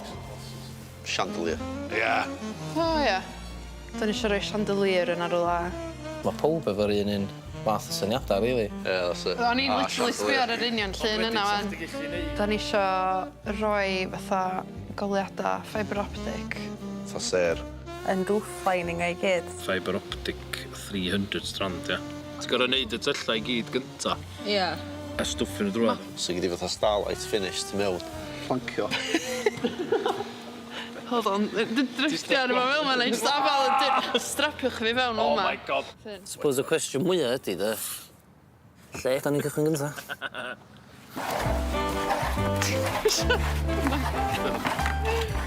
chandelier. Yeah. O, ie. Da ni eisiau rhoi chandelier yn ar y la. Mae pob efo'r un math o syniadau, really. Yeah, that's it. O'n i'n literally sbio ar yr union llun yna, wan. Da ni eisiau rhoi fatha goliadau fibre optic. Fa ser. Yn roof lining ei gyd. Fibre optic 300 strand, ia. Ti'n gorau neud y tyllau I gyd gynta. Ia. A stwffyn y drwad. So, gyda fatha starlight finish tu mewn. Flancio. Hold on, drifftio ar yma fel ma'n neud stafal. Strapiwch fi fewn Oh yma. my god. Suppose y cwestiwn mwyaf ydy, dy. Lle da ni'n cychwyn gynta?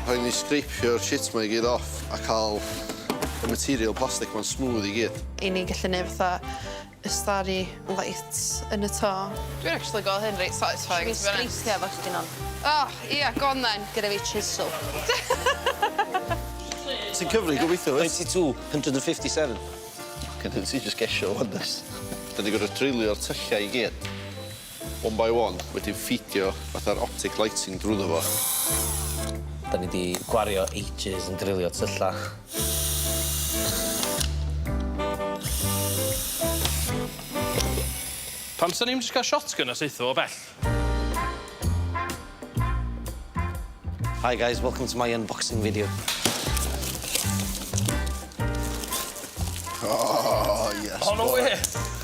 Rhaid ni sgripio'r shit ma i gyd off a cael y material plastic ma'n smooth i gyd. I ni gallu neud fatha ystari lights yn y to. Dwi'n actually gael hyn reit satisfying. Dwi'n sgriptio efo chdi non. Oh, ia, go on then. Gyda fi chisel. Ti'n cyfri gobeithio, fe? 92, 157. Cyn ti just gesio o'n this. Da ni gorau treulio'r tylliau i gyd. One by one, wedi'n ffidio fatha'r optic lighting drwyddo fo. Da ni di gwario ages yn drilio tylla. Pam sa ni'n just cael shotgun a seithio o bell? Hi guys, welcome to my unboxing video. Oh, yes. Oh, no way!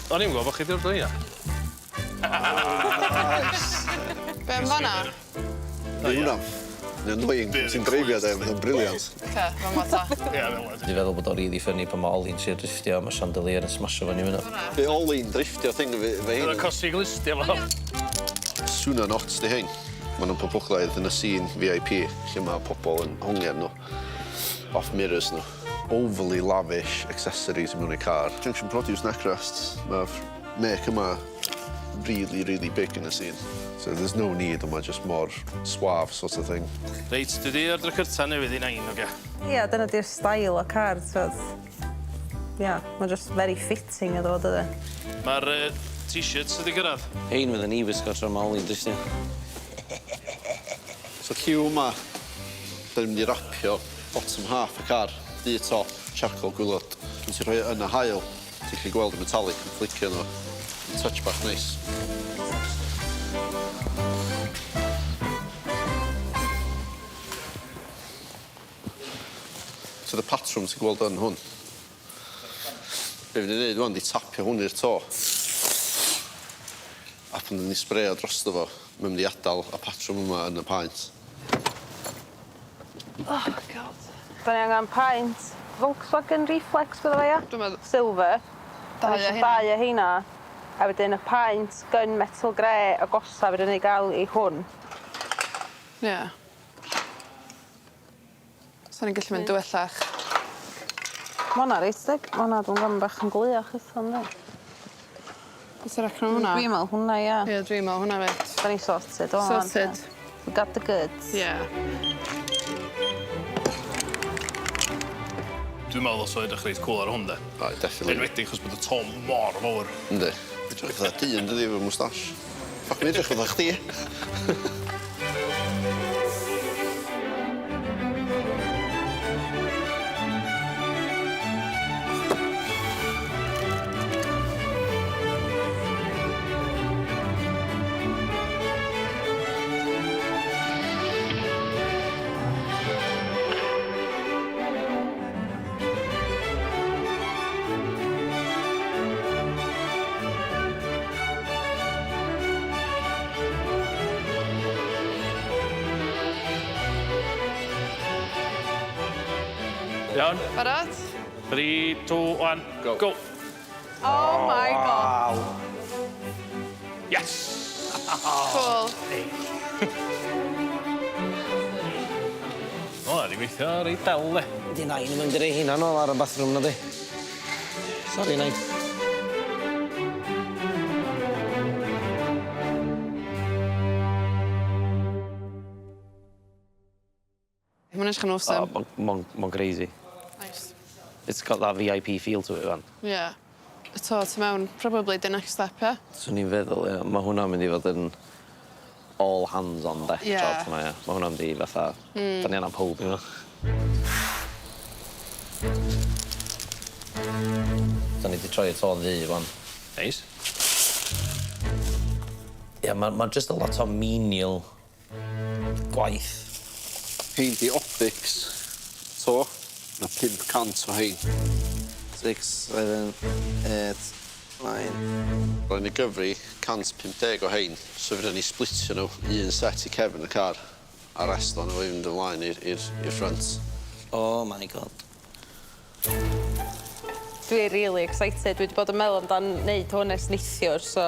O'n i'n gwybod bod chi di'r dweud Be am fanna? Di hwnna. Yn annoying, ti'n dreifio da, mae'n briliant. Oce, fan ma ta. Dwi'n feddwl bod o rili ffynnu pan mae Oli'n trio drifftio a mae chandelier yn smasho fan i fyna. Be Oli'n drifftio thing fe hyn. Dyna cosi glistio fo. Sŵna nots di hyn. Maen nhw'n poblogaidd yn y scene VIP, lle mae pobl yn hongian nhw. Off mirrors nhw. Overly lavish accessories mewn i car. Junction Produce neckrests. Mae'r make yma really, really big in the scene. So there's no need yma, just more suave sort of thing. Reit, dwi di ar drycyrta newydd i nain, oge? Ia, dyna di'r style o car, twyd. Ia, mae'n just very fitting iddo fo, dydy. Mae'r t-shirts wedi gyrraedd. Ein fydd yn i wisgo tra mae Oli'n drifftio. So lliw yma, da ni'n mynd i rapio bottom half y car. Du top, charcoal gwylod. Dwi'n ti'n rhoi yn y hael, ti'n gallu gweld y metallic yn flicio nhw. Touch bach neis. So the patrwm ti'n gweld yn hwn. Be fi'n ei wneud wan, di tapio hwn i'r to. A pan ni'n sbreio drosto fo, mae'n mynd i adael y patrwm yma yn y paent. Oh, God. Da ni angen paint. Volkswagen Reflex, bydda fe, ia? Dwi'n meddwl. Silver. Dau o heina. Dau o heina. A wedyn y paint, gun metal grey, agosa fydden ni gael i hwn. Ie. So ni'n gallu mynd dwellach. Ma' hwnna reit dig. Ma' hwnna dwi'n gan bach yn gleiach eithaf, ynddi? Beth yw'r acron hwnna? Dwi'n meddwl hwnna, ia. Ie, dwi'n meddwl hwnna fet. Da ni sorted, o. Sorted. We got the goods. Ie. Dwi'n meddwl os oedd eich reit cool ar hwn, de. O, definitely. Enwedig, chos bod y tom mor fawr. Yndi. Edrych fatha dyn, dydi, efo moustache. Ffuck, mi'n edrych fatha chdi. Iawn. Barod? 3, 2, 1, go. Oh my god. Yes! Cool. O, di weithio reit del, de. Di nain yn mynd i rei hynna nôl ar y bathroom na di. Sorry, nain. Mae'n edrych yn awesome. Mae'n crazy. Nice. It's got that VIP feel to it, fan. Yeah. Y to ti mewn, probably the next step, ie? Swn i'n feddwl, ie. Mae hwnna'n mynd i fod yn all hands on deck Ie. job yma, ie. Mae hwnna'n mynd i fatha... Da ni anna pob i hwnna. Da ni wedi troi y to'n ddi, fan. Neis. Ie, mae just a lot o menial gwaith. Hein di optics to, na 500 o hein. 6, 7, 8, 9... Roedd ni gyfri 150 o hein, so fydden ni splitio nhw un set i cefn y car. a'r rest o'n i fynd ymlaen i'r ffrant. Oh my god. Dwi really excited. Dwi wedi bod yn meddwl amdan wneud hwn ers neithiwr, so...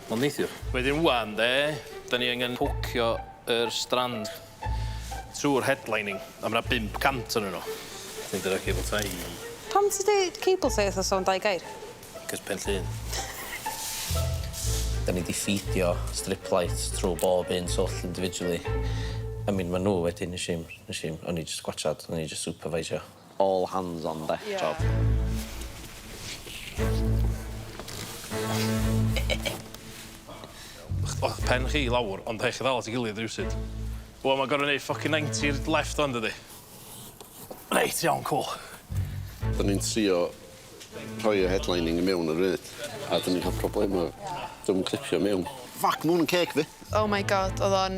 Wel, neithiwr. Wedyn wan, da ni angen hwcio yr strand trwy'r headlining. A mae'na 500 yn nhw. Dwi'n dyna cable tai. Pam ti dweud cable saith o sôn 2 gair? Cys pen llun. Da ni wedi ffeidio strip lights trwy bob un swll individually. I mean, maen nhw wedyn nes i, o'n i just gwachad, o'n i just supervisio. All hands on deck job. O'ch pen chi lawr, ond eich ddal at ei gilydd rhywsyd. Wel, mae'n gorau gwneud ffocin 90 left o'n dydi. Reit, iawn, cool. Da ni'n trio rhoi y headlining i mewn ar ryd, a da ni'n cael problemau. Dwi'n clipio mewn. Fuck, mwyn yn ceg fi. Oh my god, oedd o'n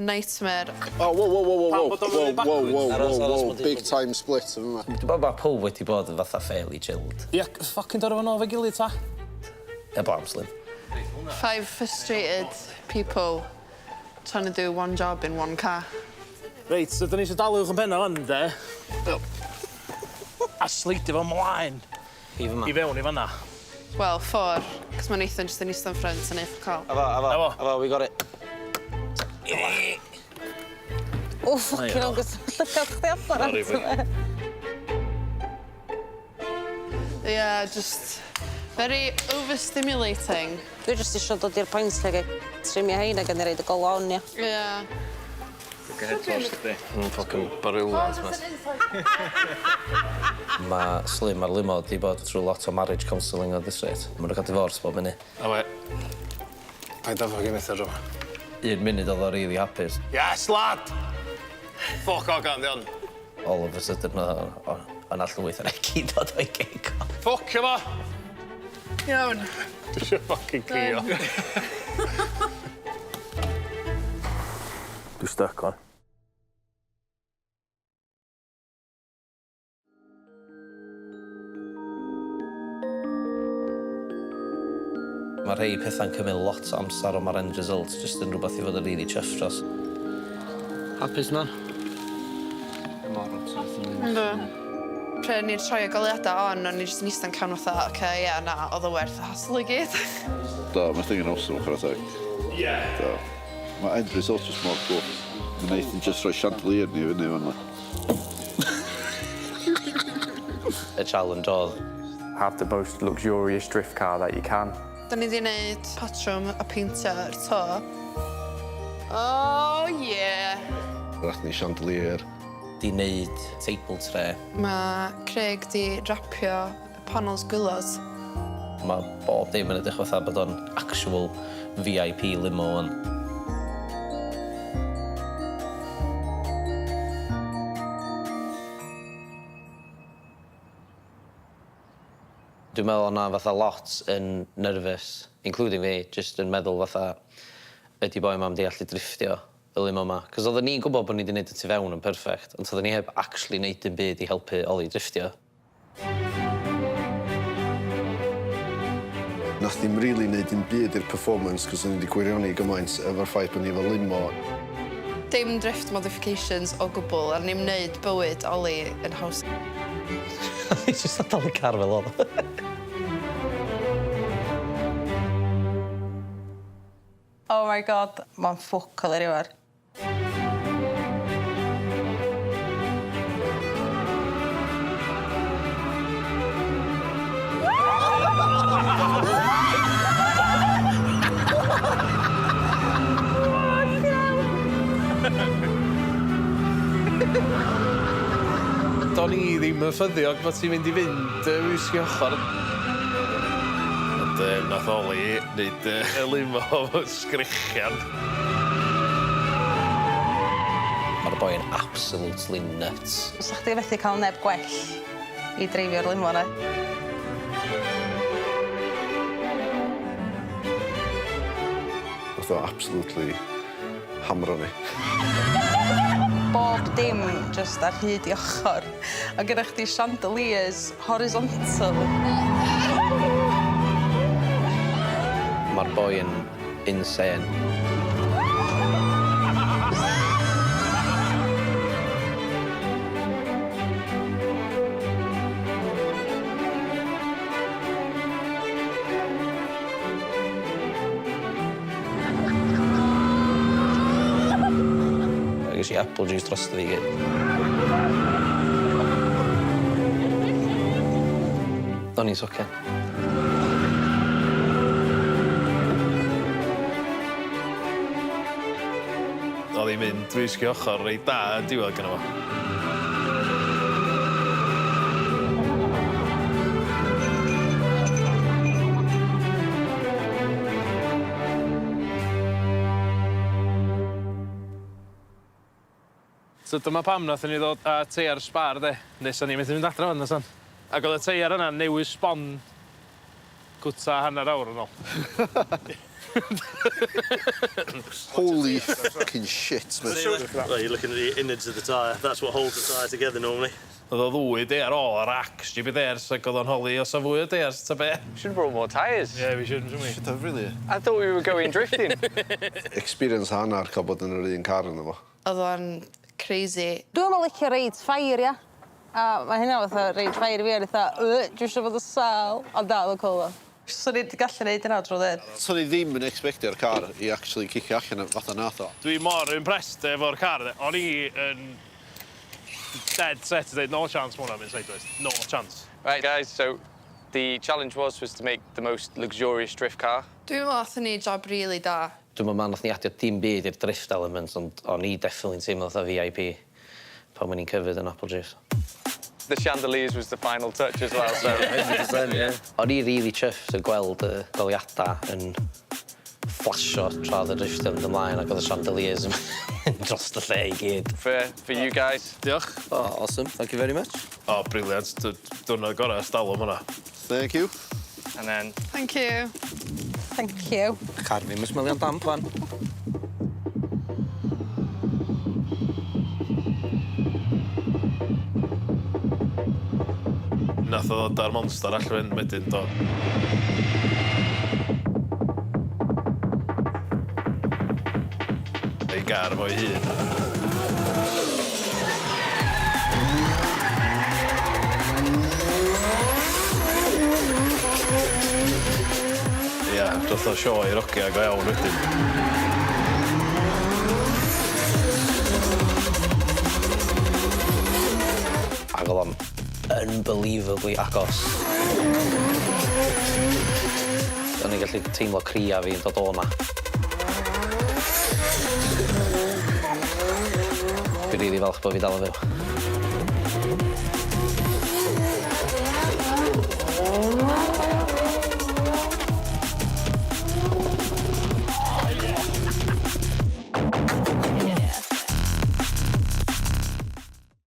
nightmare. Oh, whoa, big time split yma. Dwi'n bod mae pob wedi bod yn fatha fairly chilled. Ia, ffocin dod o'n o'r gilydd ta? Ebo am slim. 5 frustrated people trying to do one job in one car. Reit, so da ni eisiau dalwch yn penna fan, de? A sleidio fo mlaen. I fewn i fanna. Wel, 4, cos mae Nathan just yn eistedd yn ffrant yn eich cael. Efo, we got it. O, ffocin o'n gwybod llygad chdi allan. Yeah, just very overstimulating. Dwi jyst eisiau dod i'r pwynt lle trimio hein ag yn ei reid y golon, ia. Yeah. Ffocin head toss chdi. Ffocin barwlans, mas. Mae Slim a'r Limo wedi bod trwy lot o marriage counselling o this rate. Mae nhw'n cael divorce bob munud. A we, paid afo gen eithaf rhywun. 1 munud oedd o really hapus. Yes, lad! Ffoc o gan, dion. All of a sudden, o'n allwyth yn egi dod o'i gig. Ffocio fo! Iawn. Dwi eisiau ffocin cio. Dwi'n stuck on. Mae rhai pethau'n cymryd lot o amser o mae'r end results jyst yn rhywbeth i fod yn really chuff dros. Hapus na? Ynddo. Pryd ni'n troi o goliadau on, o'n i jyst yn eistedd yn cawn fatha, oce, ie, na, oedd o werth y hassle i gyd. Da, mae thing yn awesome, chwarae teg. Ie. Da. Mae end result just mor cool. Mae Nathan just rhoi chandelier ni fyny fan'na. Y challenge oedd. Have the most luxurious drift car that you can. Da ni wedi gwneud patrwm a peintio'r to. Oh, yeah. Rach ni chandelier. Di wneud table tray. Mae Craig di rapio panels gwylod. Mae bob dim yn edrych fatha bod o'n actual VIP limo yn. Dwi'n meddwl o'na fatha lot yn nervous, including fi, just yn meddwl fatha ydi boi mam di allu drifftio y limo yma. Cos oedden ni'n gwybod bod ni wedi gwneud y tu fewn yn perfect, ond oedden ni heb actually wneud dim byd i helpu Oli drifftio. Nath ddim really wneud dim byd i'r performance, cos o'n i wedi gwirioni gymaint efo'r ffaith bod ni efo limo. Dim drift modifications o gwbl, a ni'n wneud bywyd Oli yn haws. Ni jyst adal y car fel oedd. Oh my god, mae'n ffwcal ar iwer. Do'n i ddim yn ffyddiog bod ti'n mynd i fynd wisgi ochr. Ond nath Oli wneud y limo o sgrichian. Mae'r boi yn absolutely nuts. Os chdi fethu cael neb gwell i dreifio'r limo na. Nath o absolutely hamro ni. Bob dim just ar hyd i ochr. A gyda chdi chandeliers horizontal. Mae'r boi yn insane. ges i apple juice dros i gyd. Do'n i'n socian. Oedd hi'n mynd drwy sgi ochr reit da yn diwedd gyda fo. So dyma pam nathon ni ddod â teiar Spar, de. Nes o'n i'n methu mynd adra fan, nasan. Ac oedd y teiar yna newydd sbon gwta hanner awr yn ôl. Holy fucking shit, man. Well, you're looking at the innards of the tyre. That's what holds the tyre together normally. Oedd o ddwy deiar ôl ar ac, GBDers, ac oedd o'n holi os o fwy o deiars, ta be? Should have brought more tyres. Yeah, we should, shouldn't we? Should have, really. I thought we were going drifting. Experience hanner cael bod yn yr un car yna fo. Oedd o'n crazy. Dwi'n meddwl licio reid ffair, ia. A mae hynna fatha reid ffair fi ar eitha, dwi eisiau fod y sal, ond dal o colo. So ni wedi gallu neud yna drwy ddweud. So ni ddim yn expectio'r car i actually cicio allan fatha nath o. Dwi mor impressed efo'r car. O'n i yn dead set to dweud no chance ma hwnna'n mynd sideways. No chance. Right, guys, so the challenge was to make the most luxurious drift car. Dwi'n meddwl nathon ni job really da. Dwi'n meddwl nath ni adio dim byd i'r drift element, ond o'n i definitely'n teimlo fatha VIP pan o'n i'n cyfyd yn apple juice. The chandeliers was the final touch as well, so... 100%, yeah. O'n i really chuffed yn gweld y goliadau yn flasho tra oedd y driftio mynd ymlaen ac oedd y chandeliers yn dros y lle i gyd. For you guys. Diolch. Oh, awesome. Thank you very much. Oh, brilliant. Diwrnod gorau ystal am hwnna. Thank you. And then... Thank you. Thank you. Car fi'n mysmelion damp fan. Nath o ddod ar monster allan wedyn, do. Ei gar fo'i hun. Ia, doth o sioe i'r ogia go iawn wedyn. Ac oedd o'n unbelievably agos. O'n i'n gallu teimlo cria fi'n dod o'na. Dwi'n rili falch bod fi dal yn fyw.